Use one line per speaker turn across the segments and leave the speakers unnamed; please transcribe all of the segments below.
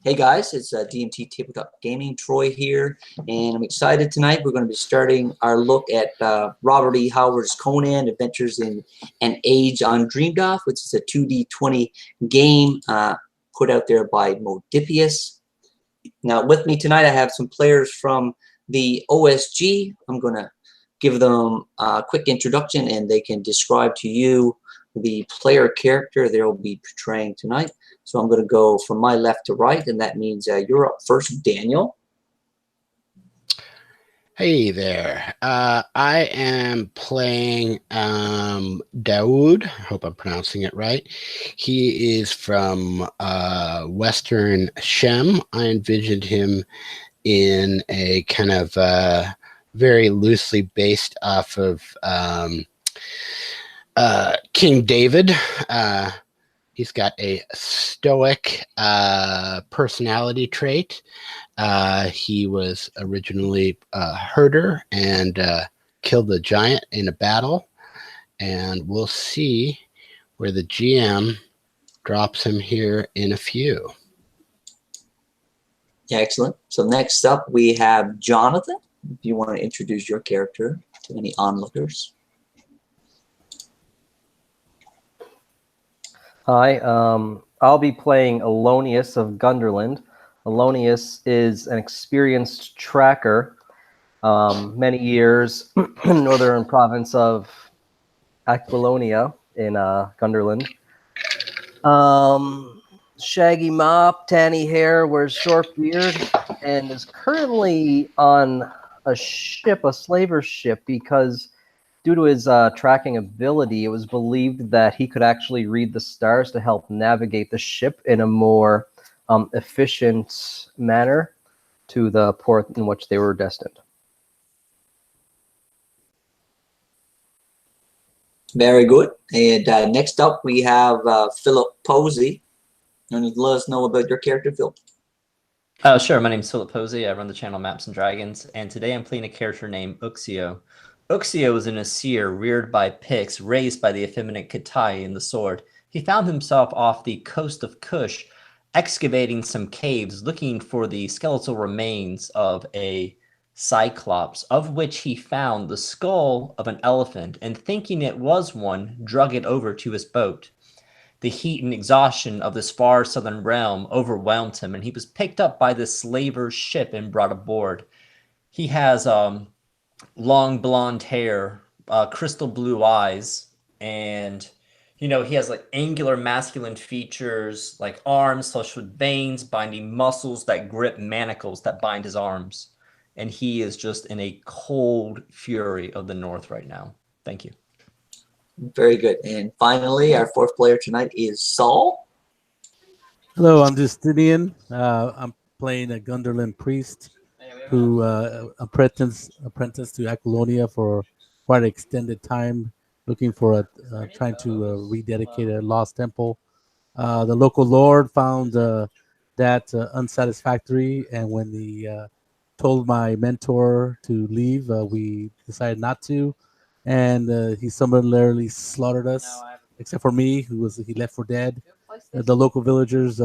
Hey guys, it's DMT Tabletop Gaming, Troy here, and I'm excited tonight. We're going to be starting our look at Robert E. Howard's Conan, Adventures in an Age Undreamed Of, which is a 2d20 game put out there by Modiphius. Now with me tonight I have some players from the OSG. I'm going to give them a quick introduction and they can describe to you the player character they will be portraying tonight. So I'm going to go from my left to right, and that means you're up first, Daniel.
Hey there. I am playing Daoud. I hope I'm pronouncing it right. He is from Western Shem. I envisioned him in a kind of very loosely based off of King David. He's got a stoic personality trait. He was originally a herder and killed the giant in a battle. And we'll see where the GM drops him here in a few.
Yeah, excellent. So next up we have Jonathan. If you want to introduce your character to any onlookers.
Hi, I'll be playing Alonius of Gunderland. Alonius is an experienced tracker, many years in the northern province of Aquilonia in Gunderland. Shaggy mop, tanny hair, wears short beard, and is currently on a ship, a slaver ship, because due to his tracking ability, it was believed that he could actually read the stars to help navigate the ship in a more efficient manner to the port in which they were destined.
Very good. And next up we have Philip Posey. And let us know about your character, Phil.
Sure. My name is Philip Posey. I run the channel Maps and Dragons, and today I'm playing a character named Uxio. Uxio was an Asir reared by Picts, raised by the effeminate Kutallu in the sword. He found himself off the coast of Kush, excavating some caves, looking for the skeletal remains of a cyclops, of which he found the skull of an elephant, and thinking it was one, drug it over to his boat. The heat and exhaustion of this far southern realm overwhelmed him, and he was picked up by this slaver's ship and brought aboard. He has long blonde hair, crystal blue eyes, and he has like angular masculine features, like arms flushed with veins, binding muscles that grip manacles that bind his arms. And he is just in a cold fury of the north right now. Thank you.
Very good. And finally, our fourth player tonight is Saul.
Hello, I'm Justinian. I'm playing a Gunderland priest who apprenticed to Aquilonia for quite an extended time, looking for trying to rededicate a lost temple. The local lord found that unsatisfactory, and when he told my mentor to leave, we decided not to, and he summarily slaughtered us, except for me, he left for dead. The local villagers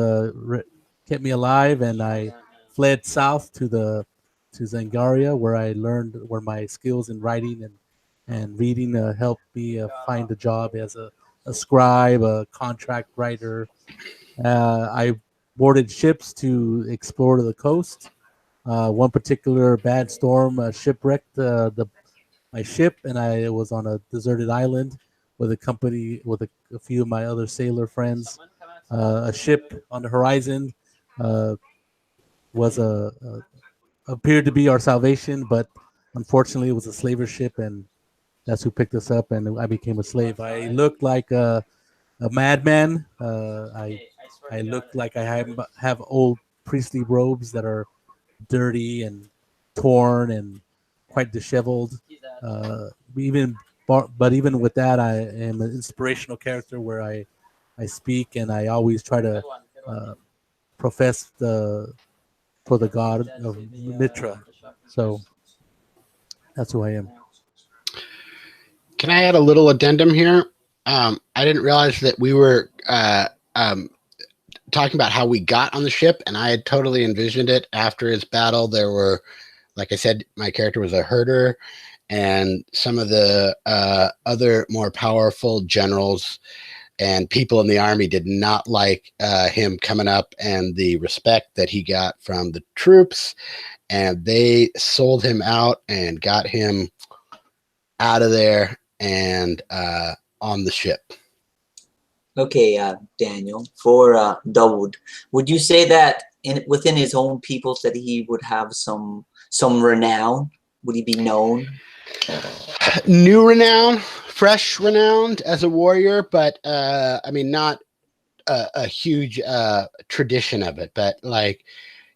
kept me alive, and I fled south to Zangaria, where my skills in writing and reading helped me find a job as a scribe, a contract writer. I boarded ships to explore the coast. One particular bad storm shipwrecked my ship, and I was on a deserted island with a few of my other sailor friends. A ship on the horizon was appeared to be our salvation, but unfortunately it was a slaver ship, and that's who picked us up, and I became a slave. I looked like a madman. I looked like I have old priestly robes that are dirty and torn and quite disheveled. But even with that, I am an inspirational character where I speak, and I always try to profess for the god of Mitra. So that's who I am.
Can I add a little addendum here? I didn't realize that we were talking about how we got on the ship, and I had totally envisioned it after his battle. There were, like I said, my character was a herder, and some of the other more powerful generals and people in the army did not like him coming up and the respect that he got from the troops, and they sold him out and got him out of there and on the ship.
Okay, Daniel, for Dawood, would you say that within his own peoples that he would have some renown? Would he be known?
New renown, fresh renowned as a warrior, but I mean, not a huge tradition of it, but like,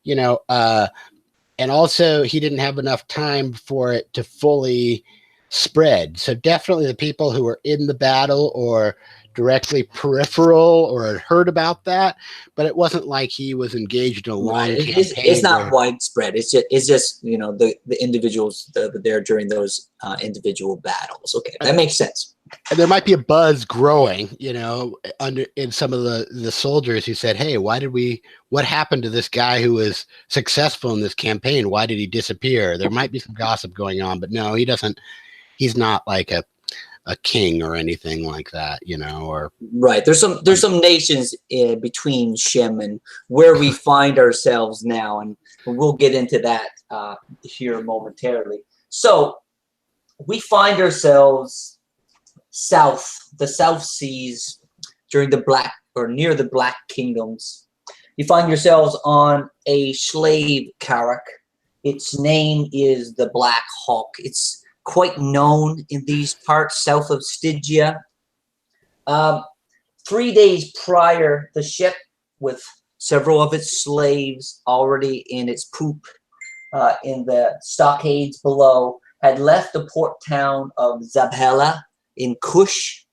you know, and also he didn't have enough time for it to fully spread. So definitely the people who were in the battle or directly peripheral or had heard about that, but it wasn't like he was engaged in a long campaign.
It's not widespread. It's just you know, the individuals that were there during those individual battles. Okay, that makes sense.
And there might be a buzz growing, you know, in some of the soldiers who said, "Hey, what happened to this guy who was successful in this campaign? Why did he disappear?" There might be some gossip going on, but no, he doesn't. He's not like a king or anything like that, you know. Or
right, there's some nations between Shem and where we find ourselves now, and we'll get into that here momentarily. So we find ourselves the South Seas during the near the Black Kingdoms. You find yourselves on a slave carrack. Its name is the Black Hawk. It's quite known in these parts south of Stygia. 3 days prior, the ship, with several of its slaves already in its poop in the stockades below, had left the port town of Zabhela in Kush,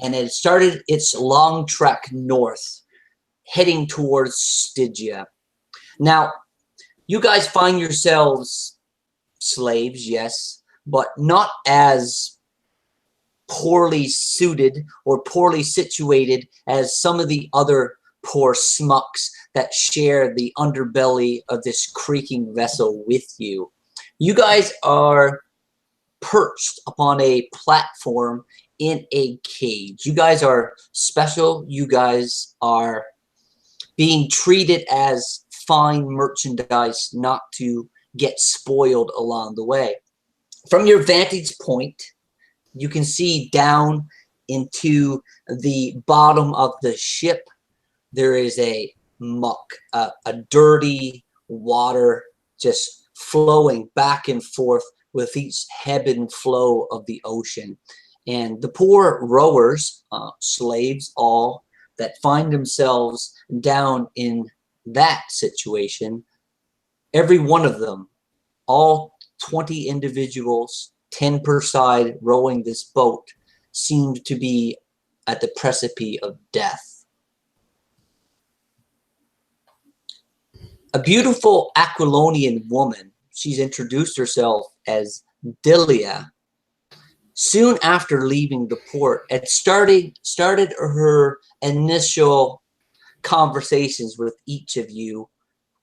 and had started its long trek north, heading towards Stygia. Now, you guys find yourselves slaves, yes, but not as poorly suited or poorly situated as some of the other poor smucks that share the underbelly of this creaking vessel with you. You guys are perched upon a platform in a cage. You guys are special. You guys are being treated as fine merchandise, not to get spoiled along the way. From your vantage point, you can see down into the bottom of the ship. There is a muck, a dirty water just flowing back and forth with each ebb and flow of the ocean. And the poor rowers, slaves all, that find themselves down in that situation, every one of them, all 20 individuals, 10 per side, rowing this boat, seemed to be at the precipice of death. A beautiful Aquilonian woman, she's introduced herself as Delia, soon after leaving the port, had started her initial conversations with each of you,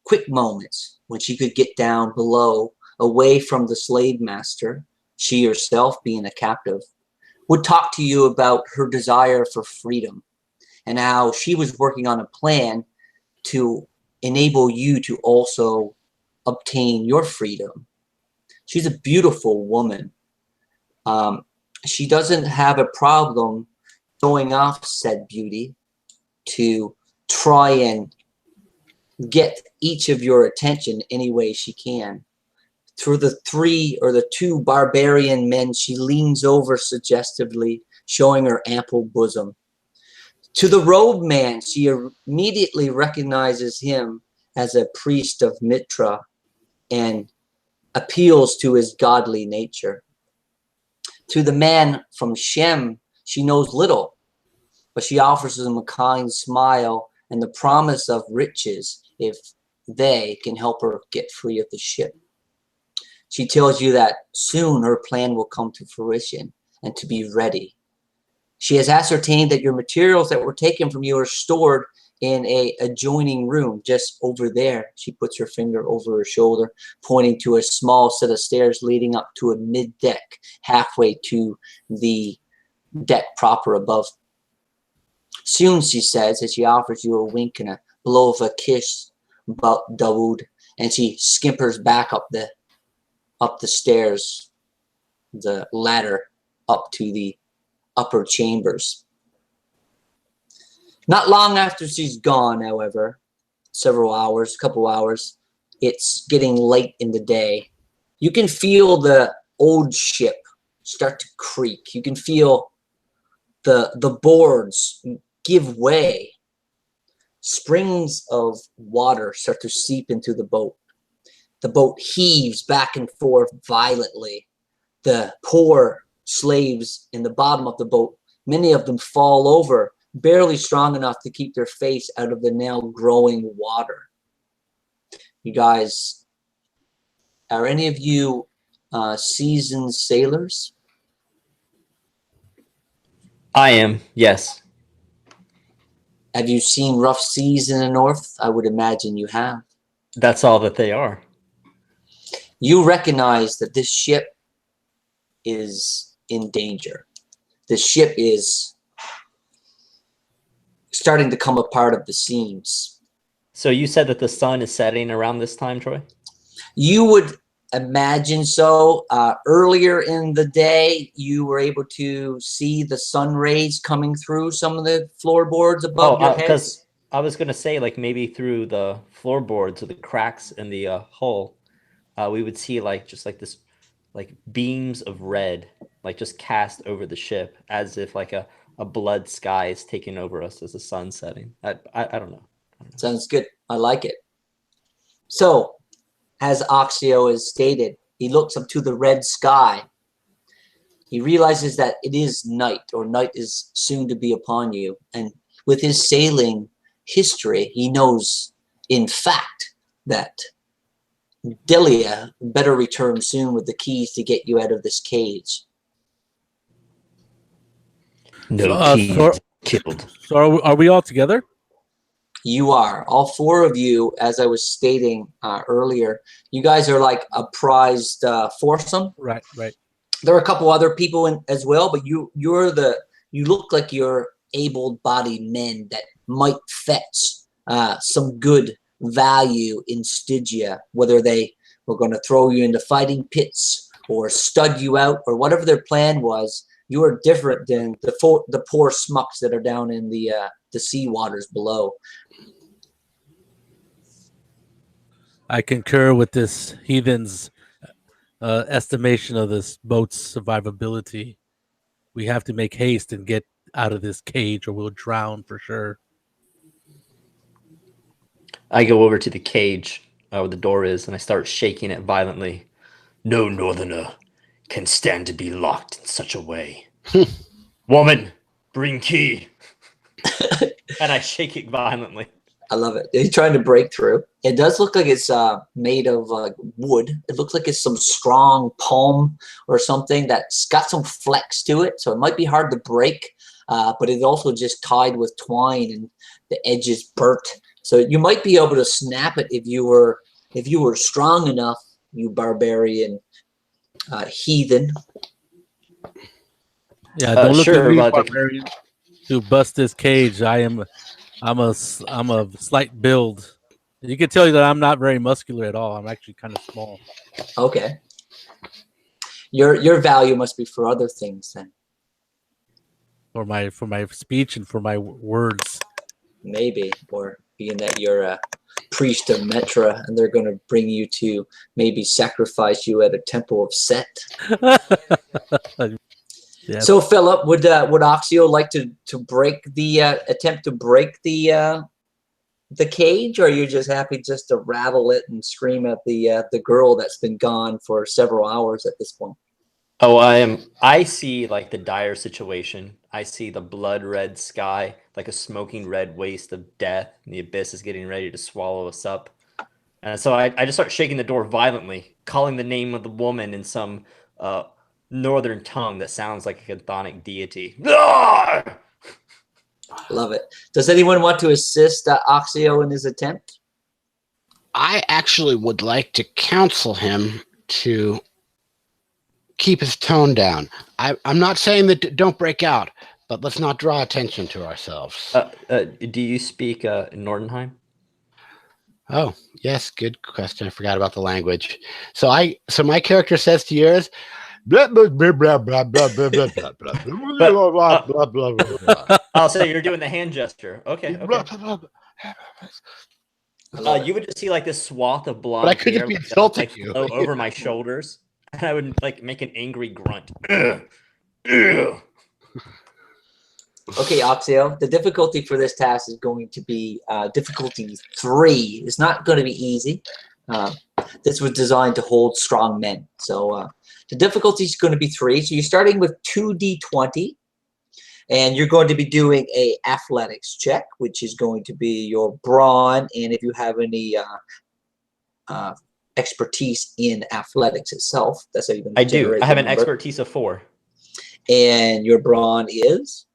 quick moments when she could get down below, away from the slave master, she herself being a captive, would talk to you about her desire for freedom and how she was working on a plan to enable you to also obtain your freedom. She's a beautiful woman. She doesn't have a problem showing off said beauty to try and get each of your attention any way she can. Through the two barbarian men, she leans over suggestively, showing her ample bosom. To the robed man, she immediately recognizes him as a priest of Mitra and appeals to his godly nature. To the man from Shem, she knows little, but she offers him a kind smile and the promise of riches if they can help her get free of the ship. She tells you that soon her plan will come to fruition and to be ready. She has ascertained that your materials that were taken from you are stored in a adjoining room just over there. She puts her finger over her shoulder, pointing to a small set of stairs leading up to a mid-deck, halfway to the deck proper above. Soon, she says, as she offers you a wink and a blow of a kiss about Dawood, and she skimpers back up the stairs, the ladder up to the upper chambers. Not long after she's gone, however, couple hours, it's getting late in the day. You can feel the old ship start to creak. You can feel the boards give way. Springs of water start to seep into the boat. The boat heaves back and forth violently. The poor slaves in the bottom of the boat, many of them fall over, barely strong enough to keep their face out of the now growing water. You guys, are any of you seasoned sailors?
I am, yes.
Have you seen rough seas in the north? I would imagine you have.
That's all that they are.
You recognize that this ship is in danger. The ship is starting to come apart at the seams.
So you said that the sun is setting around this time, Troy?
You would imagine so. Earlier in the day, you were able to see the sun rays coming through some of the floorboards above your heads.
Because I was going to say, like, maybe through the floorboards or the cracks in the hull, we would see just this, like, beams of red, like, just cast over the ship as if like a blood sky is taking over us as the sun's setting. I don't know.
Sounds good. I like it. So, as Oxio has stated, he looks up to the red sky. He realizes that it is night, or night is soon to be upon you. And with his sailing history, he knows, in fact, that Delia better return soon with the keys to get you out of this cage.
No keys killed.
So are we all together?
You are. All four of you, as I was stating earlier, you guys are like a prized foursome.
Right.
There are a couple other people in as well, but you look like you're able-bodied men that might fetch some good value in Stygia, whether they were going to throw you into fighting pits or stud you out or whatever their plan was. You are different than the poor smucks that are down in the sea waters below.
I concur with this heathen's estimation of this boat's survivability. We have to make haste and get out of this cage or we'll drown for sure.
I go over to the cage where the door is, and I start shaking it violently. No northerner can stand to be locked in such a way. Woman, bring key. And I shake it violently.
I love it. He's trying to break through. It does look like it's made of wood. It looks like it's some strong palm or something that's got some flex to it. So it might be hard to break, but it's also just tied with twine and the edges burnt. So you might be able to snap it if you were strong enough, you barbarian heathen.
Yeah, don't look
sure,
at me,
but
barbarian, to bust this cage. I'm a slight build. You can tell you that I'm not very muscular at all. I'm actually kind of small.
Okay. Your value must be for other things then.
For my speech and for my words.
Maybe, or being that you're a priest of Metra and they're going to bring you to maybe sacrifice you at a temple of Set.
Yes.
So Philip, would Oxio like to break the attempt to break the cage, or are you just happy just to rattle it and scream at the girl that's been gone for several hours at this point?
Oh, I see like the dire situation. I see the blood red sky, like a smoking red waste of death, and the abyss is getting ready to swallow us up. And so I just start shaking the door violently, calling the name of the woman in some northern tongue that sounds like a chthonic deity.
Love it. Does anyone want to assist Oxio in his attempt?
I actually would like to counsel him to keep his tone down. I'm not saying that don't break out, but let's not draw attention to ourselves.
Do you speak Nordenheim?
Oh, yes, good question. I forgot about the language. So my character says to yours, blah blah blah blah blah blah blah blah blah blah blah blah blah.
Oh, so you're doing the hand gesture. Okay. You would just see like this swath of blonde.
But I could just be insulting you.
Flow over my shoulders, and I would like make an angry grunt.
Okay, Oxio, the difficulty for this task is going to be difficulty 3. It's not going to be easy. This was designed to hold strong men. So the difficulty is going to be 3. So you're starting with 2d20, and you're going to be doing a athletics check, which is going to be your brawn, and if you have any expertise in athletics itself, that's how you're going to generate.
I have an expertise of 4.
And your brawn is?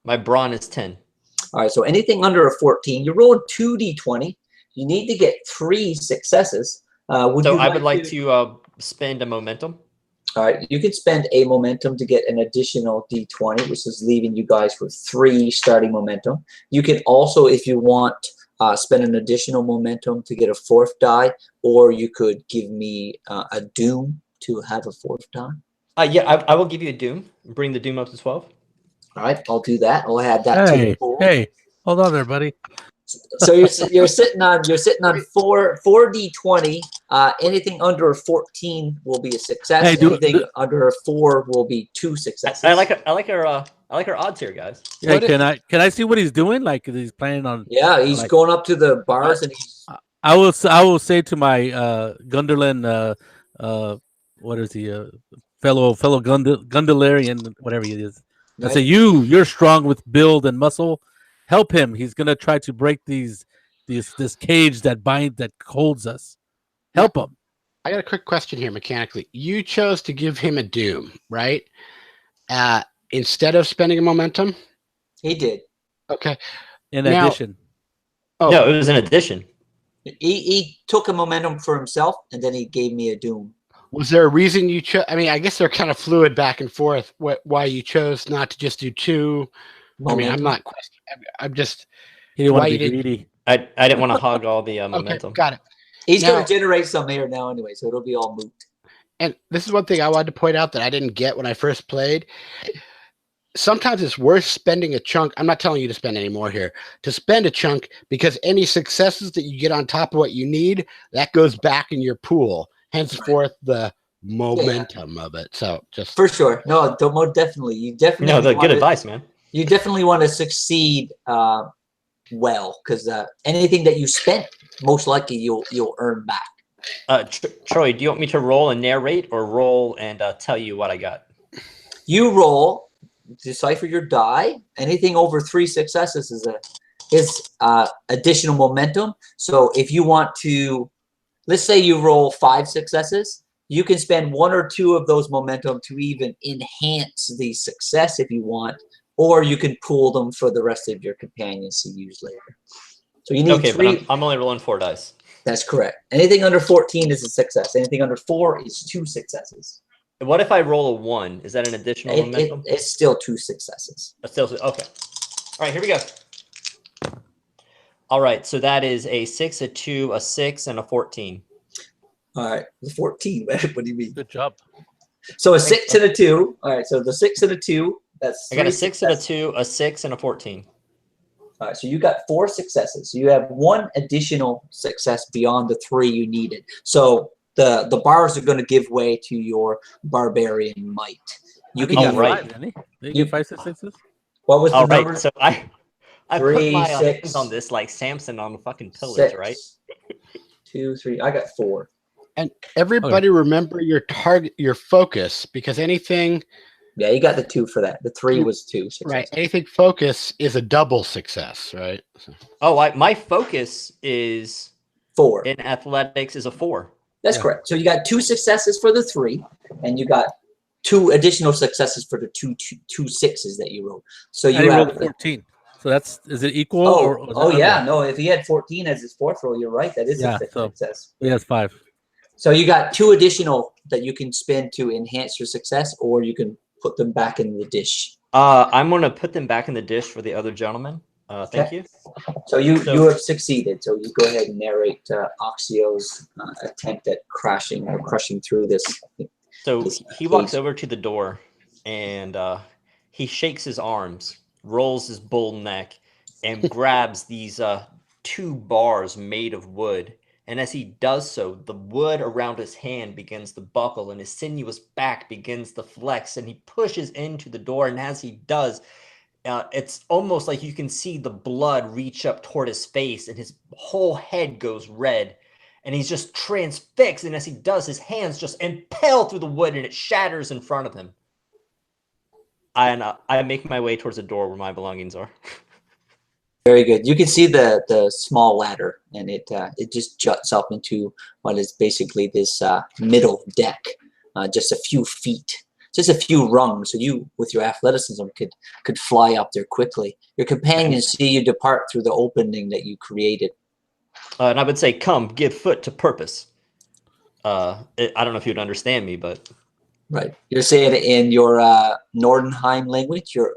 My brawn is 10.
All right, so anything under a 14, you roll 2d20. You need to get 3 successes. I
would like to spend a momentum.
All right, you can spend a momentum to get an additional d20, which is leaving you guys with 3 starting momentum. You can also, if you want, spend an additional momentum to get a 4th die, or you could give me a doom to have a 4th die.
Yeah, I will give you a doom. Bring the doom up to 12.
All right, I'll do that. I'll add that to the pool.
Hey, hold on there, buddy.
So you're sitting on 4d20. Anything under a 14 will be a success.
Hey,
anything under a 4 will be 2 successes.
I like our odds here, guys.
Yeah, can I see what he's doing? Like he's playing on.
Yeah, he's going up to the bars and he's.
I will say to my Gunderlin, what is he? Fellow Gundularian, whatever he is. I say you're strong with build and muscle. Help him. He's gonna try to break this cage that holds us. Help him.
I got a quick question here mechanically. You chose to give him a doom, right? Instead of spending a momentum?
He did.
Okay.
In addition.
Oh.
No, it was an addition.
He took a momentum for himself and then he gave me a doom.
Was there a reason you chose? I mean, I guess they're kind of fluid back and forth. Why you chose not to just do 2? Momentum. I mean, I'm not questioning. I'm just.
He didn't want to be greedy.
I didn't want to hog all the momentum.
Okay, got it.
He's going to generate some here now anyway, so it'll be all moot.
And this is one thing I wanted to point out that I didn't get when I first played. Sometimes it's worth spending a chunk. I'm not telling you to spend any more here. To spend a chunk, because any successes that you get on top of what you need, that goes back in your pool. Henceforth, the momentum of it. So just
for sure. No, definitely. You definitely.
No, the good advice, man.
You definitely want to succeed well, because anything that you spent, most likely you'll earn back.
Troy, do you want me to roll and narrate, or roll and tell you what I got?
You roll, decipher your die. Anything over 3 successes is additional momentum. So if you want to, let's say you roll 5 successes, you can spend 1 or 2 of those momentum to even enhance the success if you want, or you can pool them for the rest of your companions to use later. So you need 3.
But I'm only rolling 4 dice.
That's correct. Anything under 14 is a success. Anything under 4 is 2 successes.
What if I roll a 1? Is that an additional momentum?
It's still 2 successes.
Okay. All right, here we go. All right, so that is a 6, a 2, a 6, and a 14.
All right, the 14. What do you mean?
Good job.
So a 6 and a 2. All right, so the 6 and a 2. That's
I got a 6 and a 2, a 6, and a 14.
All right, so you got 4 successes. So you have 1 additional success beyond the 3 you needed. So the bars are going to give way to your barbarian might. You can
get
5,
didn't he? Did he get 5 successes?
What was the number?
Right, so I
3,
put my
6,
hands on this like Samson on the fucking pillars,
6,
right?
2, 3. I got 4.
And everybody remember your target, your focus, because anything.
Yeah, you got the 2 for that. The 3 was 2 successes.
Right. Anything focus is a double success, right? So.
Oh, my focus is
4.
in athletics is a 4.
That's correct. So you got 2 successes for the 3, and you got 2 additional successes for the two 6s that you rolled. So you
rolled
have
14. So is it equal?
Oh,
or is
oh
it
yeah.
under?
No, if he had 14 as his fourth roll, you're right. That is
Yeah,
a
so
success.
he has 5.
So you got 2 additional that you can spend to enhance your success, or you can put them back in the dish.
I'm going to put them back in the dish for the other gentleman. Thank you.
So you have succeeded. So you go ahead and narrate Oxio's attempt at crashing or crushing through this.
So he walks over to the door, and he shakes his arms, rolls his bull neck, and grabs these 2 bars made of wood. And as he does so, the wood around his hand begins to buckle, and his sinuous back begins to flex, and he pushes into the door. And as he does, it's almost like you can see the blood reach up toward his face, and his whole head goes red. And he's just transfixed, and as he does, his hands just impale through the wood, and it shatters in front of him. I make my way towards the door where my belongings are.
Very good. You can see the small ladder, and it just juts up into what is basically this middle deck, just a few feet, just a few rungs. So you, with your athleticism, could fly up there quickly. Your companions see you depart through the opening that you created.
And I would say, come, give foot to purpose. I don't know if you'd understand me, but...
Right. You're saying it in your Nordenheim language, your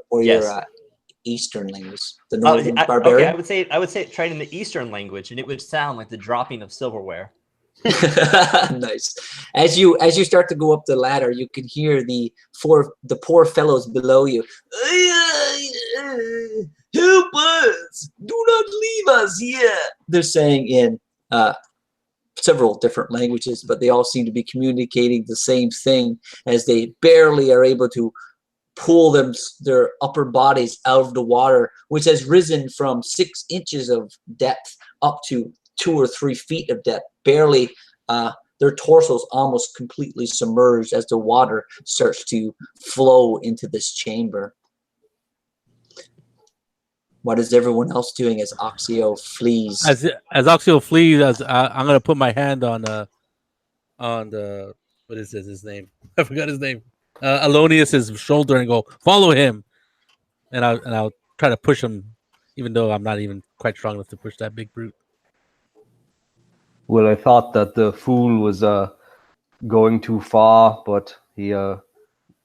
Eastern language, the Northern Barbarian?
Okay, I would say it tried in the Eastern language, and it would sound like the dropping of silverware.
Nice. As you start to go up the ladder, you can hear the poor fellows below you. Help us! Do not leave us here. They're saying in several different languages, but they all seem to be communicating the same thing as they barely are able to pull their upper bodies out of the water, which has risen from 6 inches of depth up to 2 or 3 feet of depth. Barely, their torsos almost completely submerged as the water starts to flow into this chamber. What is everyone else doing as Oxio flees?
As Oxio flees, I'm gonna put my hand on the what is his name? I forgot his name. Alonius's shoulder and go, follow him, and I'll try to push him, even though I'm not even quite strong enough to push that big brute.
Well, I thought that the fool was going too far, but he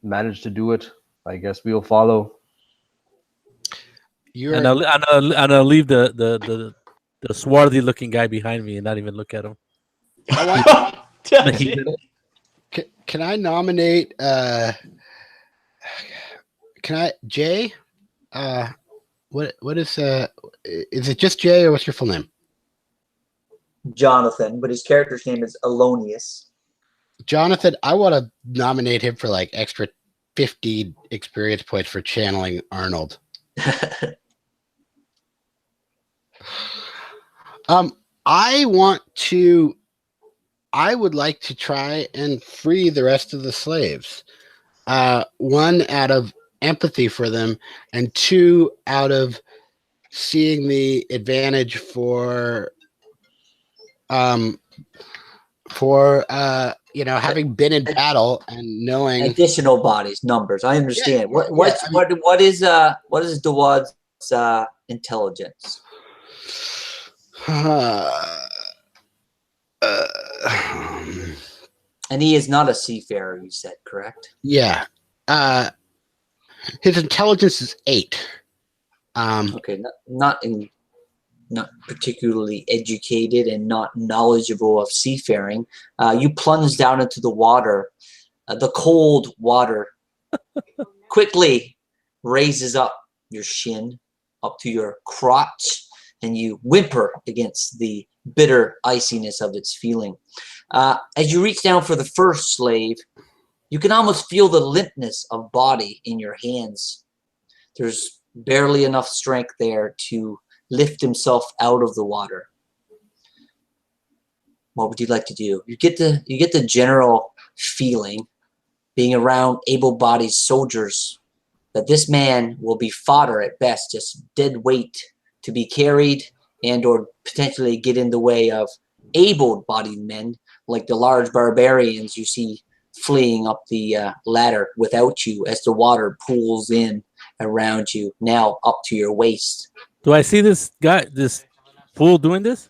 managed to do it. I guess we'll follow.
And I'll leave the swarthy-looking guy behind me and not even look at him.
Can I nominate? Jay? What is it just Jay, or what's your full name?
Jonathan, but his character's name is Alonius.
Jonathan, I want to nominate him for like extra 50 experience points for channeling Arnold. I would like to try and free the rest of the slaves. 1, out of empathy for them, and 2, out of seeing the advantage for having been in battle and knowing
additional bodies, numbers. I understand. What is Dawad's intelligence? And he is not a seafarer, you said, correct?
Yeah. His intelligence is 8.
Okay, not particularly educated and not knowledgeable of seafaring. You plunge down into the water. The cold water quickly raises up your shin, up to your crotch, and you whimper against the bitter iciness of its feeling. As you reach down for the first slave, you can almost feel the limpness of body in your hands. There's barely enough strength there to lift himself out of the water. What would you like to do? You get the general feeling, being around able-bodied soldiers, that this man will be fodder at best, just dead weight to be carried and or potentially get in the way of able-bodied men like the large barbarians you see fleeing up the ladder without you as the water pools in around you, now up to your waist.
Do I see this guy, this fool doing this?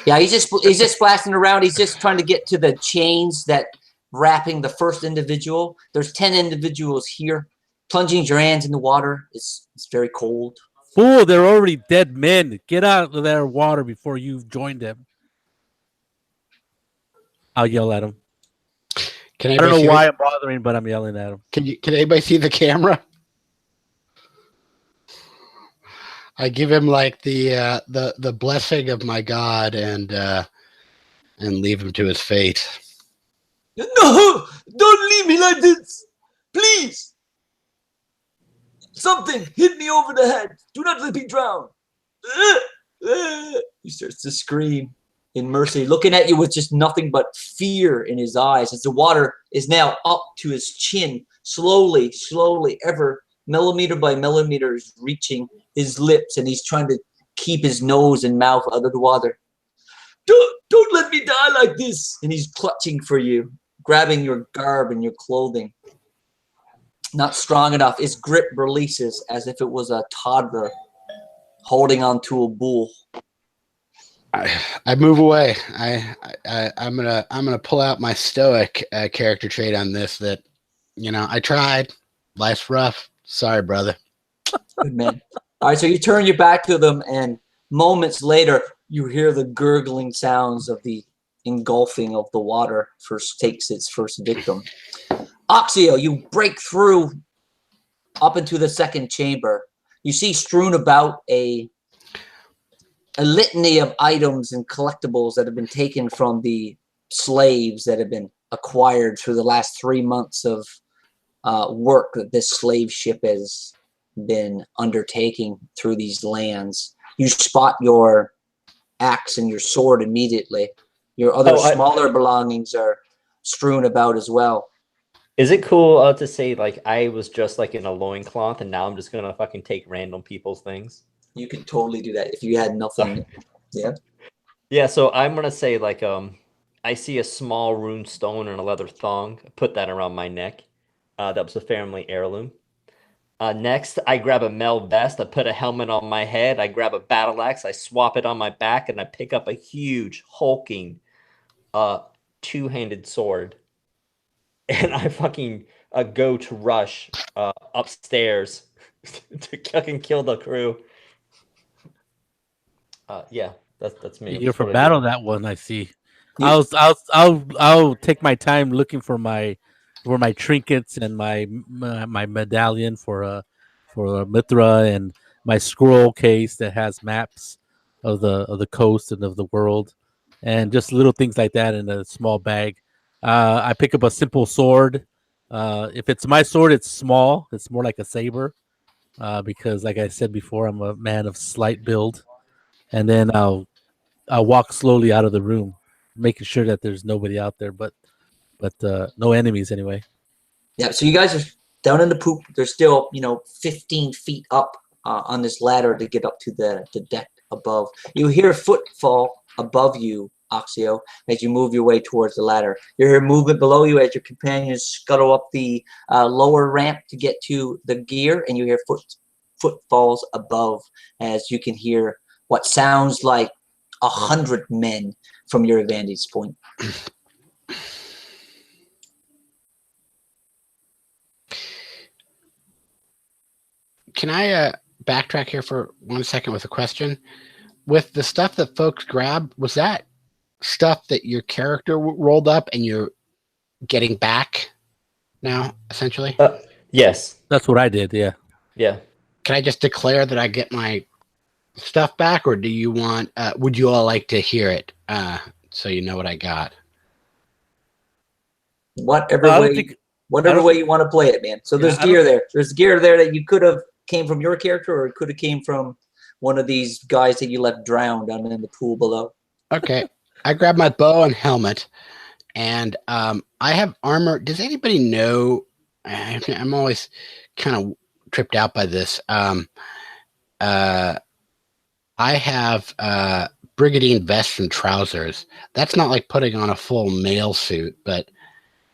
Yeah, he's just splashing around. He's just trying to get to the chains that wrapping the first individual. There's 10 individuals here. Plunging your hands in the water. It's very cold.
Fool, they're already dead men. Get out of their water before you join them. I'll yell at him. I don't know why I'm bothering, but I'm yelling at him.
Can anybody see the camera? I give him like the blessing of my God and leave him to his fate.
No! Don't leave me like this! Please! Something hit me over the head. Do not let me drown. He starts to scream in mercy, looking at you with just nothing but fear in his eyes as the water is now up to his chin, slowly, ever millimeter by millimeter is reaching his lips, and he's trying to keep his nose and mouth out of the water. Don't let me die like this! And he's clutching for you, grabbing your garb and your clothing. Not strong enough. His grip releases as if it was a toddler holding onto a bull.
I move away. I'm gonna pull out my stoic character trait on this. That I tried. Life's rough. Sorry, brother.
Good man. All right, so you turn your back to them, and moments later, you hear the gurgling sounds of the engulfing of the water first takes its first victim. Oxio, you break through up into the second chamber. You see strewn about a litany of items and collectibles that have been taken from the slaves that have been acquired through the last 3 months of work that this slave ship has been undertaking through these lands. You spot your axe and your sword immediately. Your other smaller belongings are strewn about as well.
Is it cool to say, like, I was just, like, in a loincloth, and now I'm just going to fucking take random people's things?
You could totally do that if you had nothing. Yeah.
Yeah, so I'm going to say, like, I see a small rune stone and a leather thong. I put that around my neck. That was a family heirloom. Next, I grab a Mel vest. I put a helmet on my head. I grab a battle axe. I swap it on my back, and I pick up a huge, hulking, two-handed sword. And I fucking go to rush upstairs to fucking kill the crew. Yeah, that's me.
You're for battle that one, I see. I'll take my time looking for my trinkets and my medallion for Mithra, and my scroll case that has maps of the coast and of the world, and just little things like that in a small bag. I pick up a simple sword. If it's my sword, it's small. It's more like a saber, because, like I said before, I'm a man of slight build. And then I'll walk slowly out of the room, making sure that there's nobody out there, but no enemies anyway.
Yeah. So you guys are down in the poop. There's still 15 feet up on this ladder to get up to the deck above. You hear a footfall above you, Oxio, as you move your way towards the ladder. You hear movement below you as your companions scuttle up the lower ramp to get to the gear, and you hear footfalls above as you can hear what sounds like 100 men from your vantage point.
Can I backtrack here for 1 second with a question? With the stuff that folks grab, was that stuff that your character rolled up and you're getting back now, essentially?
Yes.
That's what I did, yeah.
Yeah.
Can I just declare that I get my stuff back, or do you want, would you all like to hear it so you know what I got?
Whatever way you want to play it, man. So there's gear there. There's gear there that you could have came from your character, or it could have came from one of these guys that you left drowned down in the pool below.
Okay. I grab my bow and helmet, and I have armor. Does anybody know? I'm always kind of tripped out by this. I have brigandine vests and trousers. That's not like putting on a full mail suit, but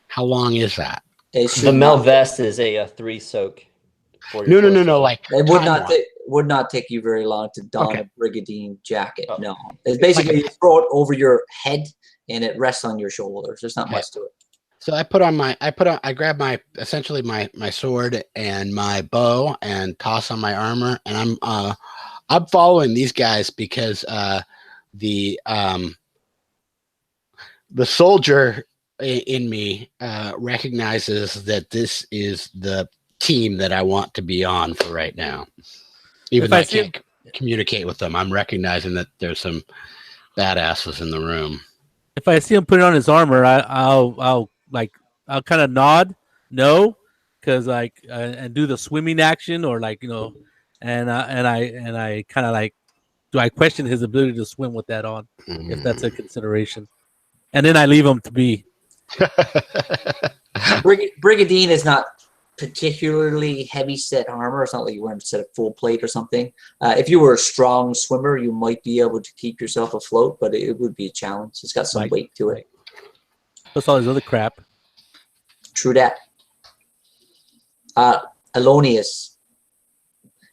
how long is that?
The Mel vest is a 3 soak. for your
No.
torso?
Like
It would
time-wise.
would not take you very long to don
Okay.
a brigandine jacket.
Oh.
No, it's basically you throw it over your head and it rests on your shoulders. There's not
Okay.
much to it.
So I grab essentially my sword and my bow and toss on my armor, and I'm following these guys because the soldier in me recognizes that this is the team that I want to be on for right now. Even
If
though
I
I
see
can't communicate with them, I'm recognizing that there's some badasses in the room.
If I see him put on his armor, I'll kind of nod, no, because and do the swimming action or and I kind of do I question his ability to swim with that on, if that's a consideration, and then I leave him to be.
Brigandine is not particularly heavy set armor. It's not like you wear a set of full plate or something. If you were a strong swimmer, you might be able to keep yourself afloat, but it would be a challenge. It's got some weight to it.
Plus all his other crap.
True that. Alonius,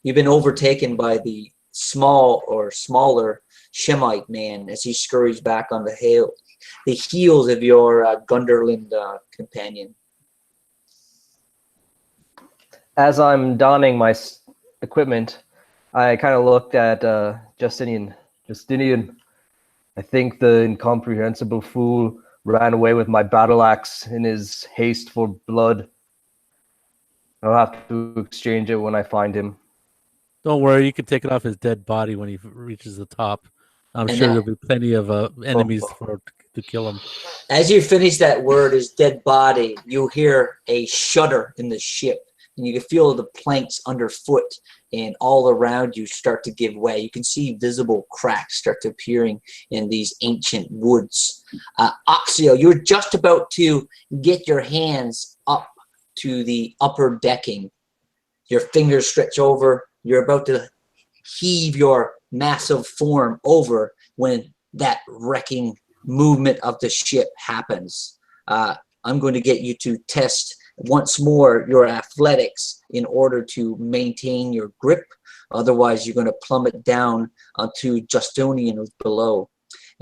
you've been overtaken by the smaller Shemite man as he scurries back on the heels of your Gunderland companion.
As I'm donning my equipment, I kind of looked at Justinian. Justinian, I think the incomprehensible fool ran away with my battle axe in his haste for blood. I'll have to exchange it when I find him.
Don't worry, you can take it off his dead body when he reaches the top. I'm sure there'll be plenty of enemies to kill him.
As you finish that word, his dead body, you hear a shudder in the ship. And you can feel the planks underfoot and all around you start to give way. You can see visible cracks start to appearing in these ancient woods. Oxio, you're just about to get your hands up to the upper decking. Your fingers stretch over. You're about to heave your massive form over when that wrecking movement of the ship happens. I'm going to get you to test once more your athletics in order to maintain your grip. Otherwise, you're going to plummet down onto Justinian who's below.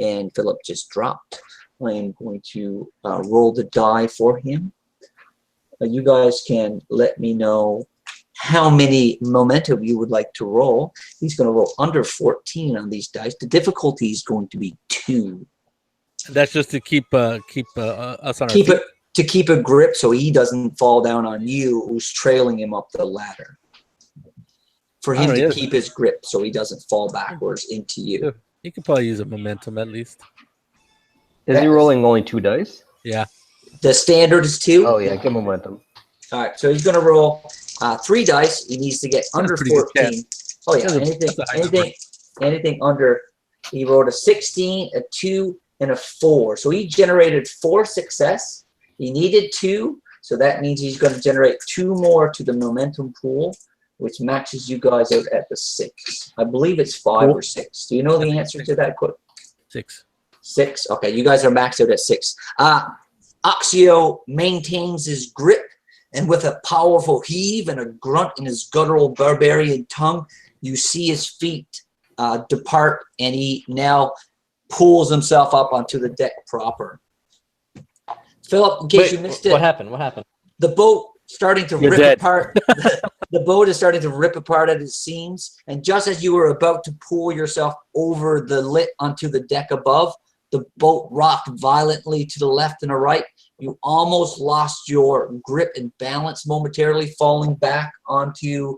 And Philip just dropped. I'm going to roll the die for him. You guys can let me know how many momentum you would like to roll. He's going to roll under 14 on these dice. The difficulty is going to be 2.
That's just to keep us on our feet.
To keep a grip so he doesn't fall down on you who's trailing him up the ladder. For him to keep his grip so he doesn't fall backwards into you.
You could probably use a momentum at least.
Is he rolling only 2 dice?
Yeah.
The standard is 2?
Oh, yeah, give momentum.
All right, so he's going to roll 3 dice. He needs to get under 14. Oh, yeah, anything under. He rolled a 16, a 2, and a 4. So he generated 4 success. He needed 2, so that means he's going to generate 2 more to the momentum pool, which maxes you guys out at the 6. I believe it's 5 or 6. Do you know the answer to that quick?
6.
6. Okay, you guys are maxed out at 6. Oxio maintains his grip, and with a powerful heave and a grunt in his guttural barbarian tongue, you see his feet depart, and he now pulls himself up onto the deck proper. Philip, in case you missed it.
What happened? What happened?
The boat starting to rip
dead.
apart. The boat is starting to rip apart at its seams, and just as you were about to pull yourself over the lit onto the deck above, the boat rocked violently to the left and the right. You almost lost your grip and balance momentarily, falling back onto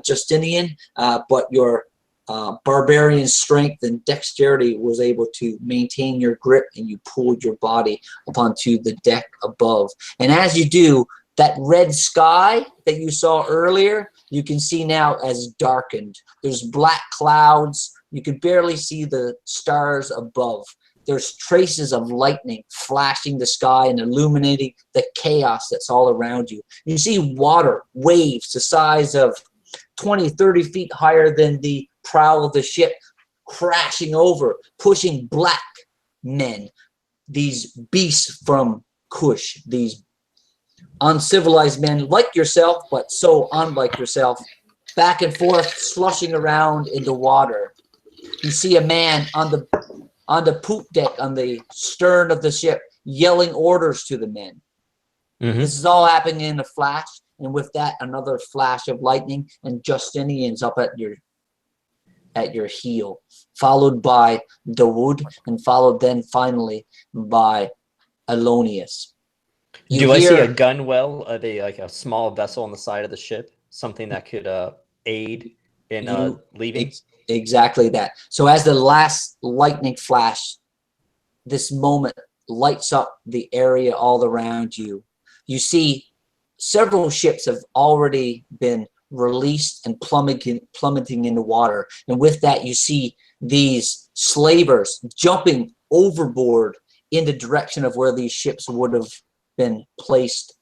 Justinian, but your barbarian strength and dexterity was able to maintain your grip, and you pulled your body up onto the deck above. And as you do, that red sky that you saw earlier, you can see now as darkened. There's black clouds. You can barely see the stars above. There's traces of lightning flashing the sky and illuminating the chaos that's all around you. You see water, waves the size of 20, 30 feet higher than the prow of the ship, crashing over, pushing black men, these beasts from Kush, these uncivilized men like yourself, but so unlike yourself, back and forth, slushing around in the water. You see a man on the poop deck on the stern of the ship yelling orders to the men. This is all happening in a flash, and with that, another flash of lightning, and Justinian's up at your heel, followed by Dawood, and followed then finally by Alonius.
Do I see a gun well of a small vessel on the side of the ship? Something that could aid in leaving?
Exactly that. So as the last lightning flash, this moment lights up the area all around you. You see several ships have already been released and plummeting in the water. And with that, you see these slavers jumping overboard in the direction of where these ships would have been placed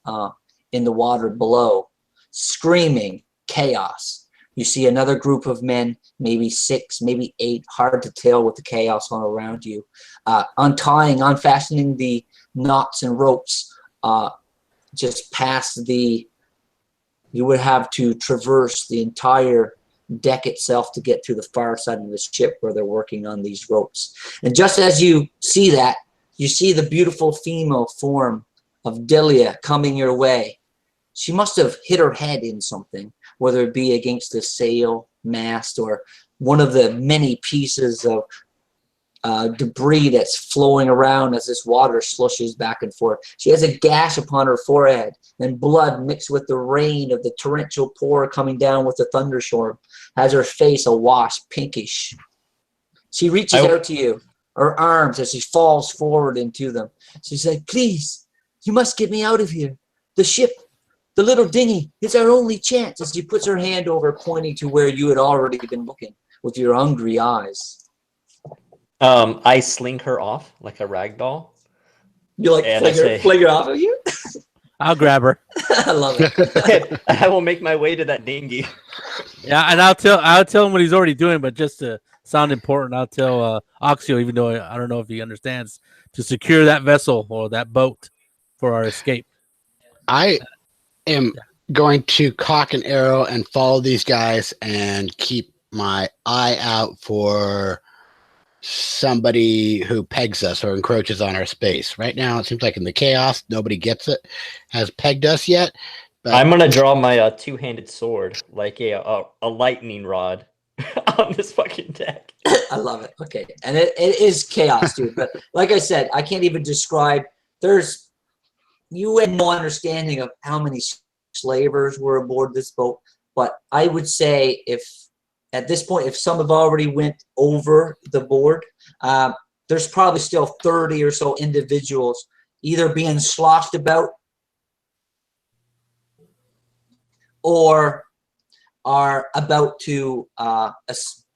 in the water below, screaming chaos. You see another group of men, maybe 6, maybe 8, hard to tell with the chaos all around you, unfastening the knots and ropes just past you would have to traverse the entire deck itself to get to the far side of the ship where they're working on these ropes. And just as you see that, you see the beautiful female form of Delia coming your way. She must have hit her head in something, whether it be against the sail, mast, or one of the many pieces of debris that's flowing around as this water slushes back and forth. She has a gash upon her forehead, and blood mixed with the rain of the torrential pour coming down with the thunderstorm has her face awash pinkish. She reaches out to you, her arms as she falls forward into them. She's like, please, you must get me out of here. The ship, the little dinghy, it's our only chance, as she puts her hand over, pointing to where you had already been looking with your hungry eyes.
I sling her off like a rag doll.
You like fling her off of you?
I'll grab her.
I love it.
I will make my way to that dinghy.
Yeah, and I'll tell him what he's already doing, but just to sound important, I'll tell Oxio, even though I don't know if he understands, to secure that vessel or that boat for our escape.
I am going to cock an arrow and follow these guys and keep my eye out for somebody who pegs us or encroaches on our space. Right now, it seems like in the chaos, nobody gets it, has pegged us yet. But
I'm going to draw my two-handed sword like a lightning rod on this fucking deck.
I love it. Okay. And it is chaos, dude. But like I said, I can't even describe. You had no understanding of how many slavers were aboard this boat. But I would say at this point, if some have already went over the board, there's probably still 30 or so individuals either being sloshed about or are about to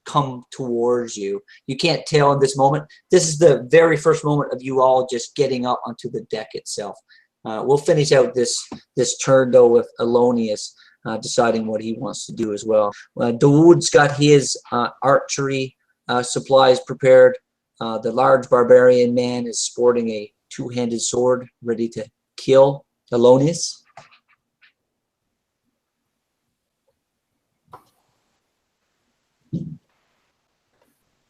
come towards you. You can't tell in this moment. This is the very first moment of you all just getting up onto the deck itself. We'll finish out this turn, though, with Alonius deciding what he wants to do as well. Dawood's got his archery supplies prepared. The large barbarian man is sporting a two-handed sword ready to kill Alonius.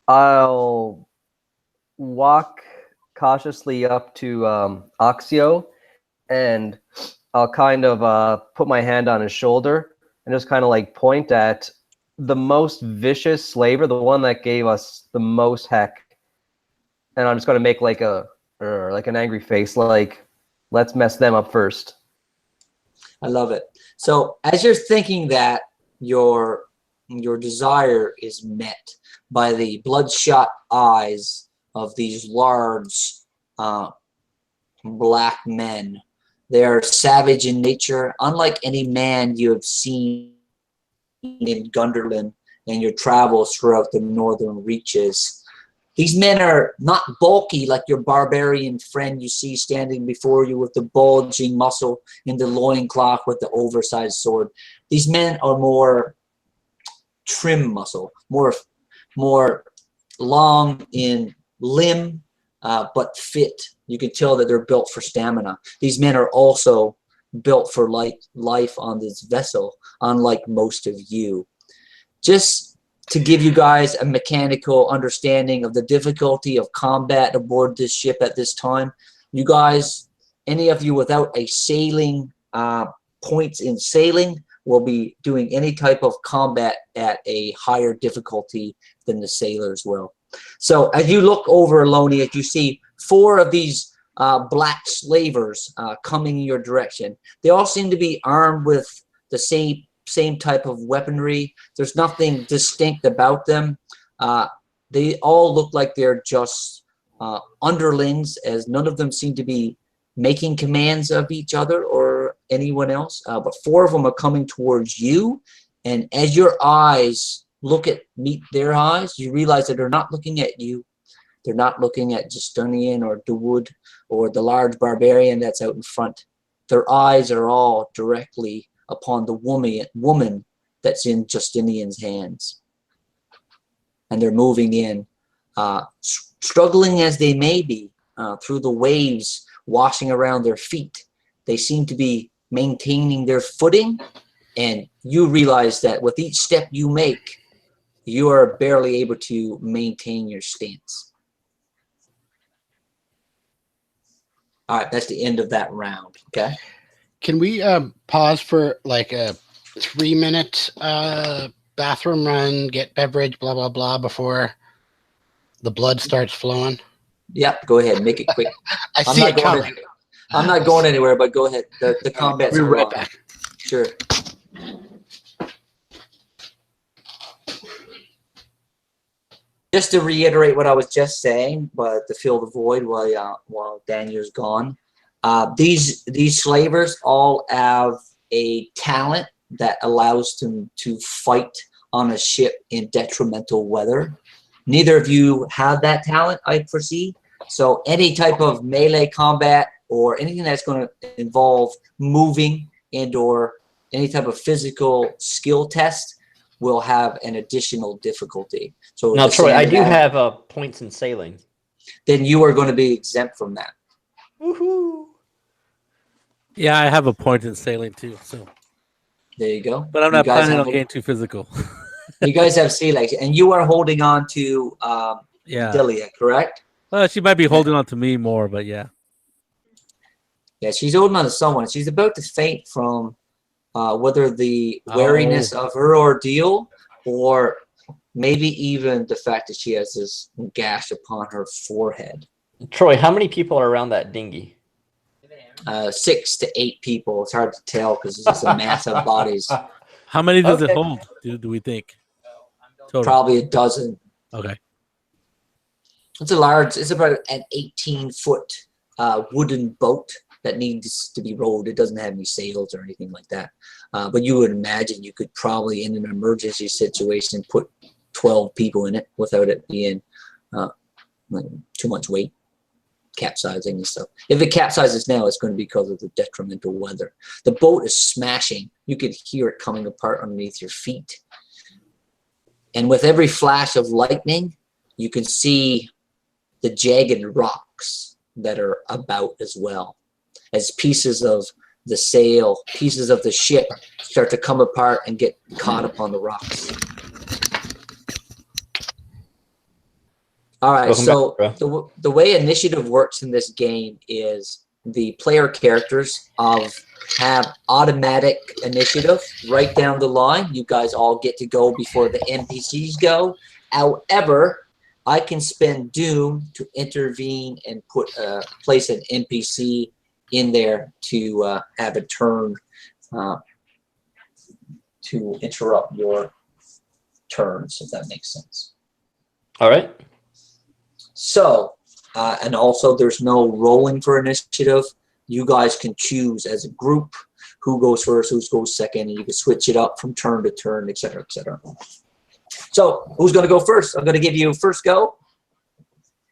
I'll walk cautiously up to Oxio, and I'll kind of put my hand on his shoulder and just kind of like point at the most vicious slaver, the one that gave us the most heck. And I'm just going to make like an angry face, like, let's mess them up first.
I love it. So as you're thinking that, your desire is met by the bloodshot eyes of these large black men. They are savage in nature, unlike any man you have seen in Gunderlin and your travels throughout the northern reaches. These men are not bulky like your barbarian friend you see standing before you with the bulging muscle in the loincloth with the oversized sword. These men are more trim muscle, more long in limb, but fit. You can tell that they're built for stamina. These men are also built for life on this vessel, unlike most of you. Just to give you guys a mechanical understanding of the difficulty of combat aboard this ship at this time, you guys, any of you without a sailing points in sailing, will be doing any type of combat at a higher difficulty than the sailors will. So as you look over Alonia, you see 4 of these black slavers coming in your direction. They all seem to be armed with the same type of weaponry. There's nothing distinct about them. They all look like they're just underlings, as none of them seem to be making commands of each other or anyone else. But 4 of them are coming towards you, and as your eyes meet their eyes, you realize that they're not looking at you. They're not looking at Justinian or Dawood or the large barbarian that's out in front. Their eyes are all directly upon the woman that's in Justinian's hands. And they're moving in, struggling as they may be through the waves washing around their feet. They seem to be maintaining their footing, and you realize that with each step you make, you are barely able to maintain your stance. All right, that's the end of that round. Okay.
Can we pause for like a 3-minute bathroom run, get beverage, blah, blah, blah, before the blood starts flowing?
Yep, go ahead. Make it quick.
I see it coming.
I'm not going anywhere, but go ahead. The combat's
We'll be right
on.
back.
Sure. Just to reiterate what I was just saying, but to fill the void while Daniel's gone, these slavers all have a talent that allows them to fight on a ship in detrimental weather. Neither of you have that talent, I foresee. So any type of melee combat or anything that's going to involve moving and or any type of physical skill test will have an additional difficulty. So
Now, Troy, I do have points in sailing.
Then you are going to be exempt from that.
Woohoo!
Yeah, I have a point in sailing too. So,
There you go.
but I'm not planning on getting too physical.
You guys have sea legs, and you are holding on to
Yeah.
Delia, correct?
Well, she might be holding on to me more, but yeah.
Yeah, she's holding on to someone. She's about to faint from whether the wariness of her ordeal or maybe even the fact that she has this gash upon her forehead.
Troy, how many people are around that dinghy?
6 to 8 people. It's hard to tell because it's just a mass of bodies.
How many does it hold, do we think? Total.
Probably a dozen.
Okay.
It's about an 18-foot wooden boat that needs to be rowed. It doesn't have any sails or anything like that. But you would imagine you could probably, in an emergency situation, put 12 people in it without it being too much weight, capsizing and stuff. If it capsizes now, it's going to be because of the detrimental weather. The boat is smashing. You could hear it coming apart underneath your feet. And with every flash of lightning, you can see the jagged rocks that are about as well. As pieces of the sail, pieces of the ship start to come apart and get caught upon the rocks. All right, so the way initiative works in this game is the player characters have automatic initiative right down the line. You guys all get to go before the NPCs go. However, I can spend Doom to intervene and place an NPC in there to have a turn to interrupt your turns, if that makes sense.
All right.
So, and also there's no rolling for initiative. You guys can choose as a group who goes first, who goes second, and you can switch it up from turn to turn, et cetera, et cetera. So, who's going to go first? I'm going to give you first go.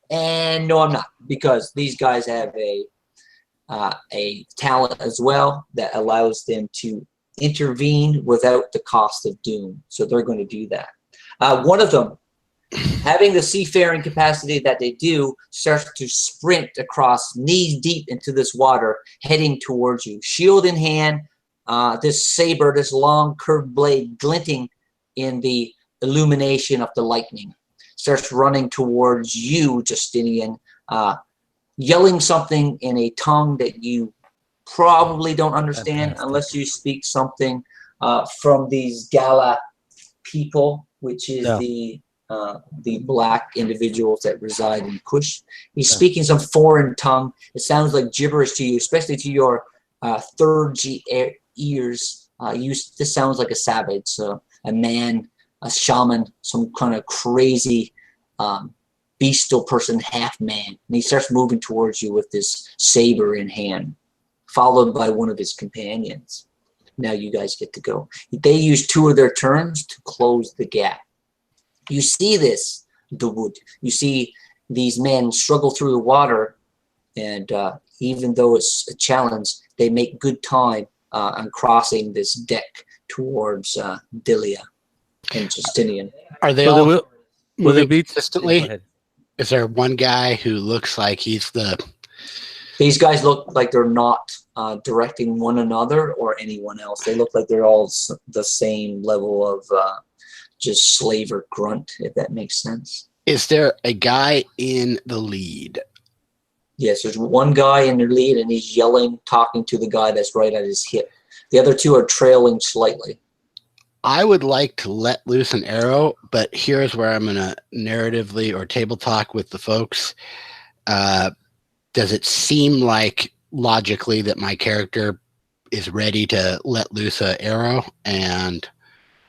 And no, I'm not, because these guys have a talent as well that allows them to intervene without the cost of doom. So they're going to do that. One of them Having the seafaring capacity that they do, starts to sprint across knees deep into this water, heading towards you. Shield in hand, this saber, this long curved blade glinting in the illumination of the lightning. Starts running towards you, Justinian, yelling something in a tongue that you probably don't understand unless you speak something from these Gala people, which is the black individuals that reside in Kush. He's speaking some foreign tongue. It sounds like gibberish to you, especially to your third G ears. This sounds like a savage, a man, a shaman, some kind of crazy bestial person, half man. And he starts moving towards you with this saber in hand, followed by one of his companions. Now you guys get to go. They use 2 of their turns to close the gap. You see this, Dawud. You see these men struggle through the water, and even though it's a challenge, they make good time on crossing this deck towards Dilia and Justinian.
Are they
So
all
will they
moving
be
consistently?
Go ahead.
Is there one guy who looks like he's the...
These guys look like they're not directing one another or anyone else. They look like they're all the same level of just slaver grunt, if that makes sense.
Is there a guy in the lead?
Yes, there's one guy in the lead, and he's yelling, talking to the guy that's right at his hip. The other 2 are trailing slightly.
I would like to let loose an arrow, but here's where I'm going to narratively or table talk with the folks. Does it seem like logically that my character is ready to let loose an arrow? And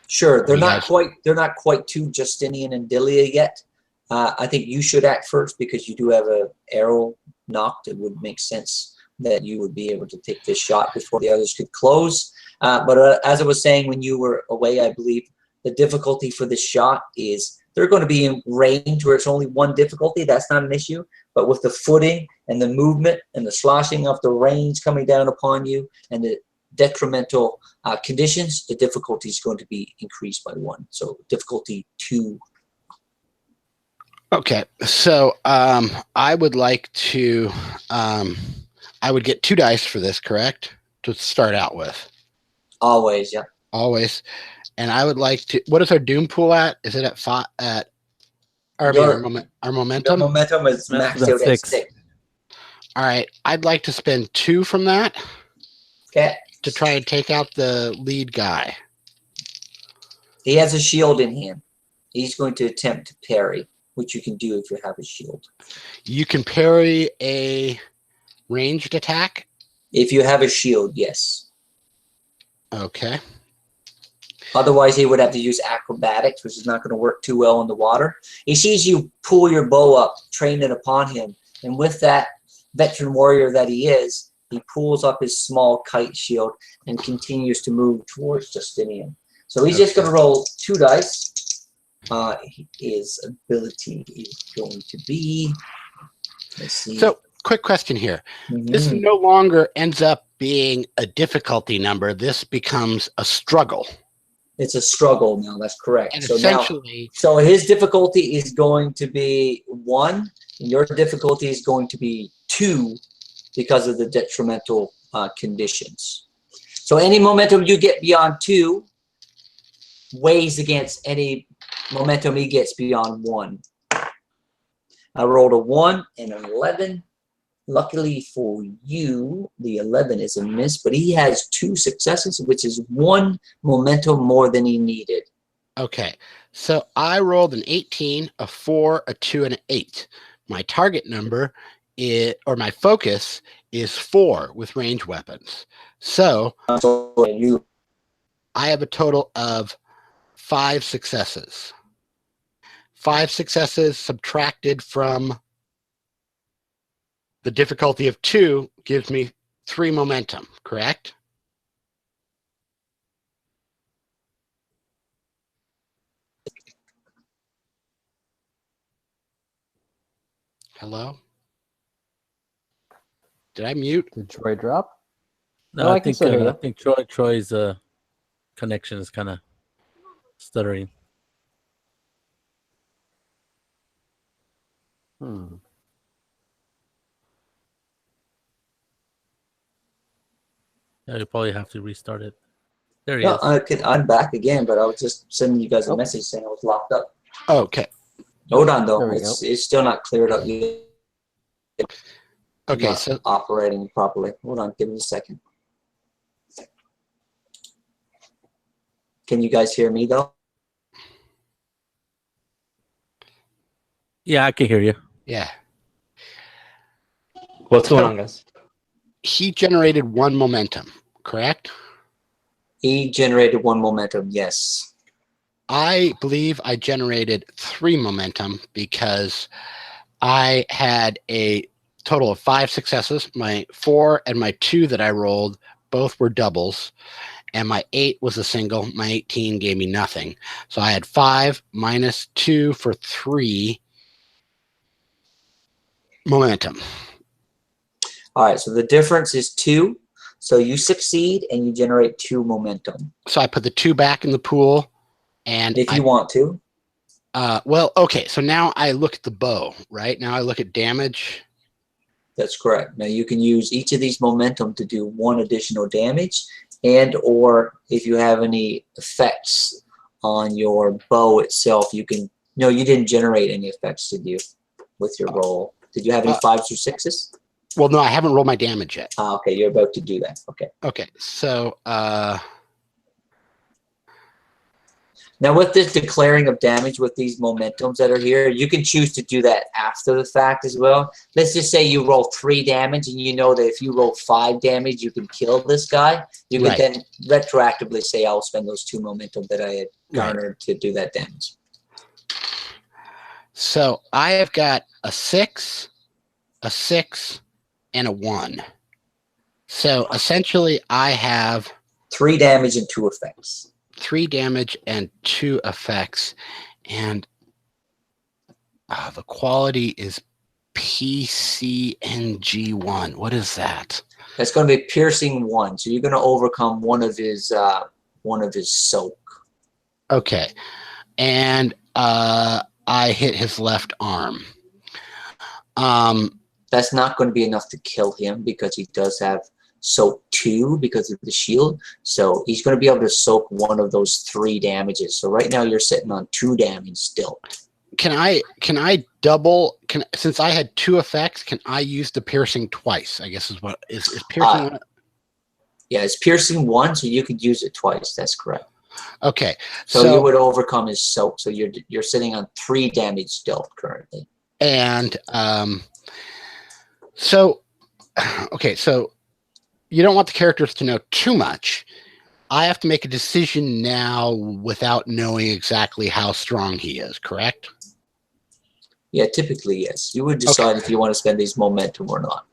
sure, they're not quite to Justinian and Dilia yet. I think you should act first because you do have an arrow knocked. It would make sense that you would be able to take this shot before the others could close. But as I was saying when you were away, I believe the difficulty for this shot is they're going to be in range where it's only 1 difficulty. That's not an issue. But with the footing and the movement and the sloshing of the rains coming down upon you and the detrimental conditions, the difficulty is going to be increased by 1. So difficulty 2.
okay, so I would like to. I would get 2 dice for this, correct? To start out with.
Always, yeah.
Always. And I would like to. What is our doom pool at? Is it at 5? Our momentum?
The momentum is maxed out at 6.
All right. I'd like to spend 2 from that.
Okay.
To try and take out the lead guy.
He has a shield in hand. He's going to attempt to parry, which you can do if you have a shield.
You can parry a ranged attack?
If you have a shield, yes.
Okay.
Otherwise, he would have to use acrobatics, which is not going to work too well in the water. He sees you pull your bow up, train it upon him, and with that veteran warrior that he is, he pulls up his small kite shield and continues to move towards Justinian. So he's just going to roll 2 dice. His ability is going to be... Let's see.
So, quick question here. This no longer ends up being a difficulty number. This becomes a struggle.
It's a struggle now. That's correct.
And
so
essentially,
so his difficulty is going to be 1, and your difficulty is going to be 2 because of the detrimental conditions. So any momentum you get beyond 2 weighs against any momentum he gets beyond 1. I rolled a 1 and an 11. Luckily for you, the 11 is a miss, but he has 2 successes, which is 1 momentum more than he needed.
Okay, so I rolled an 18, a 4, a 2, and an 8. My target number is, or my focus is 4 with range weapons. So I have a total of 5 successes. 5 successes subtracted from the difficulty of 2 gives me 3 momentum, correct? Hello? Did I mute?
Did Troy drop?
No,
No,
I
I can
think
still hear you.
I think Troy's connection is kind of stuttering.
Hmm.
Yeah, you probably have to restart it. There he
Yeah,
is.
I'm back again, but I was just sending you guys a
Oh.
message saying I was locked up.
Okay.
Hold on, though.
There we go.
It's still not cleared up yet.
Okay.
Not
So
operating properly. Hold on, give me a second. Can you guys hear me though?
Yeah, I can hear you.
yeah,
What's going on, guys?
he generated 1 momentum, correct?
He generated 1 momentum. Yes.
I believe I generated 3 momentum because I had a total of 5 successes. My 4 and my 2 that I rolled both were doubles, and my 8 was a single. My 18 gave me nothing. So I had 5 minus 2 for 3 momentum.
All right. So the difference is 2. So you succeed and you generate 2 momentum.
So I put the 2 back in the pool, and
If you want to.
well, okay. So now I look at the bow, right? Now I look at damage.
That's correct. Now you can use each of these momentum to do 1 additional damage, and or if you have any effects on your bow itself, you can. No, you didn't generate any effects, did you? With your roll, did you have any 5s or 6s?
Well, no, I haven't rolled my damage yet.
Okay, you're about to do that. Okay.
Okay, so
Now with this declaring of damage with these momentums that are here, you can choose to do that after the fact as well. Let's just say you roll 3 damage and you know that if you roll 5 damage, you can kill this guy. You can
Right.
then retroactively say, I'll spend those 2 momentum that I had garnered to do that damage.
so I have got a 6, and a 1. So essentially, I have
3 damage and 2 effects.
3 damage and 2 effects, and the quality is PCNG1. What is that?
That's going to be piercing 1. So you're going to overcome one of his soak.
Okay, and I hit his left arm.
That's not going to be enough to kill him because he does have soak 2 because of the shield. So he's going to be able to soak one of those 3 damages. So right now you're sitting on 2 damage still.
Can I double? Since I had 2 effects, can I use the piercing twice? I guess is what is piercing. One?
Yeah, it's piercing 1, so you could use it twice. That's correct.
Okay,
so you would overcome his soak. So you're sitting on 3 damage still currently.
And so okay, so you don't want the characters to know too much. I have to make a decision now without knowing exactly how strong he is, correct?
Yeah, typically, yes. You would decide if you want to spend these momentum or not.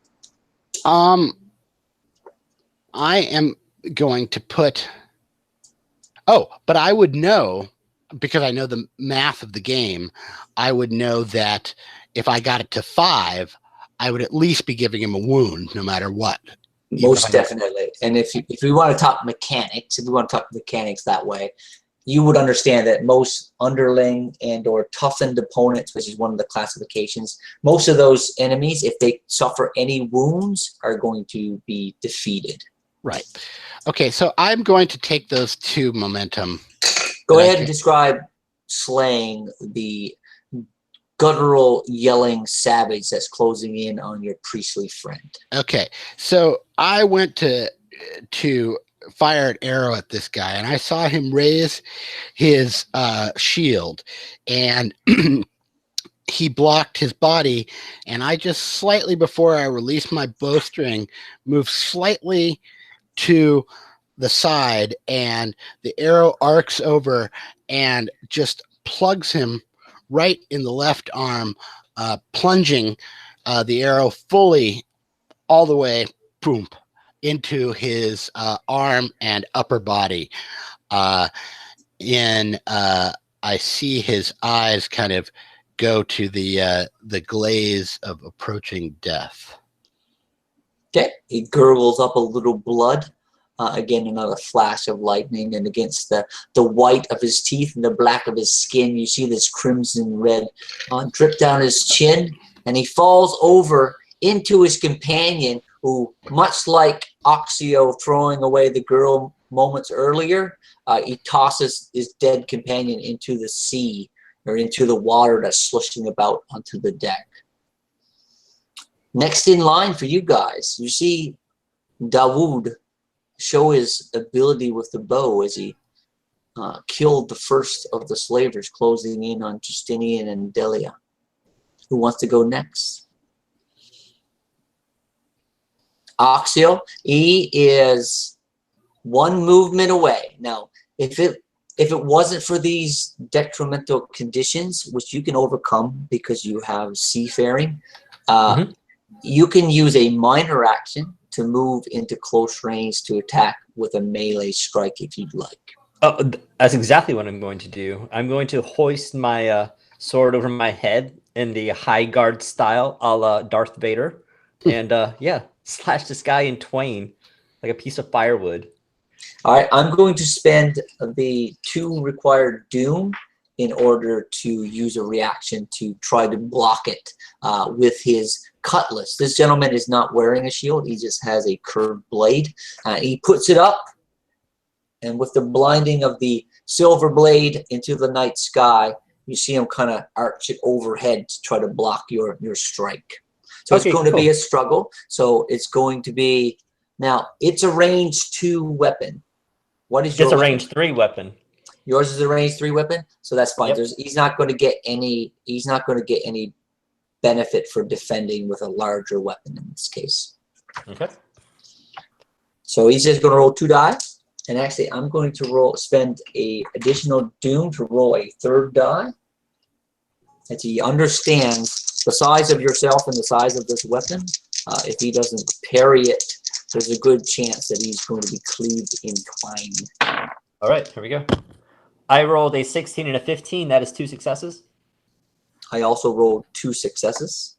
I am going to put... Oh, but I would know, because I know the math of the game, I would know that if I got it to 5, I would at least be giving him a wound no matter what.
Most definitely. And if we want to talk mechanics, that way, you would understand that most underling and or toughened opponents, which is one of the classifications, most of those enemies, if they suffer any wounds, are going to be defeated.
Right. Okay, so I'm going to take those 2 momentum.
Go ahead and describe slaying the guttural yelling savage that's closing in on your priestly friend.
Okay, so I went to fire an arrow at this guy, and I saw him raise his shield, and he blocked his body, and I just slightly before I released my bowstring, moved slightly to the side, and the arrow arcs over and just plugs him right in the left arm, plunging the arrow fully all the way, boom, into his arm and upper body. I see his eyes kind of go to the glaze of approaching death.
Okay, he gurgles up a little blood. Again, another flash of lightning, and against the white of his teeth and the black of his skin, you see this crimson red drip down his chin, and he falls over into his companion, who, much like Oxio throwing away the girl moments earlier, he tosses his dead companion into the sea, or into the water that's slushing about onto the deck. Next in line for you guys, you see Dawood show his ability with the bow as he killed the first of the slavers, closing in on Justinian and Delia. Who wants to go next? Oxio, he is one movement away. Now, if it wasn't for these detrimental conditions, which you can overcome because you have seafaring, you can use a minor action to move into close range to attack with a melee strike if you'd like.
Oh, that's exactly what I'm going to do. I'm going to hoist my sword over my head in the high guard style, a la Darth Vader, and yeah, slash this guy in twain like a piece of firewood.
All right, I'm going to spend the 2 required doom in order to use a reaction to try to block it with his cutlass. This gentleman is not wearing a shield. He just has a curved blade. He puts it up, and with the blinding of the silver blade into the night sky, you see him kind of arch it overhead to try to block your strike. So
okay,
it's going to be a struggle. So it's going to be, now it's a range 2 weapon. What is your
It's a range 3 weapon.
Yours is a range 3 weapon, so that's fine.
Yep.
He's not going to get any. He's not going to get any benefit for defending with a larger weapon in this case.
Okay.
So he's just going to roll 2 die, and actually I'm going to spend a additional doom to roll a 3rd die, as he understands the size of yourself and the size of this weapon. If he doesn't parry it, there's a good chance that he's going to be cleaved in twain.
All right, here we go. I rolled a 16 and a 15. That is 2 successes.
I also rolled 2 successes.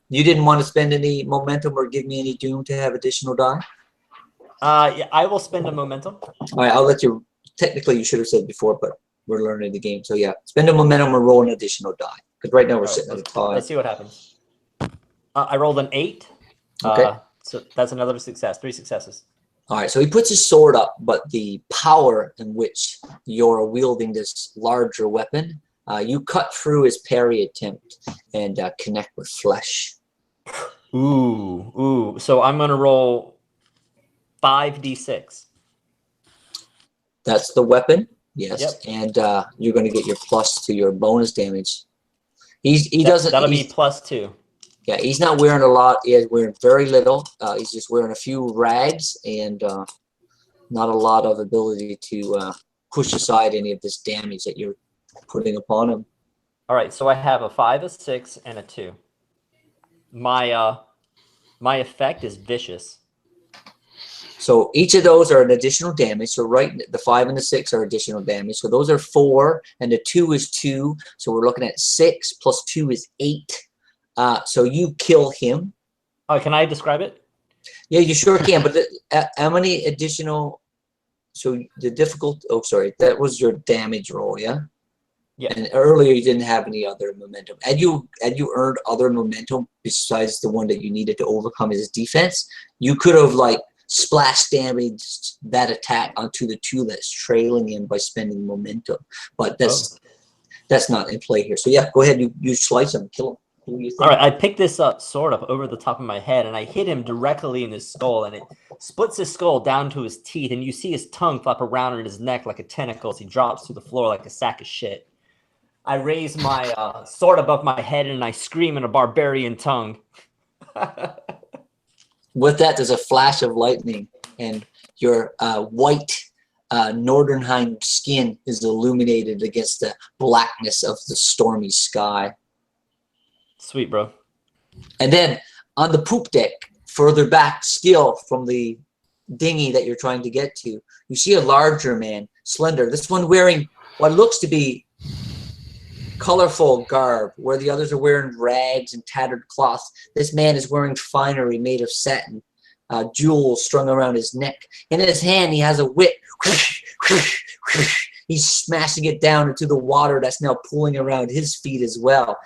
You didn't want to spend any momentum or give me any doom to have additional die?
Yeah, I will spend a momentum.
All right, I'll let you. Technically, you should have said before, but we're learning the game. So yeah, spend a momentum or roll an additional die. Because right now we're sitting at a 5.
Let's see what happens. I rolled an 8.
Okay.
So that's another success. 3 successes.
All right, so he puts his sword up, but the power in which you're wielding this larger weapon, you cut through his parry attempt and connect with flesh.
Ooh. So I'm going to roll 5d6.
That's the weapon, yes.
Yep.
And you're going to get your plus to your bonus damage.
That'll be +2.
Yeah, he's not wearing a lot. He is wearing very little. He's just wearing a few rags and not a lot of ability to push aside any of this damage that you're putting upon him.
All right, so I have a 5, a 6, and a 2. My effect is vicious.
So each of those are an additional damage. So right, the 5 and the 6 are additional damage. So those are 4, and the 2 is 2. So we're looking at 6 plus 2 is 8. So you kill him.
Oh, can I describe it?
Yeah, you sure can. But how many additional? So the difficult. Oh, sorry, that was your damage roll, yeah.
Yeah.
And earlier you didn't have any other momentum. Had you earned other momentum besides the one that you needed to overcome his defense? You could have like splash damaged that attack onto the 2 that's trailing him by spending momentum. But that's not in play here. So yeah, go ahead. You slice him, kill him.
All right, I picked this sword up over the top of my head, and I hit him directly in his skull, and it splits his skull down to his teeth, and you see his tongue flap around in his neck like a tentacle as he drops to the floor like a sack of shit. I raise my sword above my head, and I scream in a barbarian tongue.
With that, there's a flash of lightning, and your white Northernheim skin is illuminated against the blackness of the stormy sky.
Sweet, bro.
And then on the poop deck, further back still from the dinghy that you're trying to get to, you see a larger man, slender. This one wearing what looks to be colorful garb, where the others are wearing rags and tattered cloth. This man is wearing finery made of satin, jewels strung around his neck. In his hand, he has a whip. He's smashing it down into the water that's now pooling around his feet as well.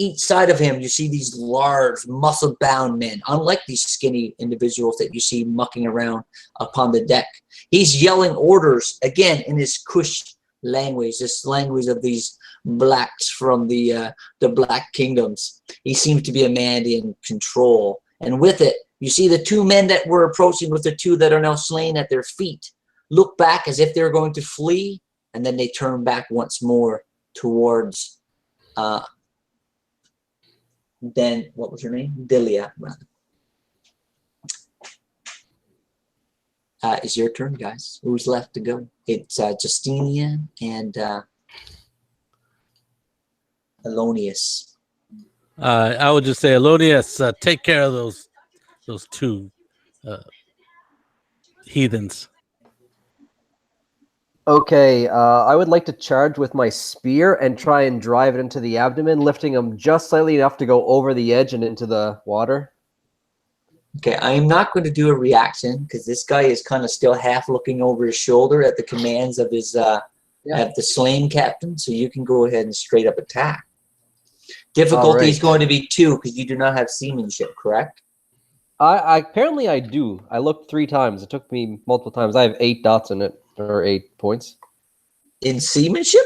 each side of him, you see these large, muscle-bound men, unlike these skinny individuals that you see mucking around upon the deck. He's yelling orders, again, in his Kush language, this language of these blacks from the Black Kingdoms. He seems to be a man in control. And with it, you see the two men that were approaching with the two that are now slain at their feet look back as if they're going to flee, and then they turn back once more towards then what was her name? Delia. It's your turn, guys. Who's left to go? It's Justinian and Alonius.
I would just say, Alonius, take care of those two heathens.
Okay, I would like to charge with my spear and try and drive it into the abdomen, lifting him just slightly enough to go over the edge and into the water.
Okay, I am not going to do a reaction because this guy is kind of still half looking over his shoulder at the commands of his at the slain captain. So you can go ahead and straight up attack. Difficulty is going to be 2 because you do not have seamanship, correct?
I apparently I do. I looked 3 times. It took me multiple times. I have 8 dots in it, or 8 points.
In seamanship?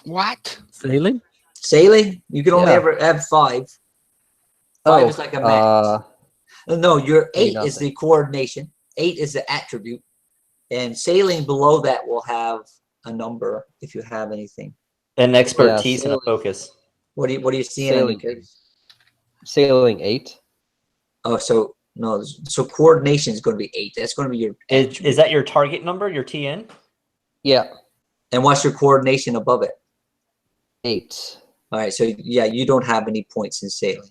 What?
Sailing?
Sailing? You can only ever have 5. 5 is like a max. No, your 8 is the coordination. 8 is the attribute. And sailing below that will have a number if you have anything.
An expertise and a focus.
What do you see?
Sailing 8.
Oh, so no. So coordination is going to be 8. That's going to be your.
Is that your target number? Your TN?
Yeah.
And what's your coordination above it?
8.
All right. So yeah, you don't have any points in sailing.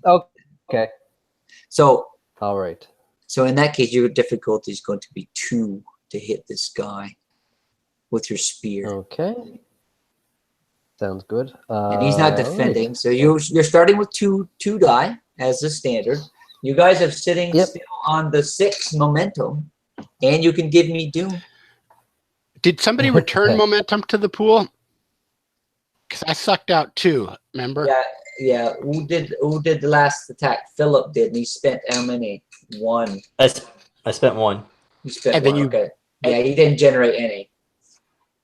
Okay.
So.
All right.
So in that case, your difficulty is going to be 2 to hit this guy with your spear.
Okay. Sounds good.
And he's not defending, so you're starting with two die as the standard. You guys are sitting still on the 6 momentum, and you can give me doom.
Did somebody return momentum to the pool? Because I sucked out 2. Remember?
Yeah. Who did the last attack? Philip did, and he spent how many? 1.
I spent 1.
You spent
and
1.
Then
okay. Yeah, he didn't generate any.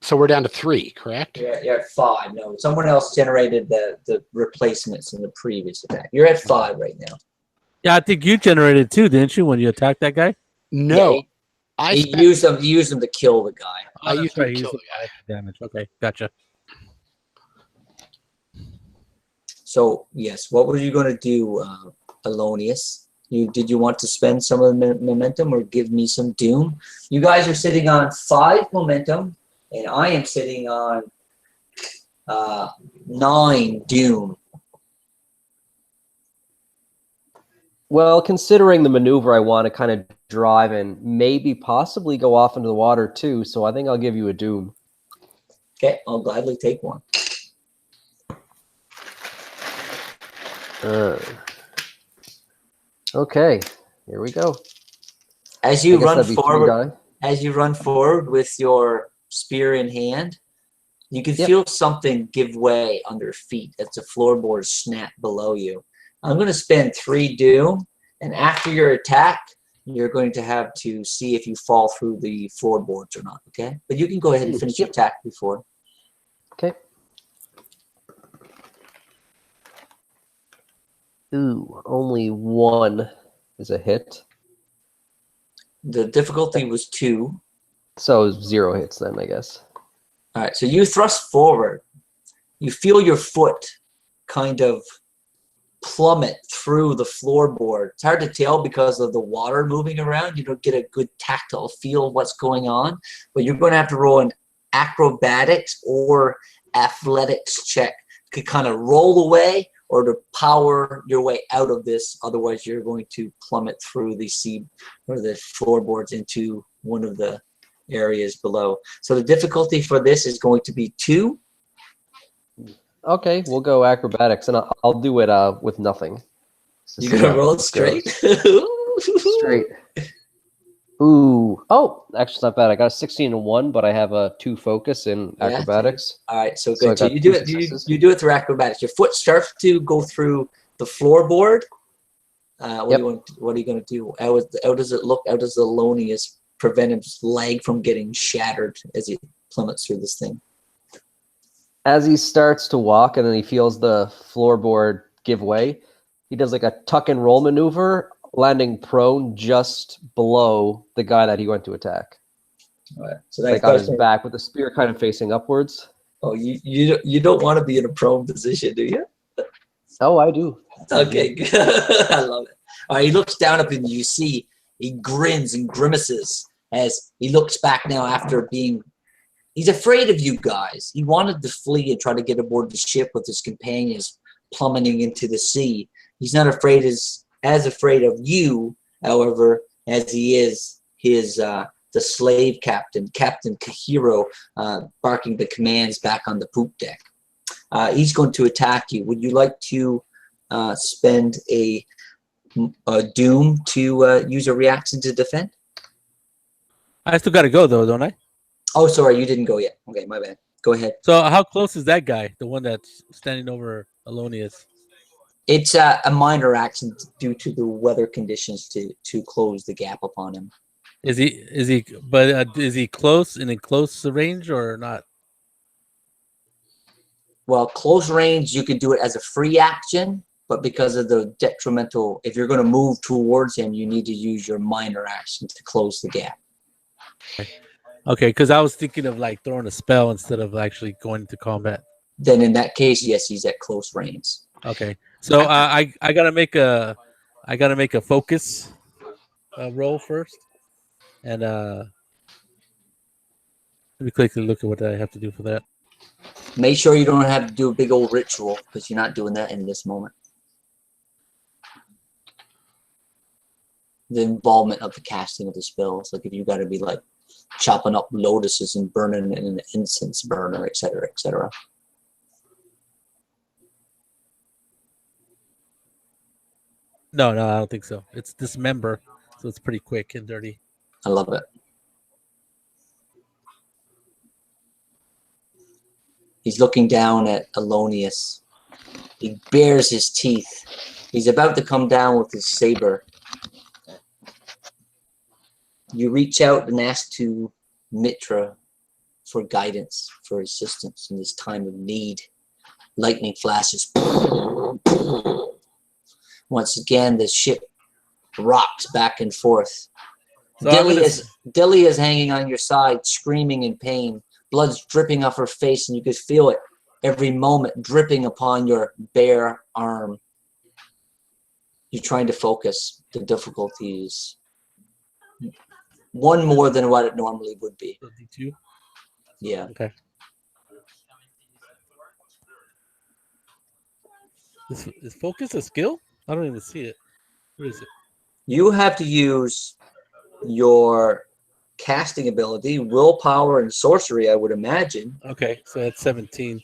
So we're down to 3, correct?
You're at 5. No, someone else generated the replacements in the previous attack. You're at 5 right now.
Yeah, I think you generated 2, didn't you, when you attacked that guy?
No.
Yeah, he used them to kill the guy.
I used to kill the guy.
Damage. Okay, gotcha.
So yes, what were you going to do, Alonius? Did you want to spend some of the momentum or give me some doom? You guys are sitting on 5 momentum, and I am sitting on 9 doom.
Well, considering the maneuver, I want to kind of drive and maybe possibly go off into the water too. So I think I'll give you a doom.
Okay, I'll gladly take 1.
Okay, here we go.
As you run forward with your spear in hand, you can feel something give way under feet as the floorboards snap below you. I'm going to spend 3 doom, and after your attack, you're going to have to see if you fall through the floorboards or not, okay? But you can go ahead and finish your attack before.
Okay. Ooh, only 1 is a hit.
The difficulty was 2.
So 0 hits then, I guess.
All right, so you thrust forward. You feel your foot kind of plummet through the floorboard. It's hard to tell because of the water moving around. You don't get a good tactile feel of what's going on, but you're going to have to roll an acrobatics or athletics check to kind of roll away or to power your way out of this. Otherwise, you're going to plummet through the sea or the floorboards into one of the areas below. So the difficulty for this is going to be 2.
Okay, we'll go acrobatics, and I'll do it with nothing.
You're gonna roll it straight?
Straight. Ooh. Oh, actually, it's not bad. I got a 16 and 1, but I have a 2 focus in
Yeah,
acrobatics.
All right, so
So I
good. So
got
you do
two
it. You,
successes.
you do it through acrobatics. Your foot starts to go through the floorboard. What
Yep.
do you want? What are you going to do? How does it look? How does Alonius prevent his leg from getting shattered as he plummets through this thing?
As he starts to walk and then he feels the floorboard give way, he does like a tuck and roll maneuver, landing prone just below the guy that he went to attack.
All right. So that
Like on his back with the spear kind of facing upwards.
Oh, you don't want to be in a prone position, do you?
Oh, I do.
Okay, good. I love it. All right, he looks down at him. You see, he grins and grimaces as he looks back now after being. He's afraid of you guys. He wanted to flee and try to get aboard the ship with his companions plummeting into the sea. He's not afraid as afraid of you, however, as he is his the slave captain, Captain Kahiro, barking the commands back on the poop deck. He's going to attack you. Would you like to spend a doom to use a reaction to defend?
I still got to go though, don't I?
Oh, sorry, you didn't go yet. Okay, my bad. Go ahead.
So how close is that guy? The one that's standing over Alonius?
It's a minor action due to the weather conditions to close the gap upon him.
Is he close and in close range or not?
Well, close range, you can do it as a free action, but because of the detrimental, if you're going to move towards him, you need to use your minor action to close the gap.
Okay, because I was thinking of like throwing a spell instead of actually going into combat.
Then in that case, yes, he's at close range.
Okay, so I gotta make a focus roll first, and let me quickly look at what I have to do for that.
Make sure you don't have to do a big old ritual because you're not doing that in this moment. The involvement of the casting of the spells, like if you got to be like chopping up lotuses and burning it in an incense burner, etc., etc.
No, I don't think so. It's dismember, so it's pretty quick and dirty.
I love it. He's looking down at Alonius. He bares his teeth. He's about to come down with his saber. You reach out and ask to Mitra for guidance, for assistance in this time of need. Lightning flashes. Once again, the ship rocks back and forth.
So
Dilly is hanging on your side, screaming in pain. Blood's dripping off her face, and you could feel it every moment dripping upon your bare arm. You're trying to focus. The difficulty is one more than what it normally would be.
D2?
Yeah.
Okay. Is focus a skill? I don't even see it. What is it?
You have to use your casting ability, willpower, and sorcery, I would imagine.
Okay, so that's 17.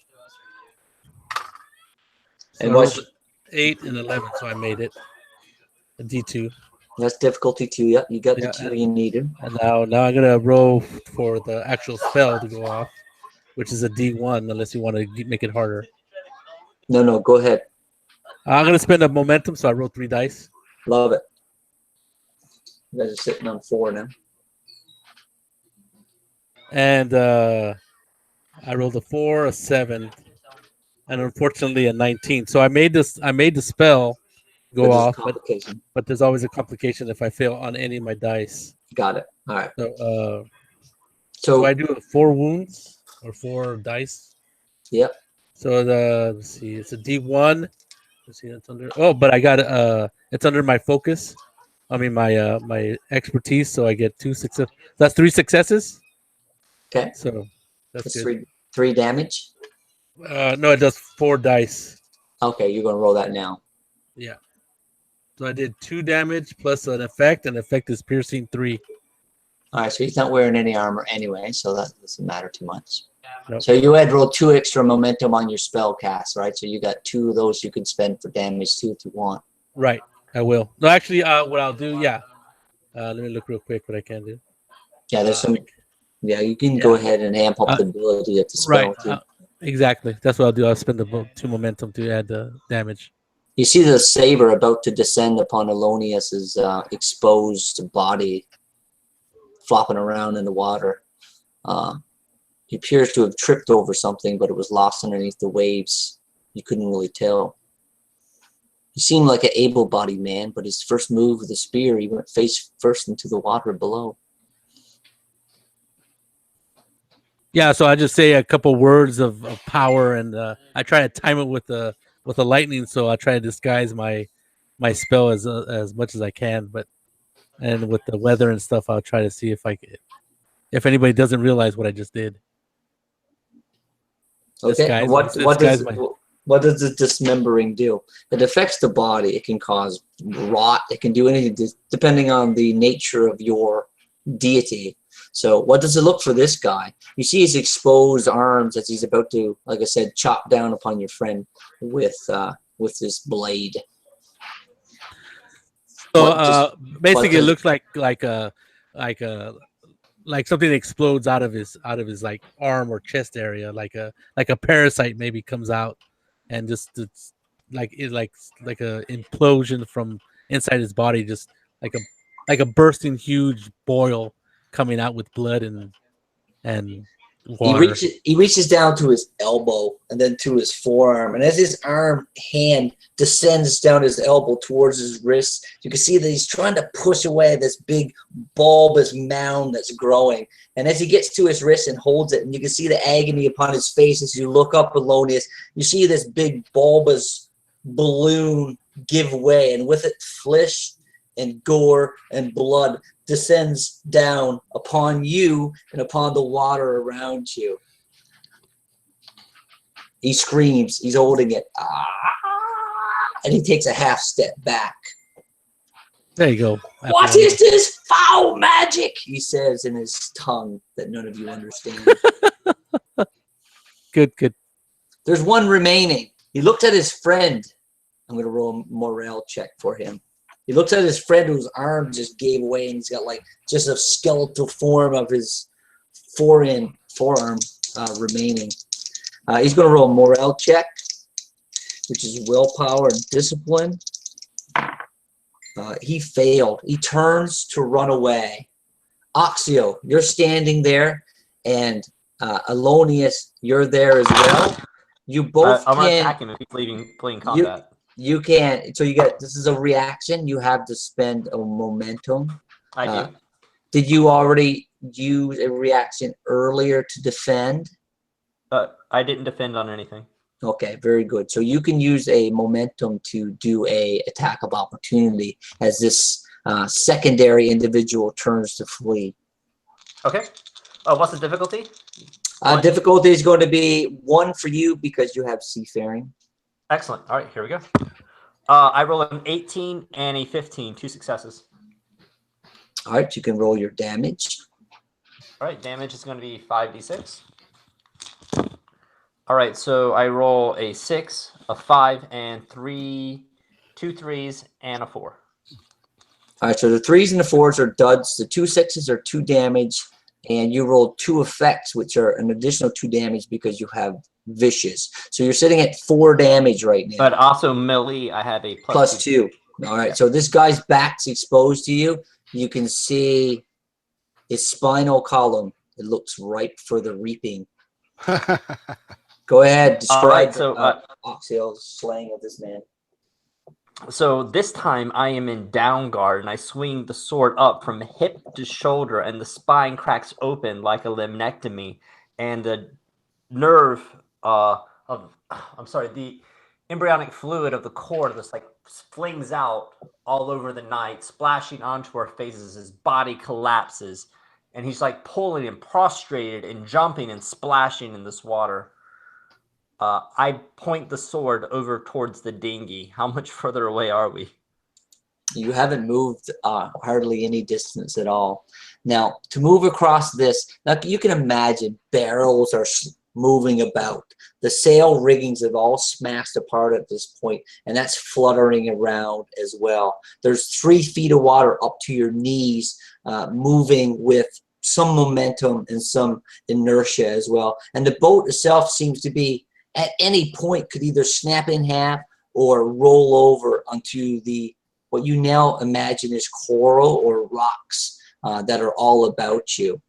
So
And
I
what's
rolled 8 and 11, so I made it a D2.
that's difficulty 2. Yep, you got the
Yeah,
2 you needed.
And now I'm gonna roll for the actual spell to go off, which is a D1, unless you want to make it harder.
No, go ahead.
I'm gonna spend a momentum, so I rolled 3 dice.
Love it. You guys are sitting on 4 now.
And I rolled a 4, a 7, and unfortunately a 19. So I made the spell go
But there's a
off,
complication.
but there's always a complication if I fail on any of my dice.
Got it. All right.
So
So
I do 4 wounds or 4 dice.
Yep.
So let's see, it's a D1. Let's see, it's under. Oh, but I got it's under my focus. I mean my expertise. So I get 2 successes. That's 3 successes.
Okay.
So that's
That's
good.
3 damage.
No, it does 4 dice.
Okay, you're gonna roll that now.
Yeah. So I did 2 damage plus an effect, and effect is piercing 3.
All right, so he's not wearing any armor anyway, so that doesn't matter too much.
Nope.
So you had rolled 2 extra momentum on your spell cast, right? So you got 2 of those you can spend for damage too if you want.
Right. I will. No, actually, what I'll do, yeah. Let me look real quick what I can do.
Yeah, there's some. Yeah, you can go ahead and amp up the ability of the spell too.
Exactly. That's what I'll do. I'll spend the 2 momentum to add the damage.
You see the saber about to descend upon Alonius's exposed body, flopping around in the water. He appears to have tripped over something, but it was lost underneath the waves. You couldn't really tell. He seemed like an able-bodied man, but his first move with the spear, he went face first into the water below.
Yeah, so I just say a couple words of power, and I try to time it with the lightning. So I try to disguise my spell as much as I can. And with the weather and stuff, I'll try to see if anybody doesn't realize what I just did.
Okay. What does the dismembering do? It affects the body. It can cause rot. It can do anything depending on the nature of your deity. So what does it look for this guy? You see his exposed arms as he's about to, like I said, chop down upon your friend with this blade.
So basically, it looks like something that explodes out of his like arm or chest area, like a parasite maybe comes out, and just it's like a implosion from inside his body, just like a bursting huge boil coming out with blood and water.
He reaches down to his elbow and then to his forearm, and as his hand descends down his elbow towards his wrist, you can see that he's trying to push away this big bulbous mound that's growing. And as he gets to his wrist and holds it, and you can see the agony upon his face as you look up Alonius, you see this big bulbous balloon give way, and with it flesh and gore and blood descends down upon you and upon the water around you. He screams. He's holding it. And he takes a half step back.
There you go.
What is this foul magic? He says in his tongue that none of you understand.
Good.
There's one remaining. He looked at his friend. I'm going to roll a morale check for him. He looks at his friend whose arm just gave away, and he's got like just a skeletal form of his forearm remaining. He's going to roll a morale check, which is willpower and discipline. He failed. He turns to run away. Oxio, you're standing there, and Alonius, you're there as well. You both
I'm going to attack him if he's playing combat.
You can't. So you get, this is a reaction. You have to spend a momentum.
I do.
Did you already use a reaction earlier to defend?
I didn't defend on anything.
Okay, very good. So you can use a momentum to do a attack of opportunity as this secondary individual turns to flee.
Okay. What's the difficulty?
Difficulty is going to be 1 for you because you have seafaring.
Excellent. All right, here we go. I roll an 18 and a 15, 2 successes.
All right, you can roll your damage.
All right, damage is going to be 5d6. All right, so I roll a 6, a 5, and 2 3s, and a 4.
All right, so the 3s and the 4s are duds. The 2 6s are 2 damage, and you roll 2 effects, which are an additional 2 damage because you have vicious. So you're sitting at 4 damage right now.
But also melee, I have a
plus 2. All right, so this guy's back's exposed to you. You can see his spinal column. It looks ripe for the reaping. Go ahead, describe Oxiel's slaying of this man.
So this time I am in down guard, and I swing the sword up from hip to shoulder, and the spine cracks open like a limnectomy, and the nerve the embryonic fluid of the cord just like flings out all over the night, splashing onto our faces. His body collapses, and he's like pulling and prostrated and jumping and splashing in this water. I point the sword over towards the dinghy. How much further away are we?
You haven't moved hardly any distance at all. Now, to move across this, now you can imagine barrels are moving about. The sail riggings have all smashed apart at this point, and that's fluttering around as well. There's 3 feet of water up to your knees, moving with some momentum and some inertia as well. And the boat itself seems to be, at any point, could either snap in half or roll over onto the what you now imagine is coral or rocks that are all about you.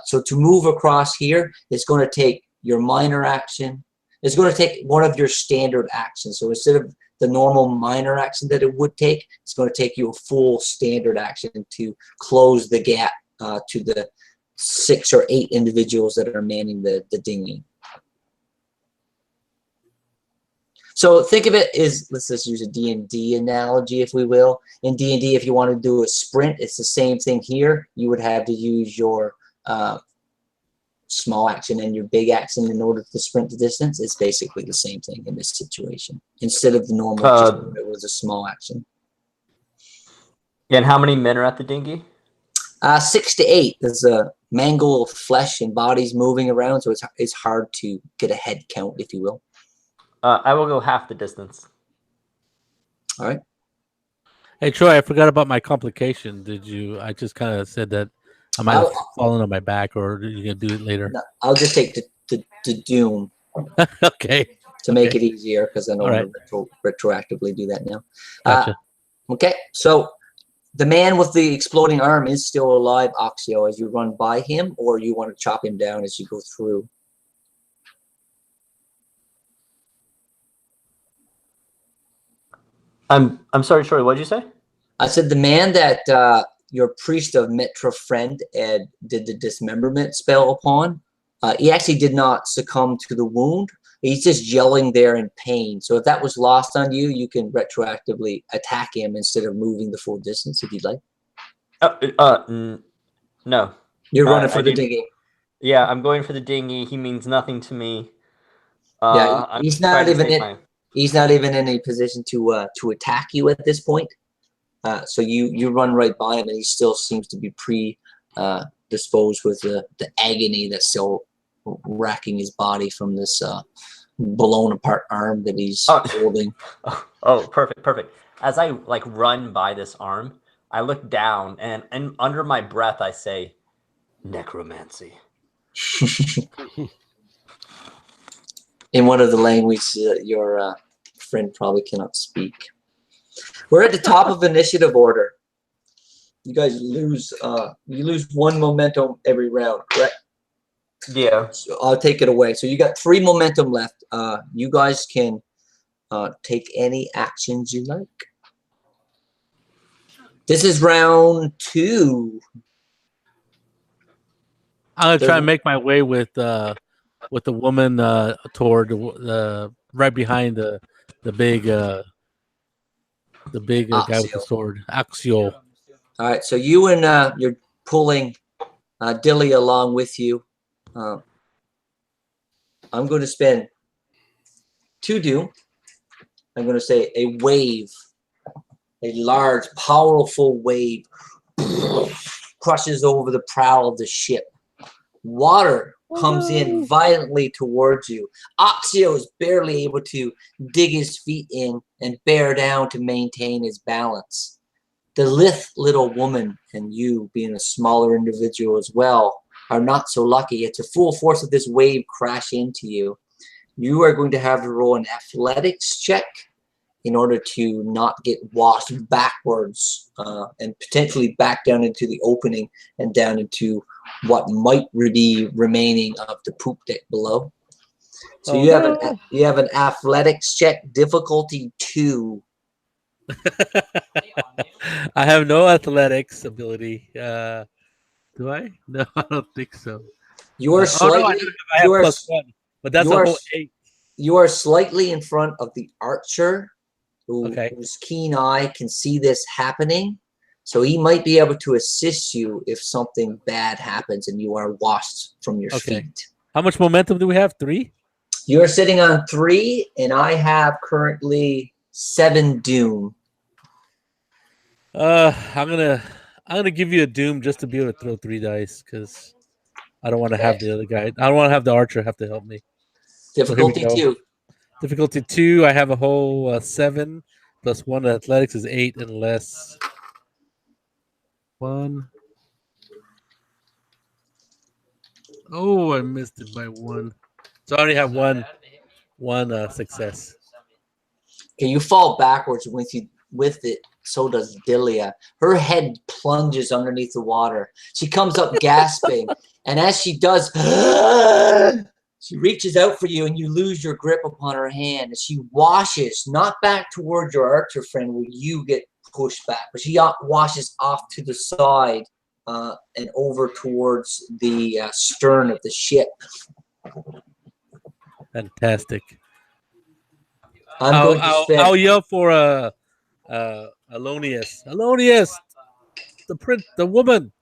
So to move across here, it's going to take your minor action. It's going to take one of your standard actions. So instead of the normal minor action that it would take, it's going to take you a full standard action to close the gap to the 6 or 8 individuals that are manning the dinghy. So think of it as, let's just use a D&D analogy, if we will. In D&D, if you want to do a sprint, it's the same thing here. You would have to use your small action and your big action in order to sprint the distance. It's basically the same thing in this situation. Instead of the normal, it was a small action.
And how many men are at the dinghy?
6 to 8. There's a mangle of flesh and bodies moving around, so it's hard to get a head count, if you will.
I will go half the distance.
All right.
Hey, Troy, I forgot about my complication. Did you? I just kind of said that I might have fallen on my back, or are you going to do it later?
No, I'll just take the doom.
Okay.
To make it easier, because I don't want to retroactively do that now.
Gotcha.
Okay, so the man with the exploding arm is still alive, Oxio, as you run by him, or you want to chop him down as you go through?
I'm sorry, Troy, what did you say?
I said the man that your priest of Metra friend Ed did the dismemberment spell upon, he actually did not succumb to the wound. He's just yelling there in pain. So if that was lost on you, you can retroactively attack him instead of moving the full distance if you'd like.
No.
You're running for the dinghy.
Yeah, I'm going for the dinghy. He means nothing to me.
Yeah, he's not even in a position to attack you at this point. So you run right by him, and he still seems to be predisposed with the agony that's still racking his body from this blown apart arm that he's holding.
Oh, perfect. As I run by this arm, I look down, and under my breath I say, necromancy.
In one of the languages your friend probably cannot speak. We're at the top of initiative order. You guys lose you lose 1 momentum every round, correct?
Yeah.
So I'll take it away. So you got 3 momentum left. You guys can take any actions you like. This is round 2.
I'm gonna try and make my way with the woman toward right behind the big guy with the sword, Axio.
All right, so you and you're pulling Dilly along with you. I'm going to spend 2 doom. I'm going to say a wave, a large, powerful wave crushes over the prow of the ship. Water comes in violently towards you. Oxio is barely able to dig his feet in and bear down to maintain his balance. The lithe little woman, and you being a smaller individual as well, are not so lucky. It's the full force of this wave crash into you. You are going to have to roll an athletics check in order to not get washed backwards and potentially back down into the opening and down into what might be remaining of the poop deck below. So you have an athletics check, difficulty 2.
I have no athletics ability. Do I? No, I don't think so.
You are slightly.
I have +1, but that's a whole 8.
You are slightly in front of the archer, whose keen eye can see this happening. So he might be able to assist you if something bad happens and you are washed from your feet.
How much momentum do we have? 3?
You are sitting on 3, and I have currently 7 doom.
I'm gonna give you a doom just to be able to throw 3 dice because I don't want to have the other guy. I don't want to have the archer have to help me.
Difficulty
go.
2.
Difficulty 2. I have a whole 7 plus 1. Athletics is 8 and less 1. Oh, I missed it by 1. So I only have one success.
Okay, you fall backwards with it. So does Delia. Her head plunges underneath the water. She comes up gasping, and as she does, she reaches out for you, and you lose your grip upon her hand. And she washes not back towards your archer friend, where you get pushed back, but she washes off to the side and over towards the stern of the ship.
Fantastic.
I'll
I'll yell for Alonius. Alonius, the woman.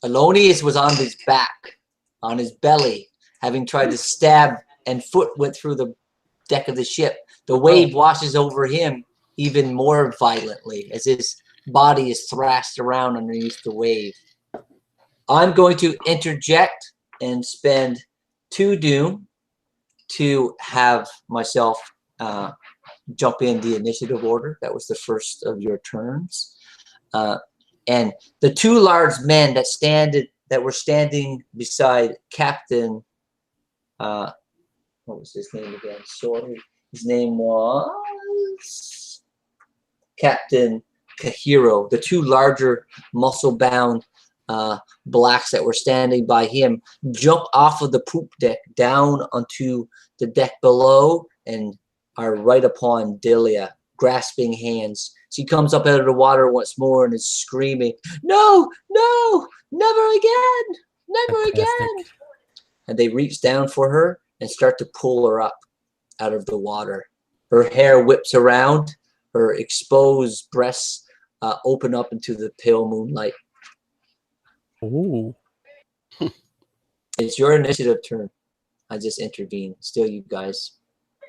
Alonius was on his back, on his belly, having tried to stab, and foot went through the deck of the ship. The wave washes over him even more violently as his body is thrashed around underneath the wave. I'm going to interject and spend 2 doom to have myself jump in the initiative order. That was the first of your turns. And the 2 large men that were standing beside Captain, what was his name again? Sorry. His name was Captain Kahiro. The 2 larger muscle-bound blacks that were standing by him jump off of the poop deck down onto the deck below and are right upon Delia, grasping hands. She comes up out of the water once more and is screaming, "No, no, never again, never again." And they reach down for her and start to pull her up out of the water. Her hair whips around, her exposed breasts open up into the pale moonlight.
Ooh.
It's your initiative turn. I just intervened. Still you guys.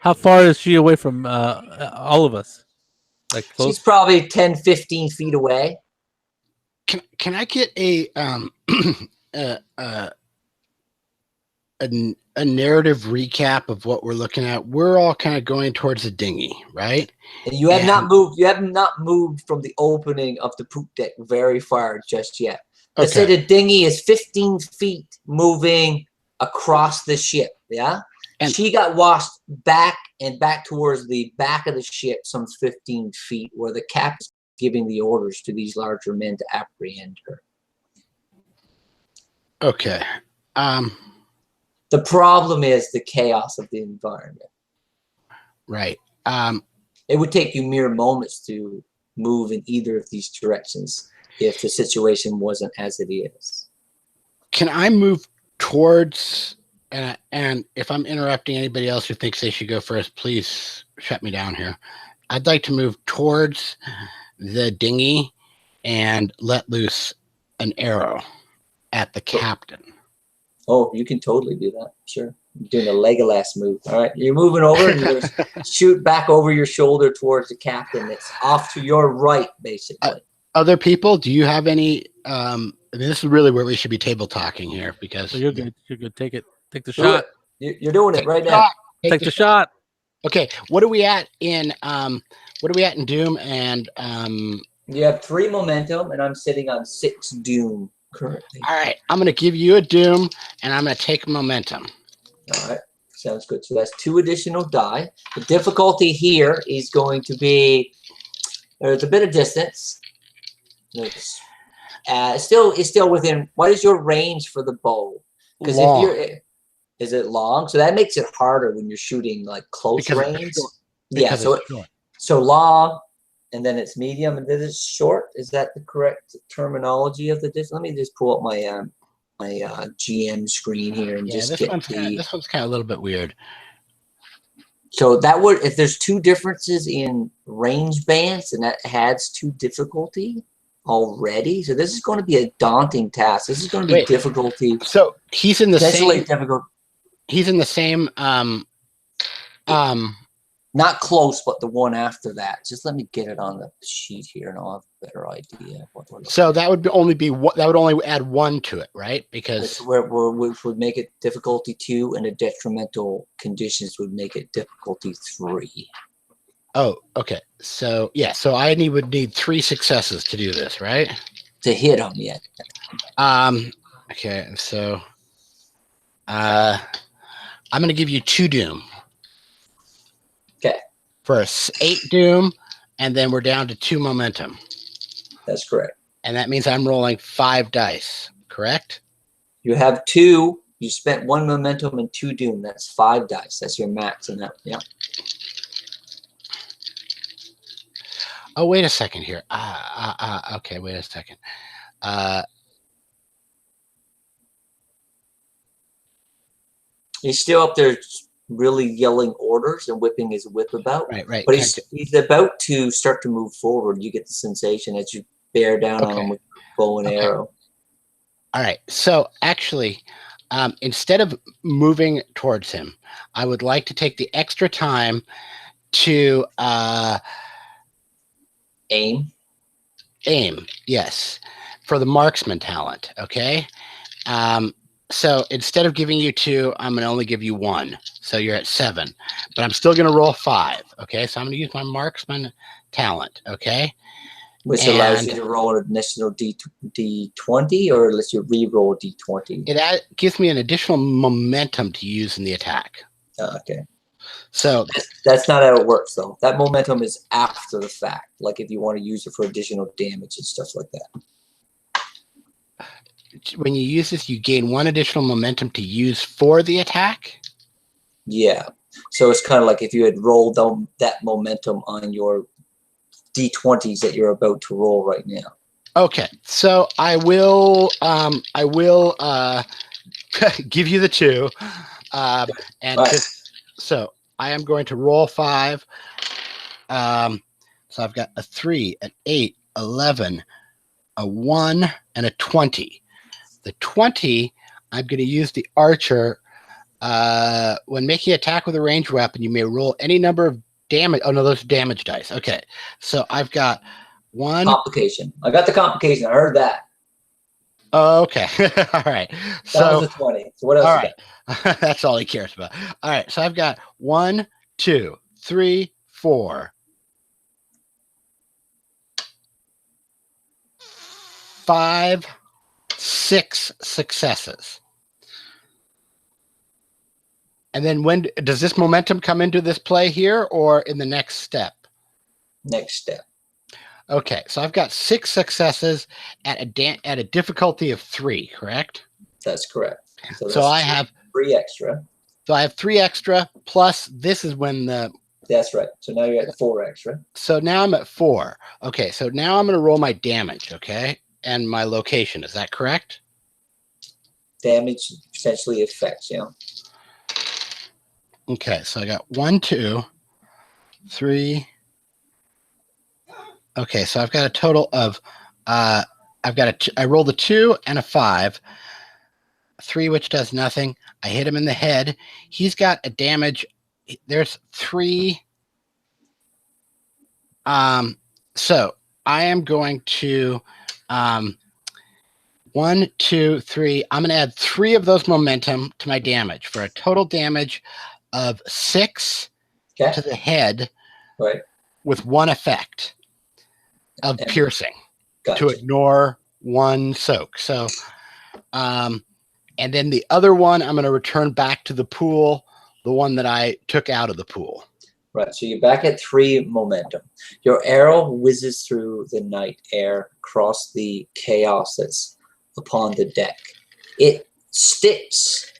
How far is she away from all of us? Like close?
She's probably 10, 15 feet away.
Can I get a narrative recap of what we're looking at? We're all kind of going towards the dinghy, right?
And you have not moved. You have not moved from the opening of the poop deck very far just yet. Let's say the dinghy is 15 feet moving across the ship. Yeah. And she got washed back towards the back of the ship, some 15 feet, where the captain's giving the orders to these larger men to apprehend her.
Okay.
The problem is the chaos of the environment.
Right.
It would take you mere moments to move in either of these directions if the situation wasn't as it is.
Can I move towards... And if I'm interrupting anybody else who thinks they should go first, please shut me down here. I'd like to move towards the dinghy and let loose an arrow at the captain.
Oh, you can totally do that. Sure. You're doing a Legolas move. All right. You're moving over and you're going to shoot back over your shoulder towards the captain. It's off to your right, basically.
Other people, do you have any... this is really where we should be table talking here because...
So you're good. You're good. Take it. Take the shot.
You're doing it right now.
Take the shot.
Okay, what are we at in Doom? And
you have 3 momentum, and I'm sitting on 6 Doom currently.
All right, I'm gonna give you a Doom, and I'm gonna take momentum.
All right, sounds good. So that's 2 additional die. The difficulty here is going to be there's a bit of distance. It's still within. What is your range for the bow? Because if you're is it long? So that makes it harder when you're shooting like close range. Yeah, so long, and then it's medium, and then it's short. Is that the correct terminology of the distance? Let me just pull up my my GM screen here and just get
this one's kind of a little bit weird.
So that would, if there's 2 differences in range bands, and that adds 2 difficulty already. So this is going to be a daunting task. This is going to be difficulty.
So he's in the same.
Difficult.
He's in the same.
Not close, but the one after that. Just let me get it on the sheet here, and I'll have better idea of what we're looking
So that would only be that would only add 1 to it, right? Because
which would make it difficulty 2, and the detrimental conditions would make it difficulty 3.
oh, okay. So yeah, so would need 3 successes to do this, right?
To hit them yet.
Okay, so I'm gonna give you 2 doom.
Okay.
For 8 doom, and then we're down to 2 momentum.
That's correct.
And that means I'm rolling 5 dice, correct?
You have 2. You spent 1 momentum and 2 doom. That's 5 dice. That's your max in that. Yeah.
Oh, wait a second here. Okay, wait a second.
He's still up there really yelling orders and whipping his whip about.
Right.
But he's about to start to move forward. You get the sensation as you bear down on him with bow and arrow.
All right. So actually, instead of moving towards him, I would like to take the extra time to
Aim.
Yes, for the marksman talent. Okay. So instead of giving you 2, I'm going to only give you 1. So you're at 7, but I'm still going to roll 5. Okay. So I'm going to use my marksman talent. Okay.
Which allows you to roll an additional D20, or lets you re-roll a D20.
It gives me an additional momentum to use in the attack.
Okay.
So
that's not how it works, though. That momentum is after the fact. Like if you want to use it for additional damage and stuff like that.
When you use this, you gain 1 additional momentum to use for the attack?
Yeah. So it's kind of like if you had rolled that momentum on your D20s that you're about to roll right now.
Okay. So I will give you the 2. So I am going to roll 5. So I've got a 3, an 8, 11, a 1, and a 20. The 20, I'm going to use the archer. When making attack with a ranged weapon, you may roll any number of damage. Oh, no, those are damage dice. Okay. So I've got 1.
Complication. I got the complication. I heard that.
Oh, okay. All right.
That was a 20. So what else?
All right. That's all he cares about. All right. So I've got 1, 2, 3, 4, 5, 6 successes. And then when does this momentum come into this play here, or in the next step?
Next step.
Okay, so I've got 6 successes at a difficulty of 3, correct?
That's correct.
So I have
3 extra.
So I have 3 extra, plus this is when the...
That's right. So now you're at 4 extra.
So now I'm at 4. Okay, so now I'm going to roll my damage, okay? And my location, is that correct?
Damage essentially affects, yeah.
Okay, so I got 1, 2, 3... Okay, so I've got a total of, I rolled a 2 and a 5, 3, which does nothing. I hit him in the head. He's got a damage. There's 3. So I am going to, 1, 2, 3. I'm going to add 3 of those momentum to my damage for a total damage of 6 to the head,
right,
with 1 effect of piercing.
Gotcha.
To ignore 1 soak. So, and then the other one, I'm going to return back to the pool, the one that I took out of the pool.
Right, so you're back at 3 momentum. Your arrow whizzes through the night air across the chaos that's upon the deck. It sticks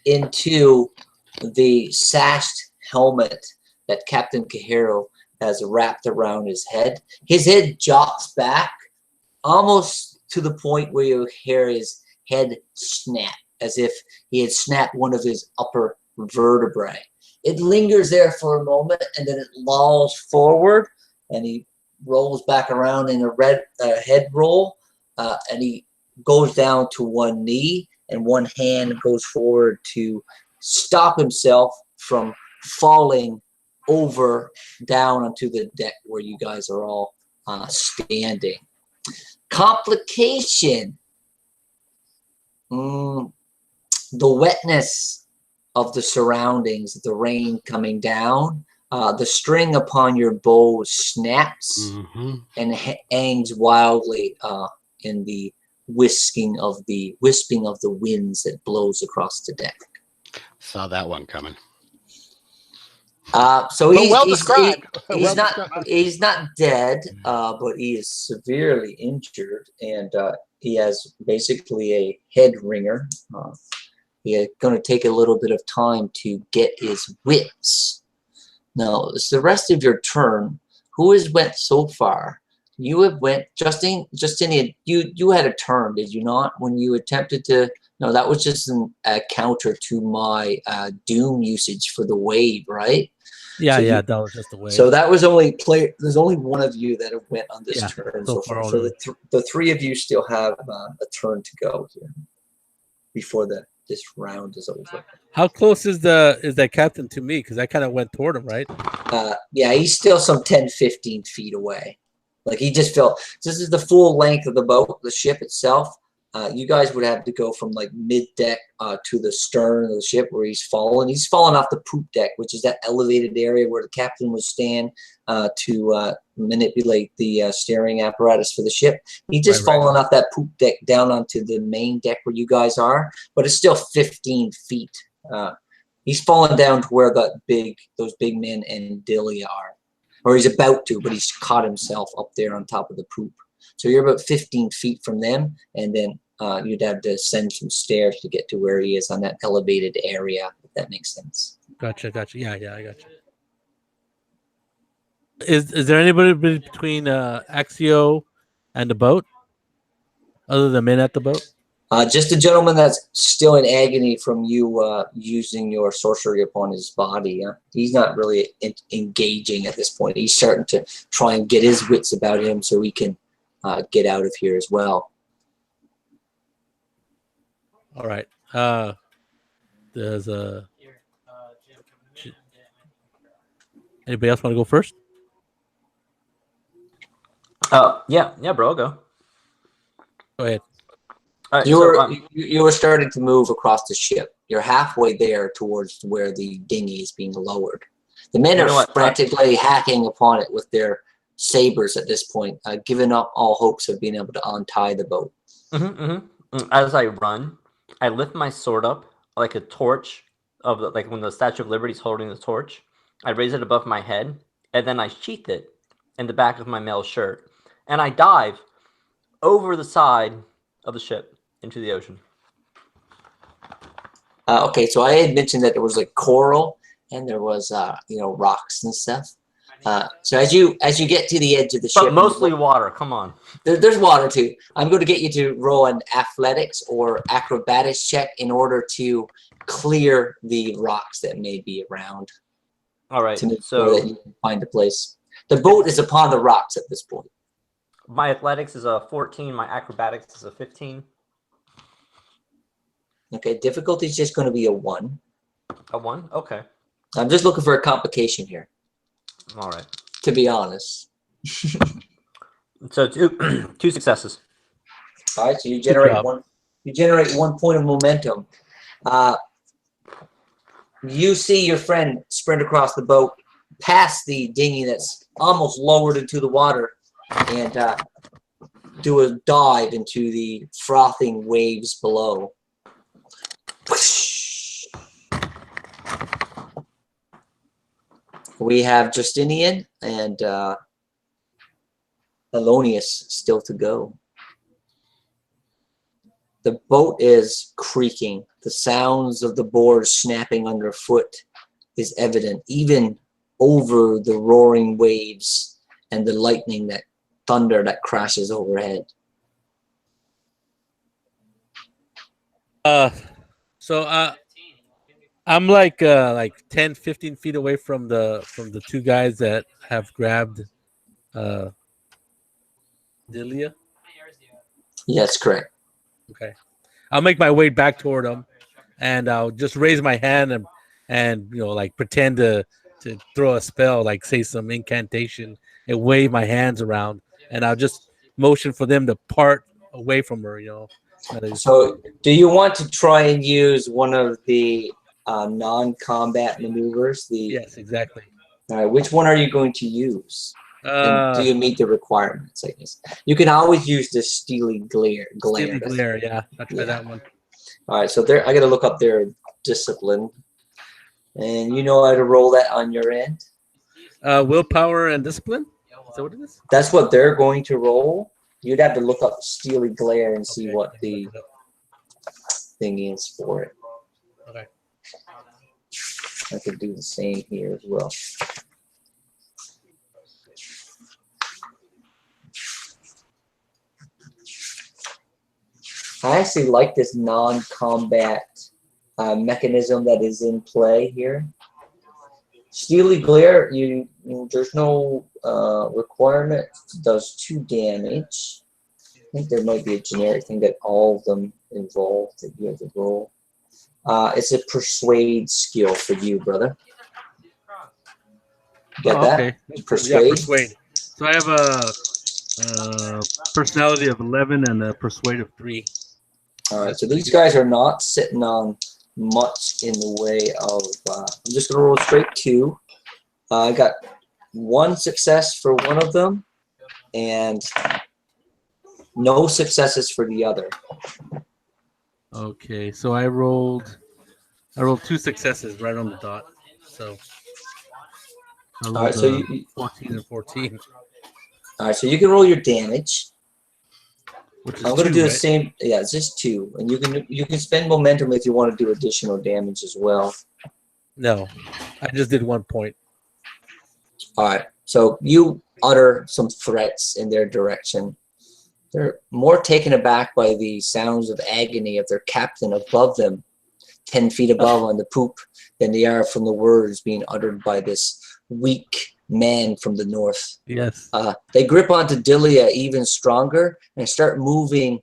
into the sashed helmet that Captain Cahero has wrapped around his head. His head jots back almost to the point where you hear his head snap, as if he had snapped one of his upper vertebrae. It lingers there for a moment, and then it lolls forward, and he rolls back around in a red head roll, and he goes down to 1 knee, and 1 hand goes forward to stop himself from falling over down onto the deck where you guys are all standing. Complication. The wetness of the surroundings, the rain coming down. The string upon your bow snaps and hangs wildly in the wisping of the winds that blows across the deck.
Saw that one coming.
So he's not dead, but he is severely injured, and he has basically a head ringer. He's going to take a little bit of time to get his wits. Now, it's the rest of your turn. Who has went so far? You have went, Justinian, you had a turn, did you not? When you attempted to, no, that was just a counter to my doom usage for the wave, right?
Yeah,
so
that was just a wave.
So that was there's only one of you that have went on this turn so far. So the three of you still have a turn to go here before this round is over.
How close is that captain to me? Because I kind of went toward him, right?
Yeah, he's still some 10, 15 feet away. Like he just fell. This is the full length of the boat, the ship itself. You guys would have to go from like mid-deck to the stern of the ship where he's fallen. He's fallen off the poop deck, which is that elevated area where the captain would stand to manipulate the steering apparatus for the ship. He's just fallen off that poop deck down onto the main deck where you guys are, but it's still 15 feet. He's fallen down to where those big men and Dilly are. Or he's about to, but he's caught himself up there on top of the poop. So you're about 15 feet from them, and then you'd have to ascend some stairs to get to where he is on that elevated area, if that makes sense.
Gotcha. Yeah, I gotcha. Is there anybody between Axio and the boat? Other than men at the boat?
Just a gentleman that's still in agony from you using your sorcery upon his body. He's not really engaging at this point. He's starting to try and get his wits about him so he can get out of here as well.
All right. There's anybody else want to go first?
Yeah, bro, I'll go.
Go ahead.
All right,
you were starting to move across the ship. You're halfway there towards where the dinghy is being lowered. The men are frantically hacking upon it with their sabers at this point, giving up all hopes of being able to untie the boat.
As I run, I lift my sword up like a torch like when the Statue of Liberty is holding the torch. I raise it above my head, and then I sheath it in the back of my male shirt, and I dive over the side of the ship into the ocean.
Okay, so I had mentioned that there was like coral and there was rocks and stuff. So as you get to the edge of the ship,
but mostly water. Come on,
there's water too. I'm going to get you to roll an athletics or acrobatics check in order to clear the rocks that may be around.
All right,
to make sure that you can find a place. The boat is upon the rocks at this point.
My athletics is a 14. My acrobatics is a 15.
Okay, difficulty is just going to be a 1.
A 1? Okay.
I'm just looking for a complication here.
All right.
To be honest.
So two successes.
All right, so you generate one. You generate 1 point of momentum. You see your friend sprint across the boat, past the dinghy that's almost lowered into the water, and do a dive into the frothing waves below. We have Justinian and Elonius still to go. The boat is creaking. The sounds of the boards snapping underfoot is evident, even over the roaring waves and the lightning, that thunder that crashes overhead.
I'm like 10, 15 feet away from the two guys that have grabbed Delia.
Yes, correct.
Okay. I'll make my way back toward them, and I'll just raise my hand and like pretend to throw a spell, like say some incantation, and wave my hands around and I'll just motion for them to part away from her. That is,
So, do you want to try and use one of the non-combat maneuvers?
yes, exactly.
All right, which one are you going to use? And do you meet the requirements? I guess you can always use the steely glare.
Steely glare, yeah. I'll try that one.
All right, so there, I got to look up their discipline, and you know how to roll that on your end.
Willpower and discipline. Is that what it is?
That's what they're going to roll. You'd have to look up steely glare and see what the thing is for it.
Okay.
I could do the same here as well. I actually like this non-combat mechanism that is in play here. Steely glare, there's no requirement. It does 2 damage. I think there might be a generic thing that all of them involve that you have to roll. It's a persuade skill for you, brother. Get that?
Okay.
Persuade.
Yeah, persuade. So I have a personality of 11 and a persuade of 3.
All right, so these guys are not sitting on much in the way of. I'm just gonna roll straight 2. I got 1 success for one of them, and no successes for the other.
Okay, so I rolled 2 successes right on the dot. So I rolled,
All right, so you,
14 and 14.
all right, so you can roll your damage.
Which is
I'm going to
2,
do the
right?
same. Yeah, it's just 2, and you can spend momentum if you want to do additional damage as well.
No, I just did 1 point.
All right, so you utter some threats in their direction. They're more taken aback by the sounds of agony of their captain above them, 10 feet above on the poop, than they are from the words being uttered by this weak man from the north.
Yes.
They grip onto Dilia even stronger and start moving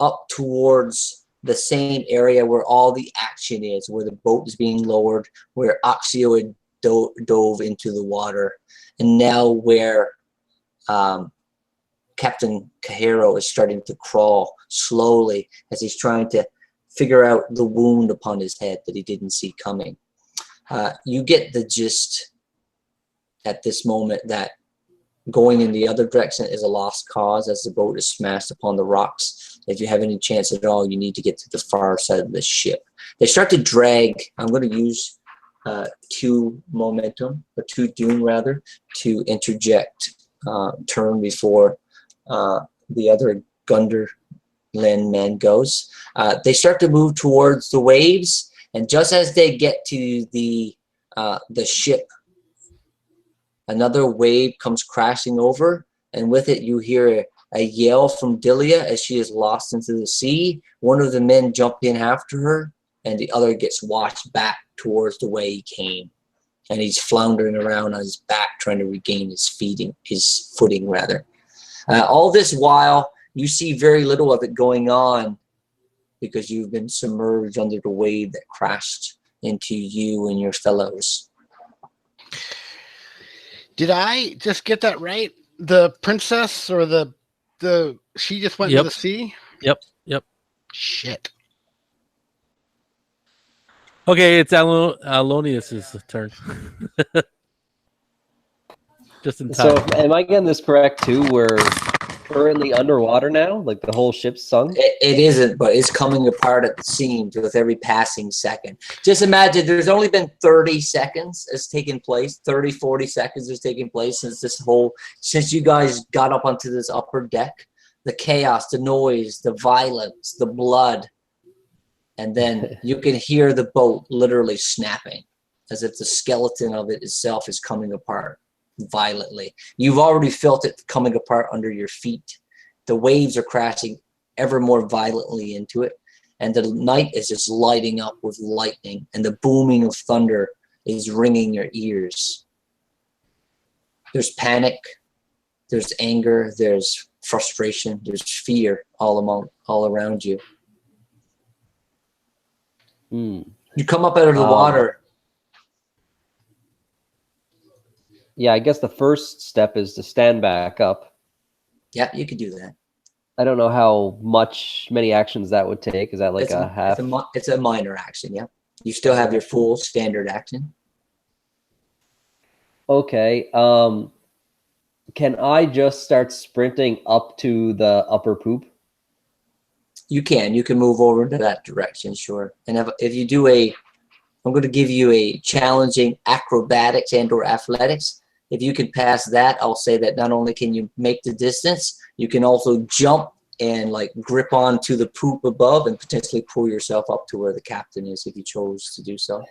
up towards the same area where all the action is, where the boat is being lowered, where Oxio had dove into the water, and now where Captain Cajero is starting to crawl slowly as he's trying to figure out the wound upon his head that he didn't see coming. You get the gist at this moment that going in the other direction is a lost cause as the boat is smashed upon the rocks. If you have any chance at all, you need to get to the far side of the ship. They start to drag. I'm going to use 2 momentum, or 2 doom rather, to interject turn before the other Gunderland man goes. They start to move towards the waves, and just as they get to the ship, another wave comes crashing over, and with it you hear a yell from Dilia as she is lost into the sea. One of the men jump in after her, and the other gets washed back towards the way he came. And he's floundering around on his back trying to regain his footing rather. All this while, you see very little of it going on because you've been submerged under the wave that crashed into you and your fellows.
Did I just get that right? The princess or the she just went to the sea?
Yep.
Shit.
Okay, it's Alonius's turn. Just in time.
So, am I getting this correct too? We're currently underwater now, like the whole ship's sunk.
It isn't, but it's coming apart at the seams with every passing second. Just imagine there's only been 30 seconds has taken place, 30, 40 seconds has taken place since you guys got up onto this upper deck. The chaos, the noise, the violence, the blood. And then you can hear the boat literally snapping as if the skeleton of it itself is coming apart violently. You've already felt it coming apart under your feet. The waves are crashing ever more violently into it, and the night is just lighting up with lightning, and the booming of thunder is ringing your ears. There's panic, there's anger, there's frustration, there's fear all around you. You come up out of the water.
Yeah, I guess the first step is to stand back up
Yeah, you could do that.
I don't know how many actions that would take. Is that like a half?
It's a minor action, yeah. You still have your full standard action.
Okay. Can I just start sprinting up to the upper poop?
You can move over to that direction, sure. And if you do I'm going to give you a challenging acrobatics and or athletics. If you can pass that, I'll say that not only can you make the distance, you can also jump and like grip onto the poop above and potentially pull yourself up to where the captain is if you chose to do so.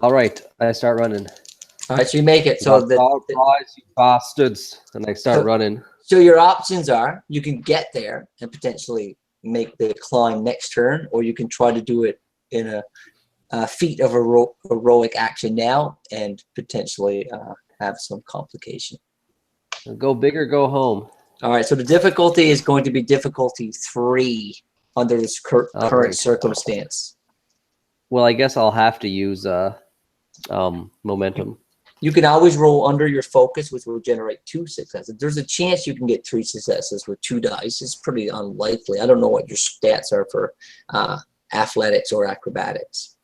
All right, I start running.
All right, so you make it. So
Rise, you bastards, and I start running.
So your options are you can get there and potentially make the climb next turn, or you can try to do it in a feat of heroic action now and potentially have some complication.
Go big or go home.
All right, so the difficulty is going to be difficulty 3 under this current circumstance.
Well, I guess I'll have to use momentum.
You can always roll under your focus, which will generate 2 successes. There's a chance you can get 3 successes with 2 dice. It's pretty unlikely. I don't know what your stats are for athletics or acrobatics.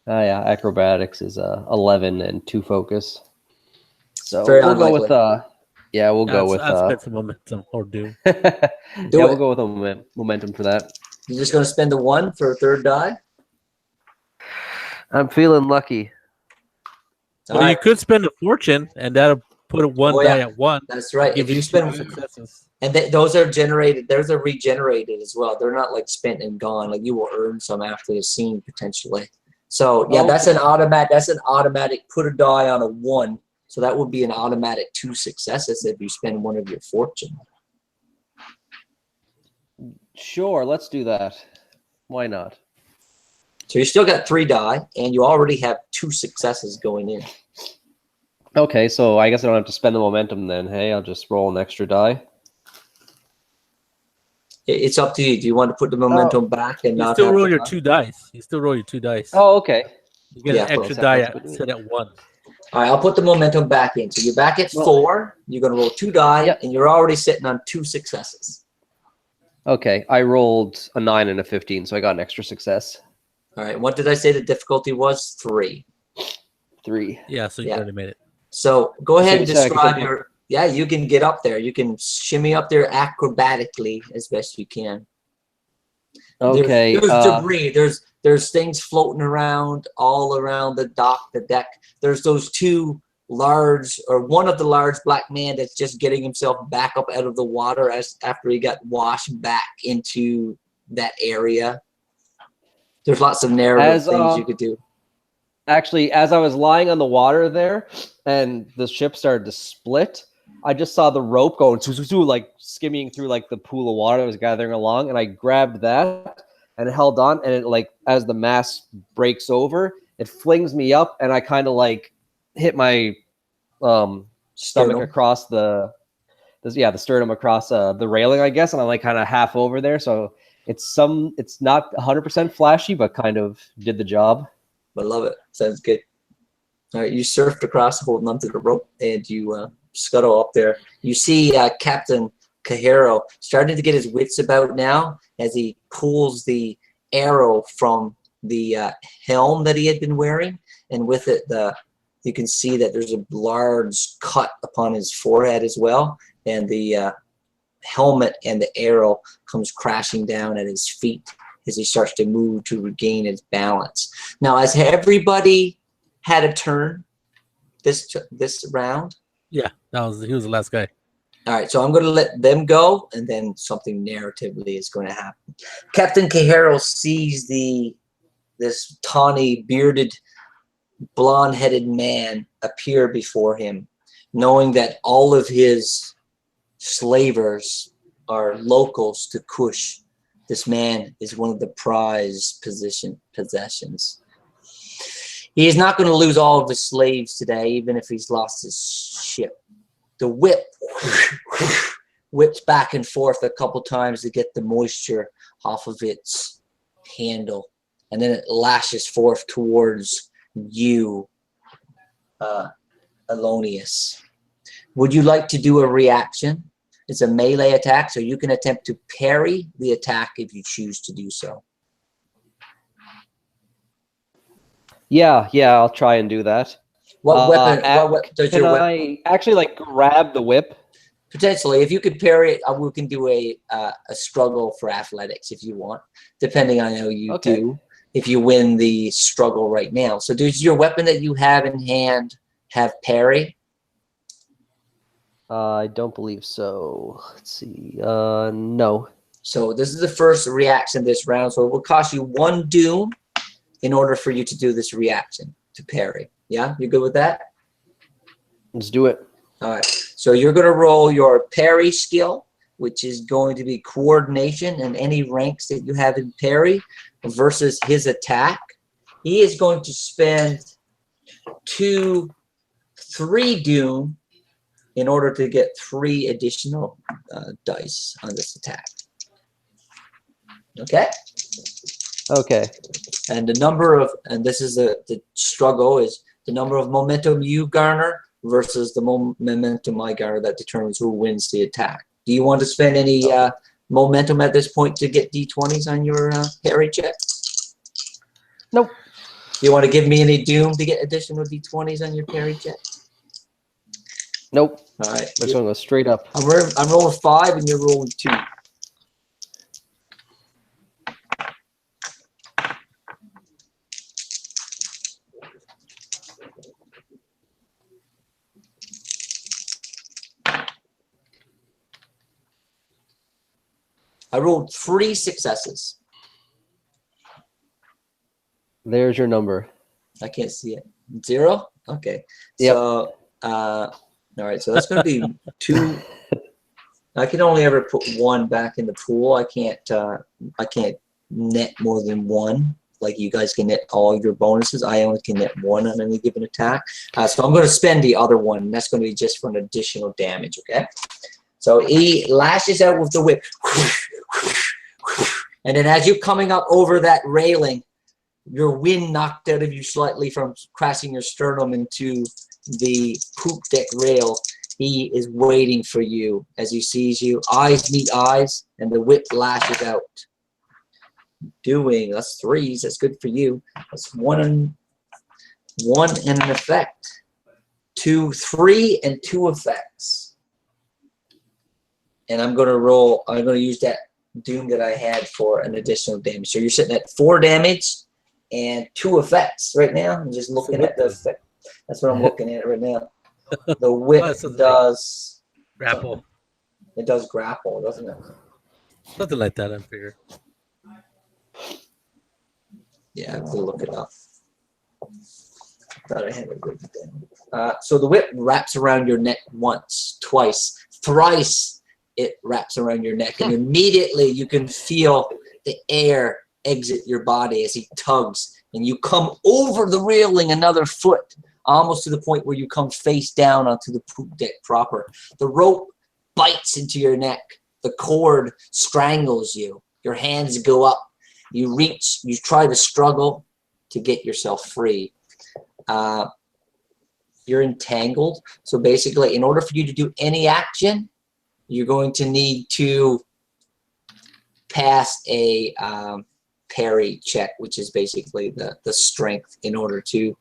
Yeah, acrobatics is 11 and 2 focus. So
very
we'll
unlikely.
go with we'll go with
I'll spend some momentum or do.
We'll go with a momentum for that.
You're just going to spend the 1 for a 3rd die?
I'm feeling lucky.
Well, you could spend a fortune, and that'll put one die at 1.
That's right.
If you spend successes,
and those are generated, those are regenerated as well. They're not like spent and gone. Like you will earn some after the scene potentially. So yeah, that's an automatic. That's an automatic. Put a die on a 1. So that would be an automatic 2 successes if you spend 1 of your fortune.
Sure, let's do that. Why not?
So you still got 3 die, and you already have 2 successes going in.
Okay, so I guess I don't have to spend the momentum then. Hey, I'll just roll an extra die.
It's up to you. Do you want to put the momentum back and
you
not
still
have
roll
the
your
die?
2 dice. You still roll your 2 dice.
Oh, okay.
You get an extra die set at 1.
All right, I'll put the momentum back in. So you're back at 4. You're going to roll 2 die, and you're already sitting on 2 successes.
Okay, I rolled a 9 and a 15, so I got an extra success.
All right, what did I say the difficulty was? 3.
3.
Yeah, so you already made it.
So go ahead and
you said I could
describe
get
your. Yeah, you can get up there. You can shimmy up there acrobatically as best you can.
Okay.
There's debris. There's things floating around all around the dock, the deck. There's those 2 large, or one of the large black man that's just getting himself back up out of the water after he got washed back into that area. There's lots of narrative things you could do.
Actually, as I was lying on the water there and the ship started to split, I just saw the rope going like skimming through like the pool of water that was gathering along, and I grabbed that and held on, and it like as the mast breaks over, it flings me up, and I kind of like hit my stomach across the sternum across the railing, I guess, and I'm like kind of half over there, so it's not 100% flashy, but kind of did the job.
I love it. Sounds good. All right, you surfed across, holding onto the rope, and you scuttle up there. You see Captain Cajero starting to get his wits about now as he pulls the arrow from the helm that he had been wearing, and with it, you can see that there's a large cut upon his forehead as well, and the helmet and the arrow comes crashing down at his feet as he starts to move to regain his balance. Now, as everybody had a turn this round.
Yeah, he was the last guy.
All right, so I'm going to let them go, and then something narratively is going to happen. Captain Cajero sees this tawny, bearded, blonde-headed man appear before him, knowing that all of his slavers are locals to Kush. This man is one of the prized possessions. He is not going to lose all of his slaves today, even if he's lost his ship. The whip whips back and forth a couple times to get the moisture off of its handle, and then it lashes forth towards you, Alonius. Would you like to do a reaction? It's a melee attack, so you can attempt to parry the attack if you choose to do so.
Yeah, I'll try and do that.
What weapon? Does
can
your weapon?
I actually like grab the whip?
Potentially, if you could parry it, we can do a struggle for athletics if you want, depending on how you do. If you win the struggle right now, so does your weapon that you have in hand have parry?
I don't believe so. Let's see. No.
So this is the first reaction this round. So it will cost you 1 doom in order for you to do this reaction to parry. Yeah, you good with that?
Let's do it.
All right. So you're going to roll your parry skill, which is going to be coordination and any ranks that you have in parry versus his attack. He is going to spend 3 doom in order to get 3 additional dice on this attack. Okay?
Okay.
And the number of, and this is the struggle, is the number of momentum you garner versus the momentum I garner that determines who wins the attack. Do you want to spend any momentum at this point to get d20s on your parry check?
Nope.
Do you want to give me any doom to get additional d20s on your parry check?
Nope.
All right.
This one goes straight up.
I'm rolling 5 and you're rolling 2. I rolled 3 successes.
There's your number.
I can't see it. 0? Okay.
Yep.
So, all right. So that's going to be 2. I can only ever put 1 back in the pool. I can't net more than 1. Like you guys can net all your bonuses. I only can net 1 on any given attack. So I'm going to spend the other 1. And that's going to be just for an additional damage. Okay. So he lashes out with the whip. And then as you're coming up over that railing, your wind knocked out of you slightly from crashing your sternum into the poop deck rail. He is waiting for you as he sees you. Eyes meet eyes, and the whip lashes out. That's 3s. That's good for you. That's 1 and an effect. 2, 3, and 2 effects. And I'm going to use that doom that I had for an additional damage. So you're sitting at 4 damage and 2 effects right now. I'm just looking at the effect. That's what I'm looking at right now. The whip does
grapple.
It does grapple, doesn't it?
Something like that, I figure.
Yeah, I have to look it up. Thought I had it written down. So the whip wraps around your neck once, twice, thrice. It wraps around your neck, and immediately you can feel the air exit your body as he tugs, and you come over the railing another foot, almost to the point where you come face down onto the poop deck proper. The rope bites into your neck. The cord strangles you. Your hands go up. You reach. You try to struggle to get yourself free. You're entangled. So basically, in order for you to do any action, you're going to need to pass a parry check, which is basically the strength in order to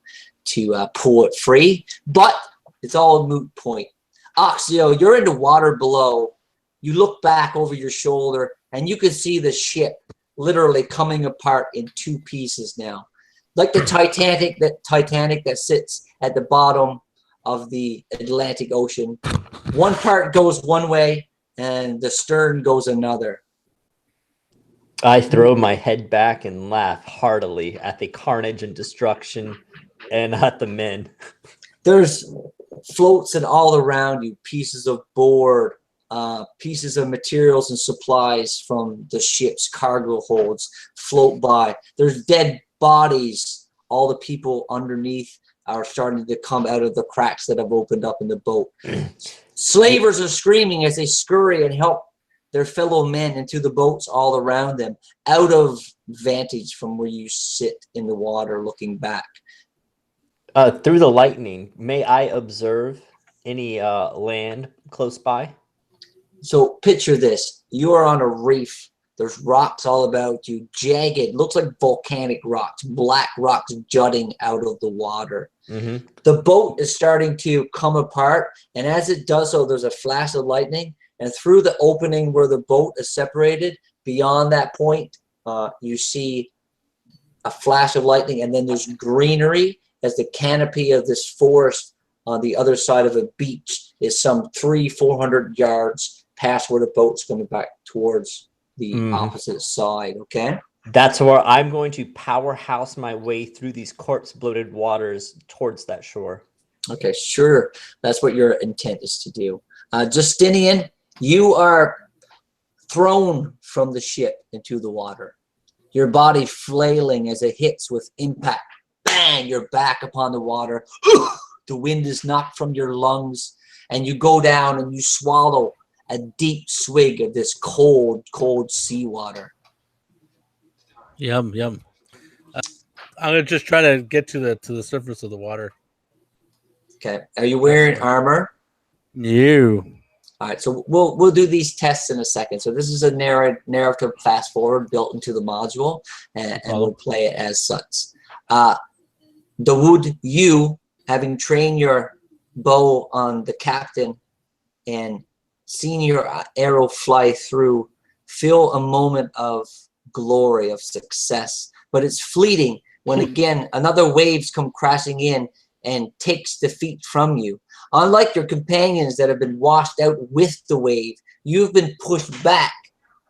pull it free. But it's all a moot point. Oxio, you're in the water below. You look back over your shoulder, and you can see the ship literally coming apart in 2 pieces now. Like the Titanic that sits at the bottom of the Atlantic Ocean. One part goes one way, and the stern goes another.
I throw my head back and laugh heartily at the carnage and destruction and at the men.
There's floats and all around you, pieces of board, pieces of materials and supplies from the ship's cargo holds float by. There's dead bodies. All the people underneath are starting to come out of the cracks that have opened up in the boat. Slavers are screaming as they scurry and help their fellow men into the boats all around them, out of vantage from where you sit in the water looking back.
Through the lightning, may I observe any land close by?
So picture this. You are on a reef. There's rocks all about you, jagged, looks like volcanic rocks, black rocks jutting out of the water.
Mm-hmm.
The boat is starting to come apart, and as it does so, there's a flash of lightning, and through the opening where the boat is separated, beyond that point, you see a flash of lightning, and then there's greenery as the canopy of this forest on the other side of a beach is some 300-400 yards past where the boat's coming back towards the opposite side. Okay,
that's where I'm going to powerhouse my way through these corpse-bloated waters towards that shore.
Okay, sure. That's what your intent is to do. Justinian, you are thrown from the ship into the water. Your body flailing as it hits with impact. Bang! You're back upon the water. The wind is knocked from your lungs, and you go down and you swallow a deep swig of this cold, cold seawater.
Yum, yum. I'm gonna just try to get to the surface of the water.
Okay. Are you wearing armor?
No.
All right. So we'll do these tests in a second. So this is a narrative fast forward built into the module, and we'll play it as such. Dawood, you, having trained your bow on the captain and seen your arrow fly through, feel a moment of glory, of success, but it's fleeting when again another waves come crashing in and takes the feet from you. Unlike your companions that have been washed out with the wave, you've been pushed back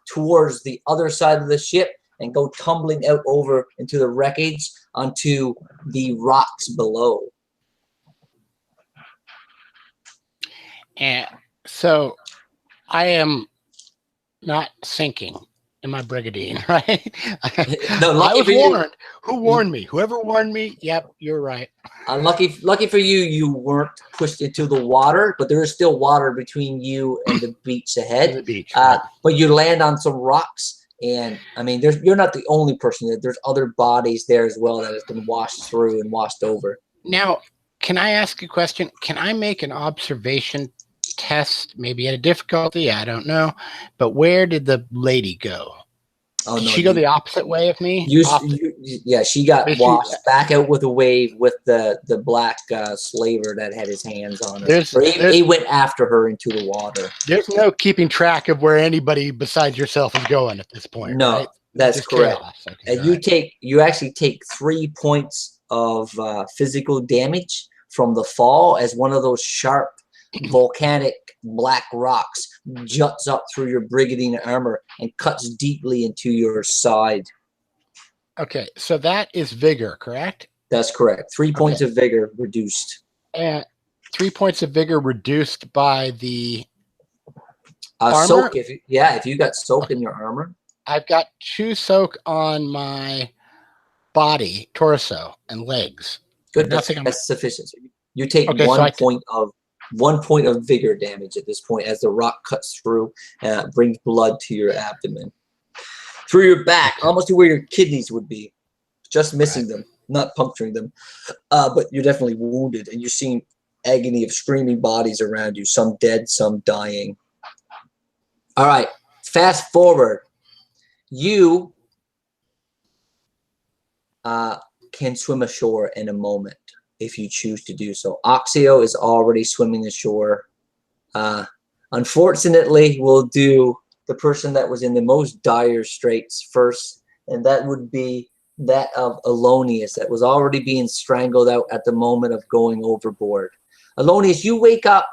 towards the other side of the ship and go tumbling out over into the wreckage onto the rocks below.
And so I am not sinking in my brigandine, right?
No,
I was
for you.
warned. Who warned me? Whoever warned me, yep, you're right.
Lucky for you, you weren't pushed into the water, but there is still water between you and the beach ahead.
The beach, right.
But you land on some rocks, and I mean, you're not the only person. There's other bodies there as well that has been washed through and washed over.
Now, can I ask a question? Can I make an observation test, maybe at a difficulty? I don't know. But where did the lady go?
Oh,
did
no,
she go the opposite way of me?
Yeah, she got washed back out with a wave with the black slaver that had his hands on her. He went after her into the water.
There's no keeping track of where anybody besides yourself is going at this point.
No,
right?
that's correct.
Okay,
and you actually take 3 points of physical damage from the fall as one of those sharp volcanic black rocks juts up through your brigandine armor and cuts deeply into your side.
Okay, so that is vigor, correct?
That's correct. 3 points of vigor reduced.
And 3 points of vigor reduced by the armor?
Soak. If you got soak in your armor.
I've got 2 soak on my body, torso, and legs.
Good. That's sufficient. You take 1 point of vigor damage at this point as the rock cuts through and brings blood to your abdomen. Through your back, almost to where your kidneys would be. Just missing them, not puncturing them. But you're definitely wounded, and you're seeing agony of screaming bodies around you, some dead, some dying. All right, fast forward. You can swim ashore in a moment if you choose to do so. Oxio is already swimming ashore. Unfortunately, we'll do the person that was in the most dire straits first, and that would be that of Alonius, that was already being strangled out at the moment of going overboard. Alonius, you wake up.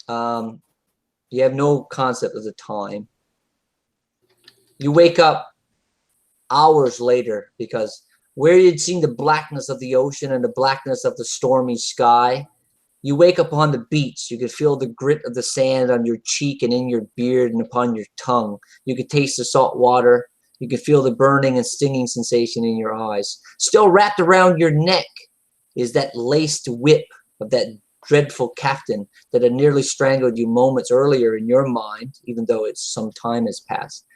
You have no concept of the time. You wake up hours later because where you'd seen the blackness of the ocean and the blackness of the stormy sky, you wake up on the beach. You could feel the grit of the sand on your cheek and in your beard and upon your tongue. You could taste the salt water. You could feel the burning and stinging sensation in your eyes. Still wrapped around your neck is that laced whip of that dreadful captain that had nearly strangled you moments earlier in your mind, even though it's some time has passed.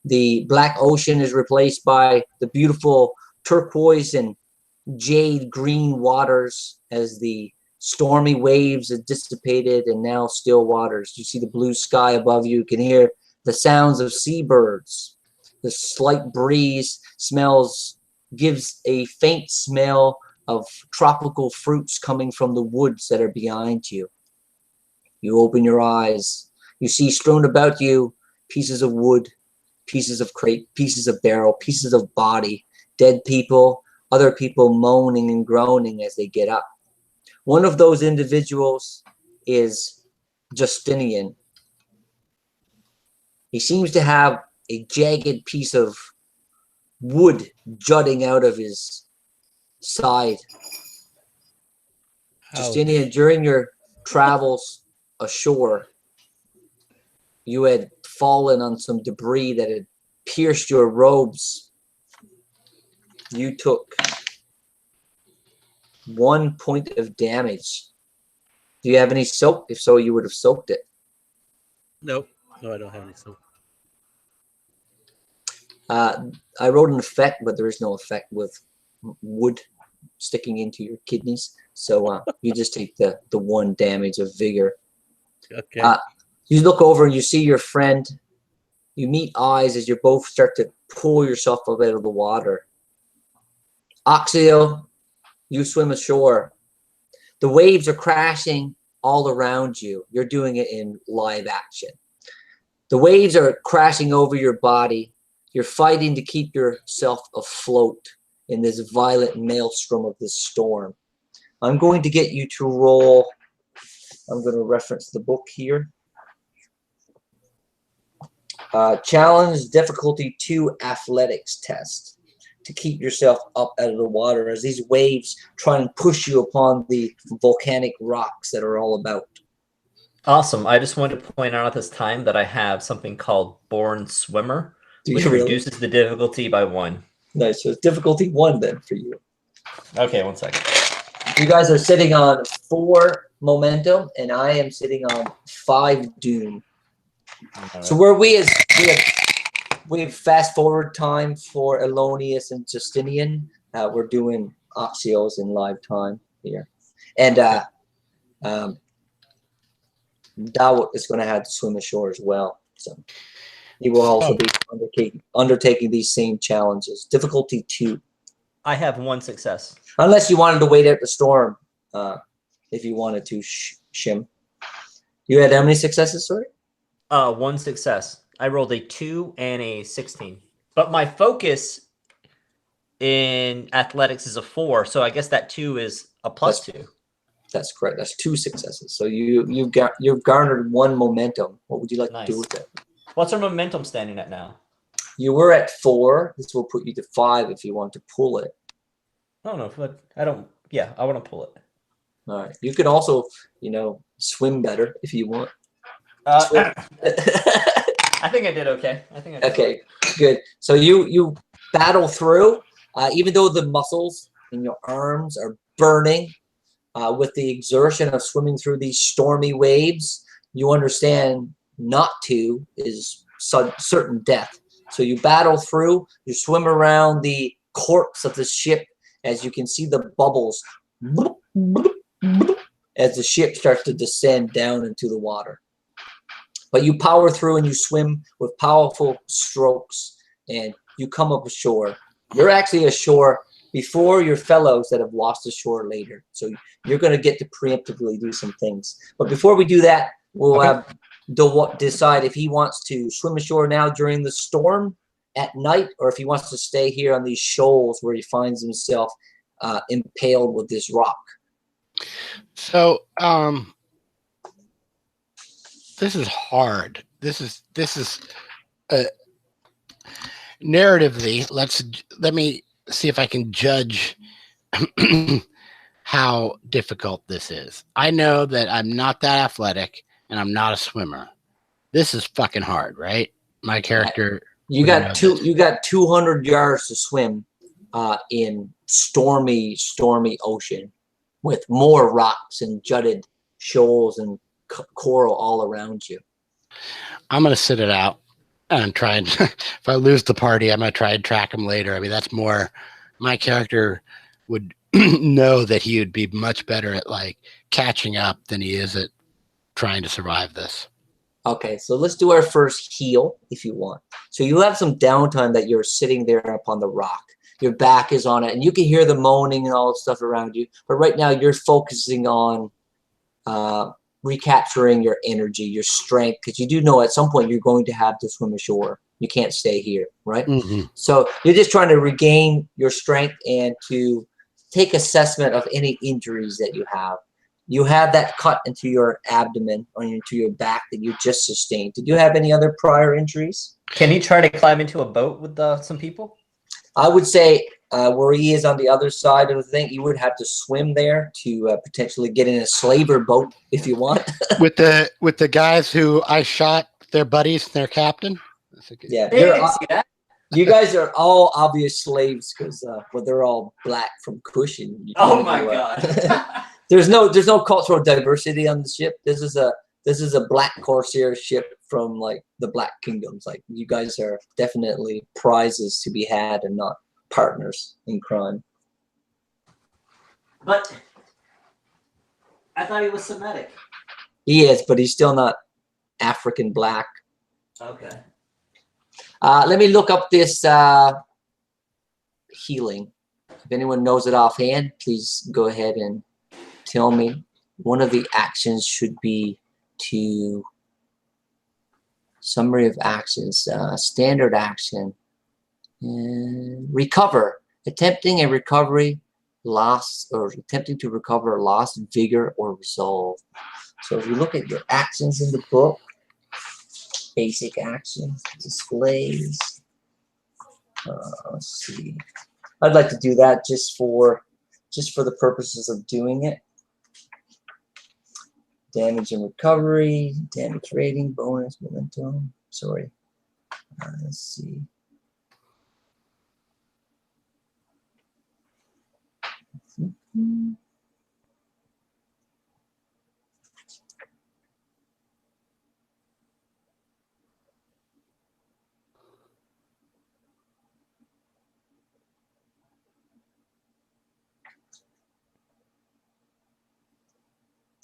The black ocean is replaced by the beautiful turquoise and jade green waters as the Stormy waves have dissipated and now still waters. You see the blue sky above you. You can hear the sounds of seabirds. The slight breeze gives a faint smell of tropical fruits coming from the woods that are behind you. You open your eyes. You see strewn about you pieces of wood, pieces of crate, pieces of barrel, pieces of body, dead people, other people moaning and groaning as they get up. One of those individuals is Justinian. He seems to have a jagged piece of wood jutting out of his side. Justinian, during your travels ashore, you had fallen on some debris that had pierced your robes. You took 1 point of damage. Do you have any soak? If so, you would have soaked it.
Nope. No, I don't have any soap.
I wrote an effect, but there is no effect with wood sticking into your kidneys. So you just take the 1 damage of vigor.
Okay.
You look over and you see your friend. You meet eyes as you both start to pull yourself up out of the water. Oxio, you swim ashore. The waves are crashing all around you. You're doing it in live action. The waves are crashing over your body. You're fighting to keep yourself afloat in this violent maelstrom of this storm. I'm going to get you to roll. I'm going to reference the book here. Challenge difficulty 2 athletics test to keep yourself up out of the water as these waves try and push you upon the volcanic rocks that are all about.
Awesome. I just wanted to point out at this time that I have something called Born Swimmer, which reduces the difficulty by 1.
Nice. So it's difficulty 1 then for you.
Okay, 1 second.
You guys are sitting on 4 momentum, and I am sitting on 5 doom. Right. So where we have fast forward time for Elonius and Justinian. We're doing Oxios in live time here, and Dawit is going to have to swim ashore as well. So he will also be undertaking these same challenges. Difficulty 2.
I have 1 success.
Unless you wanted to wait out the storm, if you wanted to, Shim. You had how many successes, sorry?
1 success. I rolled a 2 and a 16. But my focus in athletics is a 4, so I guess that 2 is a +2.
That's correct. That's 2 successes. So you've garnered 1 momentum. What would you like to do with it?
What's our momentum standing at now?
You were at 4. This will put you to 5 if you want to pull it.
I don't know, but I don't. Yeah, I want to pull it.
All right. You could also, swim better if you want.
I think I did okay.
Okay, good. So you battle through, even though the muscles in your arms are burning with the exertion of swimming through these stormy waves. You understand not to is certain death. So you battle through. You swim around the corpse of the ship as you can see the bubbles as the ship starts to descend down into the water. But you power through and you swim with powerful strokes and you come up ashore. You're actually ashore before your fellows that have lost ashore later. So you're going to get to preemptively do some things. But before we do that, we'll have decide if he wants to swim ashore now during the storm at night or if he wants to stay here on these shoals where he finds himself impaled with this rock.
So, this is hard. This is narratively. Let me see if I can judge how difficult this is. I know that I'm not that athletic and I'm not a swimmer. This is fucking hard, right? My character.
You got 200 yards to swim in stormy ocean with more rocks and jutted shoals and coral all around you.
I'm gonna sit it out and try and if I lose the party, I'm gonna try and track him later. I mean, that's more my character would know that he would be much better at like catching up than he is at trying to survive this.
Okay, so let's do our first heal if you want. So you have some downtime that you're sitting there up on the rock. Your back is on it, and you can hear the moaning and all the stuff around you. But right now you're focusing on recapturing your energy, your strength, because you do know at some point you're going to have to swim ashore. You can't stay here, right?
Mm-hmm.
So you're just trying to regain your strength and to take assessment of any injuries that you have. You have that cut into your abdomen or into your back that you just sustained. Did you have any other prior injuries?
Can he try to climb into a boat with some people?
I would say where he is on the other side of the thing, you would have to swim there to potentially get in a slaver boat if you want.
with the guys who I shot, their buddies, their captain.
Yeah,
Hey, I didn't see that.
you guys are all obvious slaves because well, they're all black from Cushion.
Oh my god.
There's no cultural diversity on the ship. This is a black corsair ship from like the Black Kingdoms. Like you guys are definitely prizes to be had and not partners in crime.
But I thought he was Semitic.
He is, but he's still not African black.
Okay.
Let me look up this healing. If anyone knows it offhand, please go ahead and tell me. One of the actions should be to summary of actions, standard action, recover, attempting a recovery, attempting to recover lost vigor or resolve. So if you look at your actions in the book, basic actions, displays. Let's see. I'd like to do that just for the purposes of doing it. Damage and recovery, damage rating, bonus, momentum. Sorry. Let's see.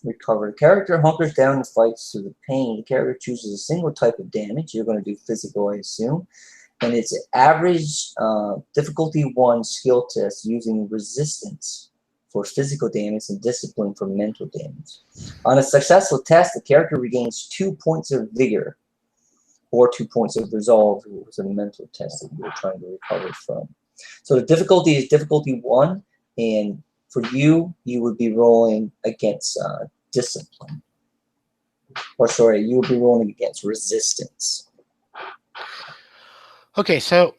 Recover. The character hunkers down and fights through the pain. The character chooses a single type of damage. You're going to do physical, I assume. And it's an average difficulty 1 skill test using resistance for physical damage and discipline for mental damage. On a successful test, the character regains 2 points of vigor or 2 points of resolve. It was a mental test that you were trying to recover from. So the difficulty is difficulty 1, and for you, you would be rolling against discipline. Or sorry, you would be rolling against resistance.
Okay, so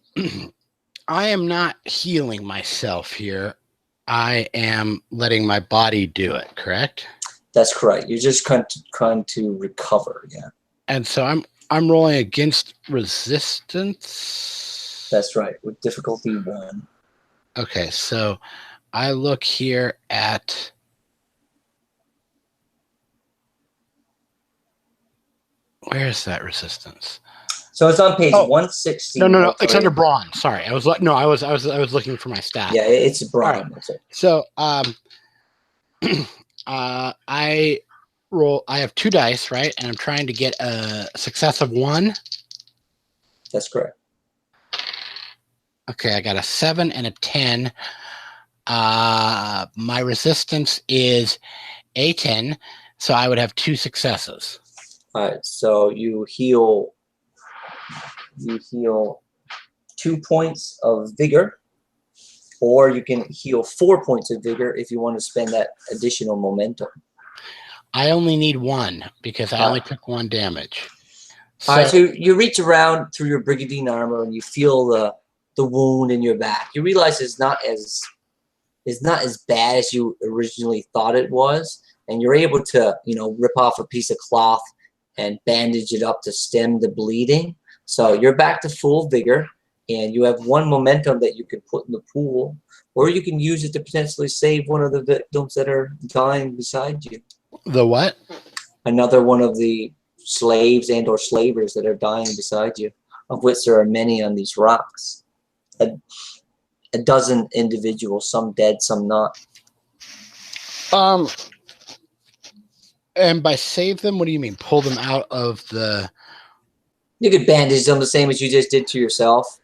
I am not healing myself here. I am letting my body do it, correct?
That's correct. You're just trying to recover, yeah.
And so I'm rolling against resistance.
That's right, with difficulty 1.
Okay, so I look here at where is that resistance?
So it's on page 116.
No, it's under brawn. Sorry, I was looking for my stat.
Yeah, it's brawn.
Right. So I roll. I have 2 dice, right, and I'm trying to get a success of 1.
That's correct.
Okay, I got a 7 and a 10. My resistance is a 10, so I would have 2 successes.
All right, so you heal 2 points of vigor, or you can heal 4 points of vigor if you want to spend that additional momentum.
I only need 1 because I only took 1 damage.
So, all right, so you reach around through your brigandine armor and you feel the wound in your back. You realize it's not as bad as you originally thought it was, and you're able to, rip off a piece of cloth and bandage it up to stem the bleeding. So you're back to full vigor, and you have 1 momentum that you can put in the pool, or you can use it to potentially save one of the victims that are dying beside you.
The what?
Another one of the slaves and or slavers that are dying beside you, of which there are many on these rocks. And a dozen individuals, some dead, some not.
And by save them, what do you mean? Pull them out of the...
You could bandage them the same as you just did to yourself.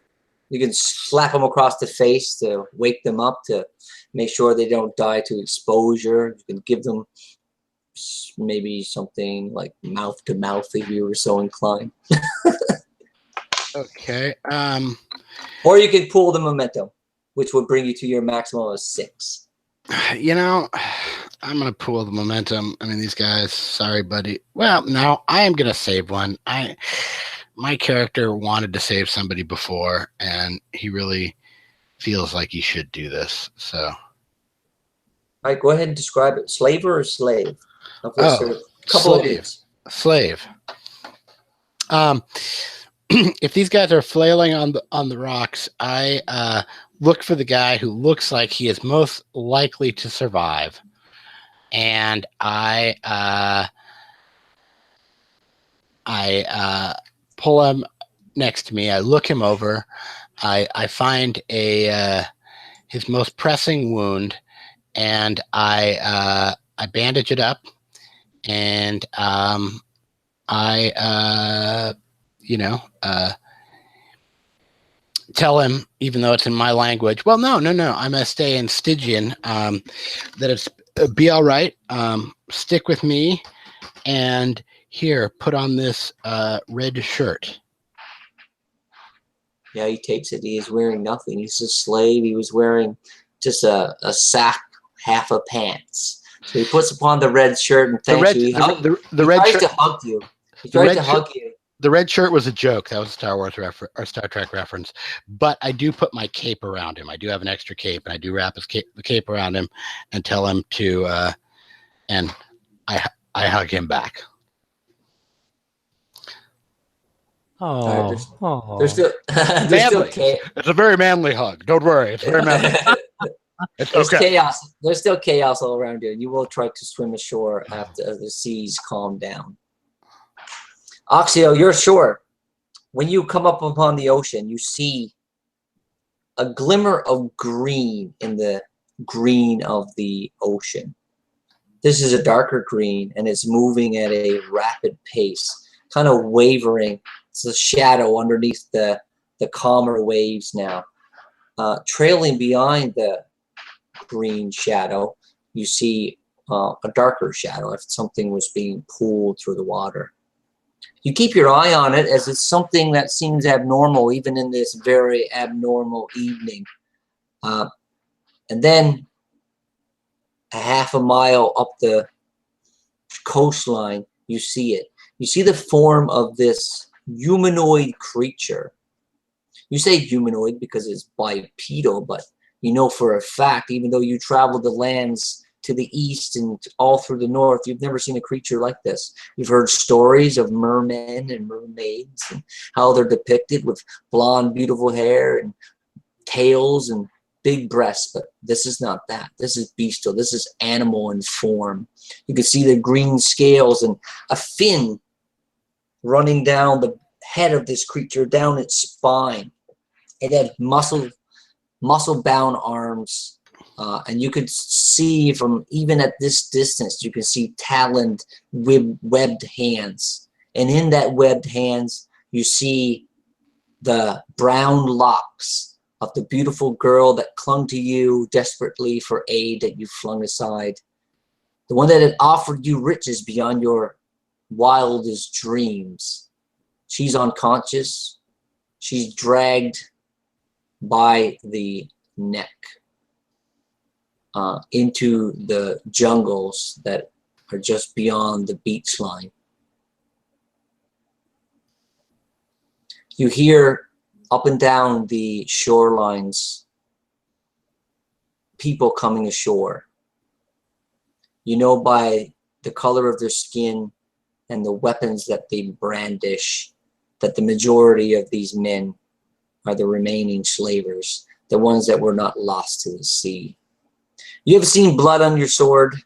You can slap them across the face to wake them up, to make sure they don't die to exposure. You can give them maybe something like mouth to mouth if you were so inclined.
Okay.
Or you could pull the momentum, which would bring you to your maximum of 6.
You know, I'm going to pull the momentum. I mean, these guys, sorry, buddy. Well, no, I am going to save one. My character wanted to save somebody before, and he really feels like he should do this. So,
all right, go ahead and describe it. Slaver or slave?
Oh, slave. If these guys are flailing on the rocks, I look for the guy who looks like he is most likely to survive, and I pull him next to me. I look him over. I find his most pressing wound, and I bandage it up, and tell him, even though it's in my language, well, no, I'm gonna stay in Stygian, that it's be all right. Stick with me, and here, put on this red shirt.
Yeah, he takes it. He is wearing nothing. He's a slave. He was wearing just a sack, half of pants. So he puts upon the red shirt and thanks you. He tries to hug you. He tries to hug you.
The red shirt was a joke. That was a Star Wars or Star Trek reference. But I do put my cape around him. I do have an extra cape, and I do wrap the cape around him and tell him to, and I hug him back.
Oh,
there's still chaos.
It's a very manly hug. Don't worry. It's very manly.
There's chaos. There's still chaos all around you, and you will try to swim ashore after the seas calm down. Oxio, you're ashore. When you come up upon the ocean, you see a glimmer of green in the green of the ocean. This is a darker green, and it's moving at a rapid pace, kind of wavering. It's a shadow underneath the calmer waves now. Trailing behind the green shadow, you see a darker shadow, if something was being pulled through the water. You keep your eye on it as it's something that seems abnormal, even in this very abnormal evening. And then a half a mile up the coastline, you see it. You see the form of this humanoid creature. You say humanoid because it's bipedal, but you know for a fact, even though you travel the lands to the east and all through the north, you've never seen a creature like this. You've heard stories of mermen and mermaids and how they're depicted with blonde, beautiful hair and tails and big breasts, but this is not that. This is bestial. This is animal in form. You can see the green scales and a fin running down the head of this creature, down its spine. It had muscle-bound arms. And you could see from even at this distance, you can see taloned, webbed hands. And in that webbed hands, you see the brown locks of the beautiful girl that clung to you desperately for aid that you flung aside. The one that had offered you riches beyond your wildest dreams. She's unconscious. She's dragged by the neck. Into the jungles that are just beyond the beach line. You hear up and down the shorelines people coming ashore. You know by the color of their skin and the weapons that they brandish that the majority of these men are the remaining slavers, the ones that were not lost to the sea. You have seen blood on your sword.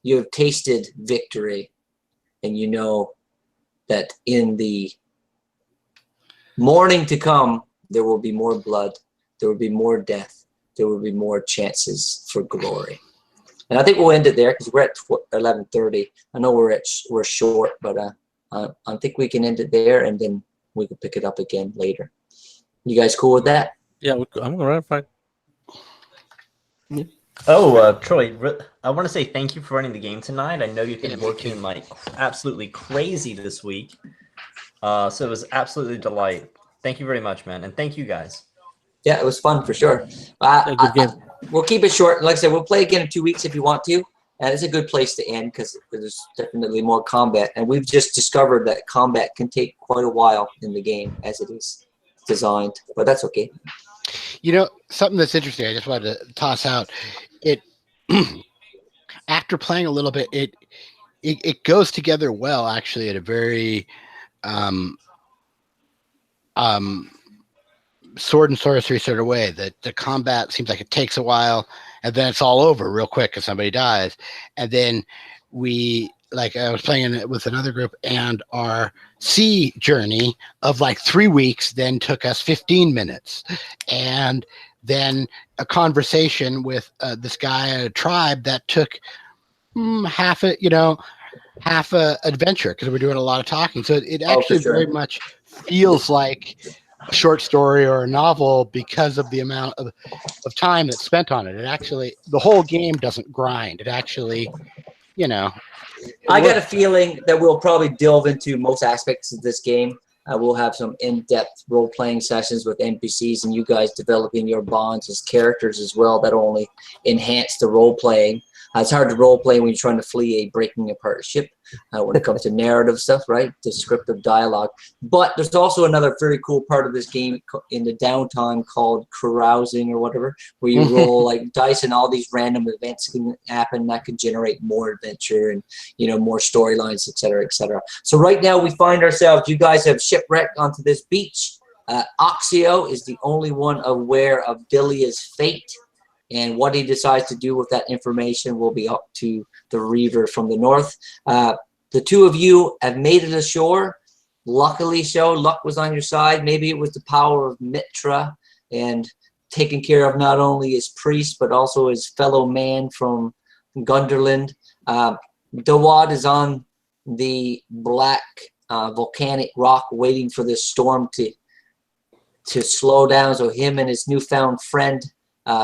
You have tasted victory. And you know that in the morning to come, there will be more blood. There will be more death. there will be more chances for glory. And I think we'll end it there because we're at 11:30. I know we're short, but I think we can end it there, and then we can pick it up again later. You guys cool with that?
Yeah, I'm all right. Fine.
Oh, Troy, I want to say thank you for running the game tonight. I know you've been working like absolutely crazy this week. So it was absolutely a delight. Thank you very much, man. And thank you guys.
Yeah, it was fun for sure.
Good game.
We'll keep it short. Like I said, we'll play again in 2 weeks if you want to. And it's a good place to end because there's definitely more combat. And we've just discovered that combat can take quite a while in the game as it is designed. But that's okay.
You know, something that's interesting, I just wanted to toss out. It after playing a little bit, it goes together well, actually, at a very sword and sorcery sort of way. That the combat seems like it takes a while, and then it's all over real quick because somebody dies. And then I was playing it with another group, and our sea journey of like 3 weeks then took us 15 minutes. And then a conversation with this guy at a tribe that took half a adventure because we're doing a lot of talking. So it actually very much feels like a short story or a novel because of the amount of time that's spent on it. It actually, the whole game doesn't grind. It actually,
I got a feeling that we'll probably delve into most aspects of this game. We'll have some in-depth role-playing sessions with NPCs and you guys developing your bonds as characters as well. That'll only enhance the role-playing. It's hard to role-play when you're trying to flee a breaking apart ship when it comes to narrative stuff, right? Descriptive dialogue. But there's also another very cool part of this game in the downtime called carousing or whatever, where you roll like dice and all these random events can happen that could generate more adventure and, more storylines, et cetera, et cetera. So right now we find ourselves, you guys have shipwrecked onto this beach. Oxio is the only one aware of Dilia's fate. And what he decides to do with that information will be up to the Reaver from the north. The two of you have made it ashore. Luckily so, luck was on your side. Maybe it was the power of Mitra and taking care of not only his priest, but also his fellow man from Gunderland. Dawad is on the black volcanic rock waiting for this storm to slow down so him and his newfound friend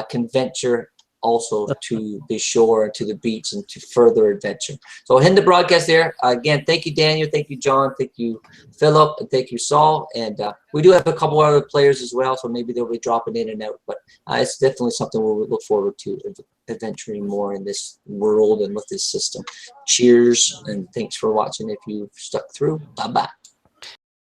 can venture also to the shore, to the beach, and to further adventure. So I'll end the broadcast there. Again, thank you, Daniel. Thank you, John. Thank you, Philip. And thank you, Saul. And we do have a couple other players as well, so maybe they'll be dropping in and out. But it's definitely something we'll look forward to adventuring more in this world and with this system. Cheers, and thanks for watching if you've stuck through. Bye-bye.